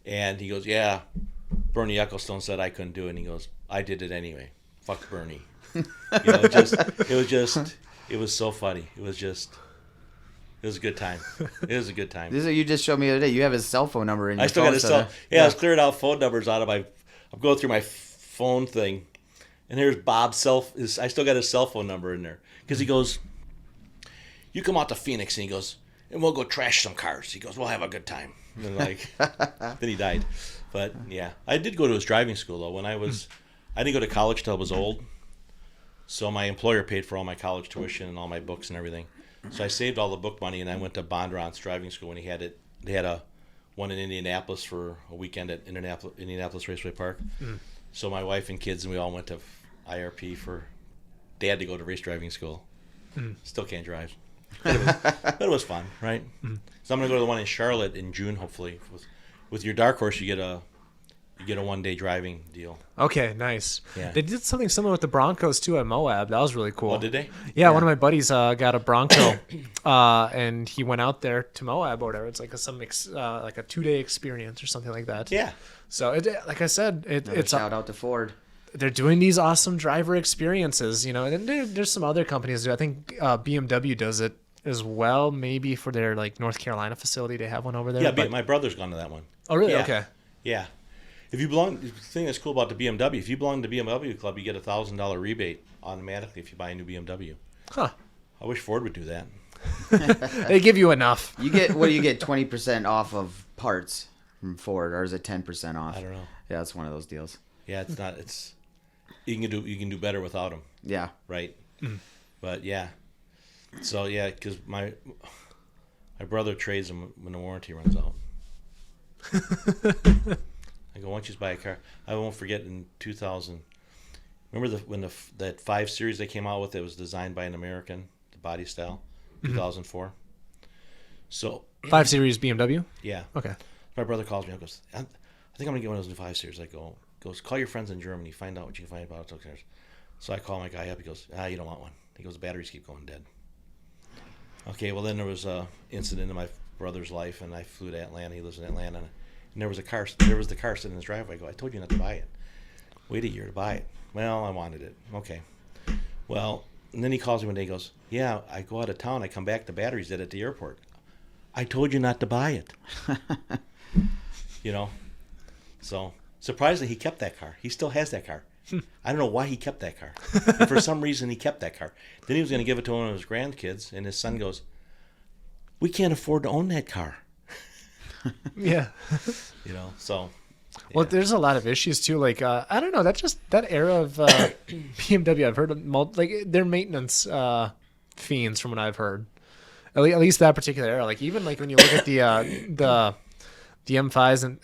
And he goes, yeah, Bernie Ecclestone said I couldn't do it. And he goes, I did it anyway. Fuck Bernie. It was so funny. It was a good time. It was a good time. This is what you just showed me the other day. You have his cell phone number in your phone. I still got his cell. Yeah, I was clearing out phone numbers out of I'm going through my phone thing, and here's Bob's I still got his cell phone number in there because he goes, you come out to Phoenix, and he goes, and we'll go trash some cars. He goes, we'll have a good time. And then he died. But yeah, I did go to his driving school though. I didn't go to college till I was old, so my employer paid for all my college tuition and all my books and everything. So I saved all the book money and I went to Bondurant's driving school when he had it. They had one in Indianapolis for a weekend at Indianapolis Raceway Park. So my wife and kids and we all went to IRP for Dad to go to race driving school. Still can't drive. But it was fun, right? So I'm gonna go to the one in Charlotte in June, hopefully. With your dark horse, you get a 1-day driving deal. Okay, nice. Yeah. They did something similar with the Broncos too at Moab. That was really cool. Oh, did they? Yeah, one of my buddies got a Bronco, and he went out there to Moab or whatever. It's like a 2-day experience or something like that. Yeah. So like I said, it's shout out to Ford. They're doing these awesome driver experiences, and there's some other companies that do. I think BMW does it as well, maybe for their like North Carolina facility. They have one over there. Yeah, my brother's gone to that one. Oh, really? Yeah. Okay. Yeah. If you belong, the thing that's cool about the BMW, if you belong to the BMW club, you get a $1,000 rebate automatically if you buy a new BMW. Huh. I wish Ford would do that. They give you enough. You get, what do you get, 20% off of parts from Ford, or is it 10% off? I don't know. Yeah, it's one of those deals. Yeah, it's not. It's you can do better without them, Yeah. right? But yeah, so yeah, because my brother trades them when the warranty runs out. I go, why don't you just buy a car? I won't forget in 2000. Remember when that 5 Series they came out with? It was designed by an American, the body style, 2004. So 5 Series BMW? yeah, Okay. my brother calls me up, goes, I think I'm gonna get one of those new 5 Series. I goes, call your friends in Germany, find out what you can find about automotive cars. So I call my guy up. He goes, you don't want one. He goes, the batteries keep going dead. Okay, well then there was a incident in my brother's life, and I flew to Atlanta. He lives in Atlanta, and there was the car sitting in his driveway. I go, I told you not to buy it. Wait a year to buy it. Well, I wanted it. Okay. Well, and then he calls me one day. He goes, yeah, I go out of town. I come back. The battery's dead at the airport. I told you not to buy it. You know, so surprisingly, he kept that car. He still has that car. I don't know why he kept that car. And for some reason, he kept that car. Then he was going to give it to one of his grandkids, and his son goes, we can't afford to own that car. Yeah. You know, so. Well, there's a lot of issues too. Like, I don't know. That era of BMW. I've heard of their maintenance fiends from what I've heard. At least that particular era. Like even like when you look at the M5s and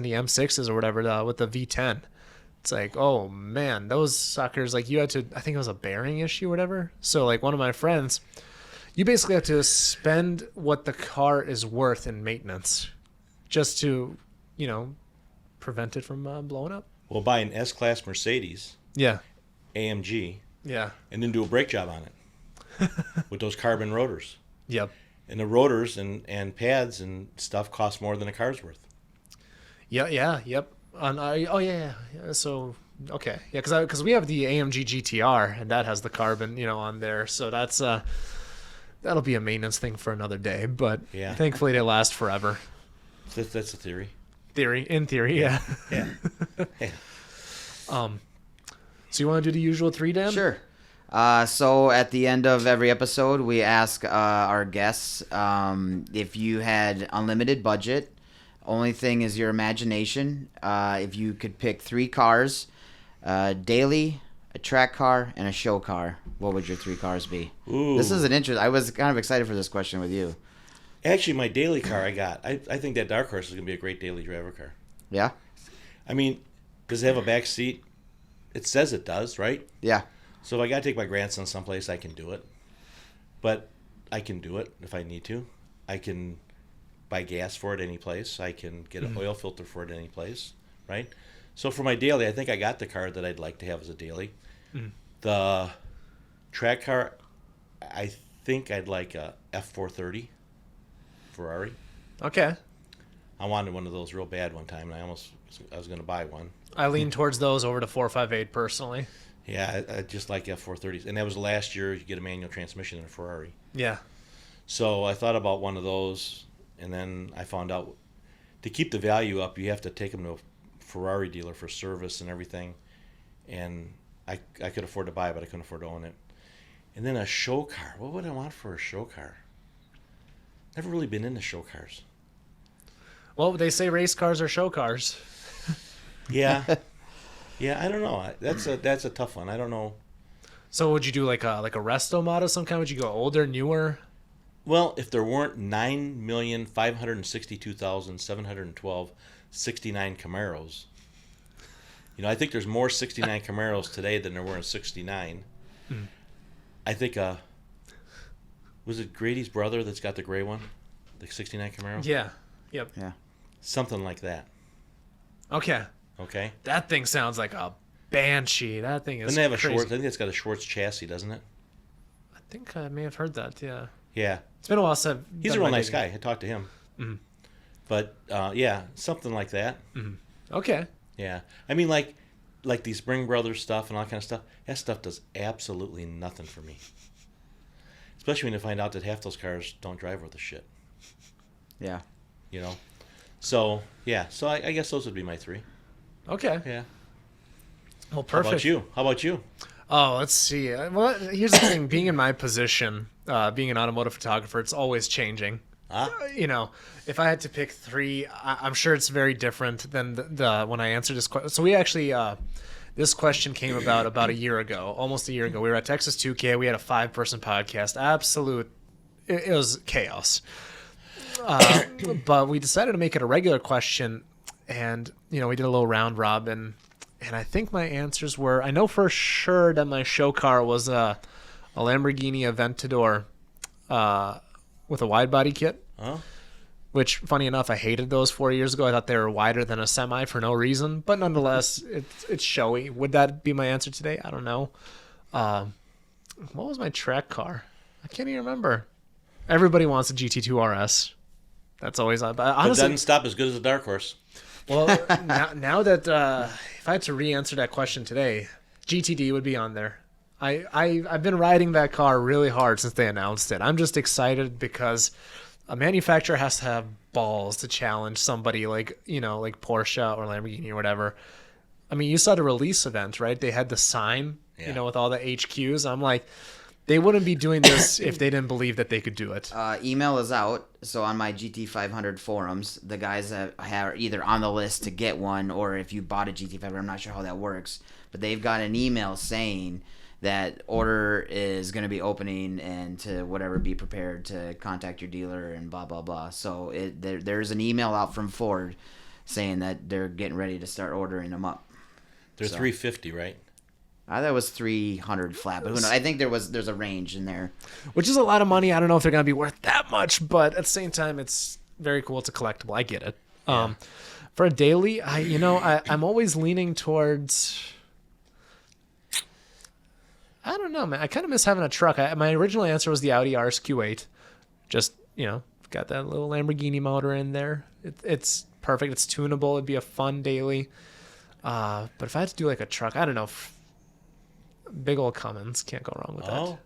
the M6s or whatever with the V10, it's like, oh man, those suckers. Like you had to. I think it was a bearing issue or whatever. So like one of my friends, you basically have to spend what the car is worth in maintenance, just to, prevent it from blowing up. We'll buy an S-Class Mercedes Yeah. AMG Yeah. and then do a brake job on it with those carbon rotors. Yep. And the rotors and pads and stuff cost more than a car's worth. Yeah. Yeah. Yep. Yeah. So okay. Yeah. Because we have the AMG GTR and that has the carbon on there. So that's that'll be a maintenance thing for another day. But yeah, thankfully they last forever. That's the theory. In theory, yeah. Yeah. Yeah. So you want to do the usual 3, Dan? Sure. So at the end of every episode, we ask our guests if you had unlimited budget, only thing is your imagination. If you could pick 3 cars, daily, a track car, and a show car, what would your 3 cars be? Ooh. This is an interest. I was kind of excited for this question with you. Actually, my daily car I think that Dark Horse is going to be a great daily driver car. Yeah? I mean, does it have a back seat? It says it does, right? Yeah. So if I got to take my grandson someplace, I can do it. But I can do it if I need to. I can buy gas for it any place. I can get an oil filter for it any place, right? So for my daily, I think I got the car that I'd like to have as a daily. The track car, I think I'd like a F430 Ferrari. Okay. I wanted one of those real bad one time, and I was going to buy one. I lean towards those over the 458 personally. Yeah, I just like F430s. And that was last year, you get a manual transmission in a Ferrari. Yeah. So I thought about one of those, and then I found out to keep the value up, you have to take them to a Ferrari dealer for service and everything. And I could afford to buy it, but I couldn't afford to own it. And then a show car. What would I want for a show car? Never really been into show cars. Well, they say race cars are show cars. Yeah. Yeah, I don't know. That's a tough one. I don't know. So would you do like a resto model some kind? Would you go older, newer? Well, if there weren't 9,562,712 69 Camaros, I think there's more 69 Camaros today than there were in 69. I think was it Grady's brother that's got the gray one, the 69 Camaro? Yeah. Yep. Yeah. Something like that. Okay. Okay. That thing sounds like a banshee. That thing is Doesn't they have a crazy. Schwartz? I think it's got a Schwartz chassis, doesn't it? I think I may have heard that. Yeah. Yeah. It's been a while since I've He's a done real my nice digging. guy. I talked to him. But yeah, something like that. Okay. Yeah. I mean, like the Spring Brothers stuff and all that kind of stuff. That stuff does absolutely nothing for me. Especially when you find out that half those cars don't drive worth a shit. Yeah. So yeah. So I guess those would be my 3. Okay. Yeah. Well, How perfect. How about you? Oh, let's see. Well, here's the thing. Being in my position, being an automotive photographer, it's always changing. Huh? You know, if I had to pick three, I'm sure it's very different than the when I answered this question. So we actually, this question came about a year ago, almost a year ago. We were at Texas 2K. We had a 5-person podcast. Absolute, it was chaos. But we decided to make it a regular question, and we did a little round robin. And I think my answers were, I know for sure that my show car was a Lamborghini Aventador with a wide body kit. Huh? Which, funny enough, I hated those 4 years ago. I thought they were wider than a semi for no reason. But nonetheless, it's showy. Would that be my answer today? I don't know. What was my track car? I can't even remember. Everybody wants a GT2 RS. That's always on. But But honestly, doesn't stop as good as a dark horse. well, now that if I had to re-answer that question today, GTD would be on there. I've been riding that car really hard since they announced it. I'm just excited because a manufacturer has to have balls to challenge somebody like Porsche or Lamborghini or whatever. I mean, you saw the release event, right? They had the sign, Yeah. with all the HQs. I'm like, they wouldn't be doing this if they didn't believe that they could do it. Email is out, so on my GT500 forums, the guys that are either on the list to get one, or if you bought a GT500, I'm not sure how that works, but they've got an email saying that order is going to be opening, and to whatever, be prepared to contact your dealer and blah blah blah. So there's an email out from Ford saying that they're getting ready to start ordering them up. They're So. 350, right? I thought it was 300 flat, but who knows? I think there's a range in there. Which is a lot of money. I don't know if they're going to be worth that much, but at the same time, it's very cool. It's a collectible. I get it. For a daily, I'm always leaning towards, I don't know, man. I kind of miss having a truck. My original answer was the Audi RSQ8. Just, got that little Lamborghini motor in there. It's perfect. It's tunable. It'd be a fun daily. But if I had to do like a truck, I don't know. Big old Cummins, can't go wrong with that. Oh.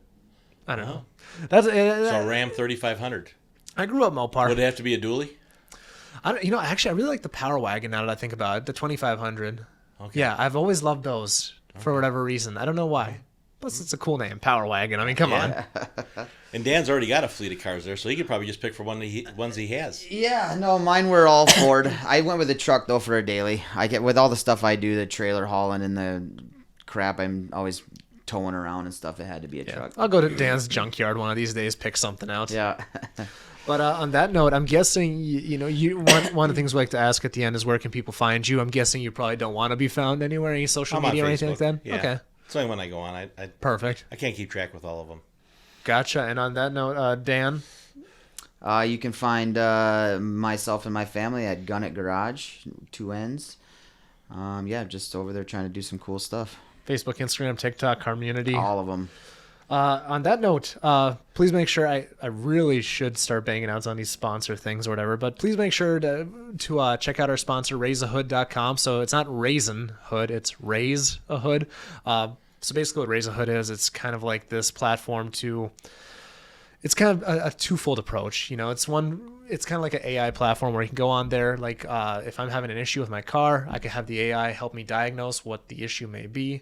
I don't know. That's So a Ram 3500. I grew up Mopar. Would it have to be a dually? Actually, I really like the Power Wagon now that I think about it. The 2500. Okay. Yeah, I've always loved those for whatever reason. I don't know why. Plus, it's a cool name, Power Wagon. I mean, come on. And Dan's already got a fleet of cars there, so he could probably just pick for ones he has. Yeah, no, mine were all Ford. I went with the truck though for a daily. I get with all the stuff I do, the trailer hauling and the crap I'm always towing around and stuff. It had to be a truck. I'll go to Dan's junkyard one of these days, pick something out. Yeah. But on that note, I'm guessing one of the things we like to ask at the end is where can people find you? I'm guessing you probably don't want to be found anywhere, any social I'm on media or anything like Facebook. that. Yeah. Okay, It's only when I go on. I perfect. can't keep track with all of them. Gotcha. And on that note, Dan. You can find myself and my family at Gun It Garage, 2 N's. Just over there trying to do some cool stuff. Facebook, Instagram, TikTok, community. All of them. On that note, please make sure I really should start banging out on these sponsor things or whatever, but please make sure to check out our sponsor, raiseahood.com. So it's not Raisin Hood, it's Raise a Hood. So basically what Raise a Hood is, it's kind of like this platform it's kind of a twofold approach. It's kind of like an AI platform where you can go on there. Like if I'm having an issue with my car, I can have the AI help me diagnose what the issue may be.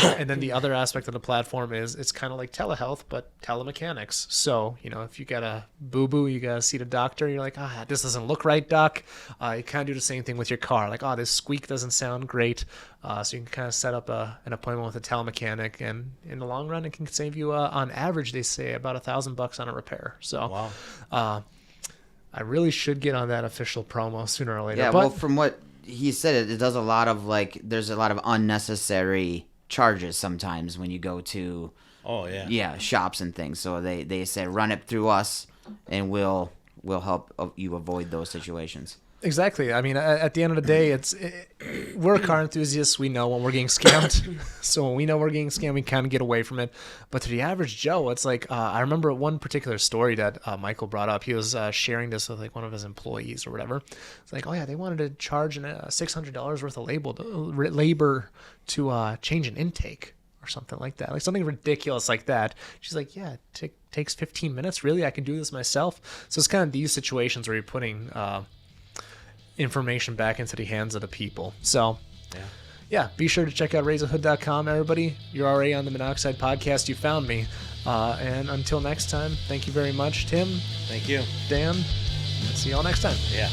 And then the other aspect of the platform is it's kind of like telehealth, but telemechanics. So, if you got a boo-boo, you got to see the doctor, you're like, this doesn't look right, doc. You kind of do the same thing with your car. Like, this squeak doesn't sound great. So you can kind of set up an appointment with a telemechanic, and in the long run, it can save you, on average, they say about $1,000 on a repair. So, Wow. I really should get on that official promo sooner or later. Yeah, but, well, from what he said, it does a lot of, there's a lot of unnecessary charges sometimes when you go to shops and things. So they said run it through us and we'll help you avoid those situations. Exactly. I mean, at the end of the day, we're car enthusiasts. We know when we're getting scammed. So when we know we're getting scammed, we kind of get away from it. But to the average Joe, it's like, I remember one particular story that Michael brought up. He was sharing this with one of his employees or whatever. It's like, they wanted to charge $600 worth of labor to change an intake or something like that. Like something ridiculous like that. She's like, yeah, it takes 15 minutes. Really? I can do this myself. So it's kind of these situations where you're putting information back into the hands of the people. So, yeah, be sure to check out RaiseAHood.com, everybody. You're already on the Monoxide Podcast. You found me. And until next time, thank you very much, Tim. Thank you. Dan. See y'all next time. Yeah.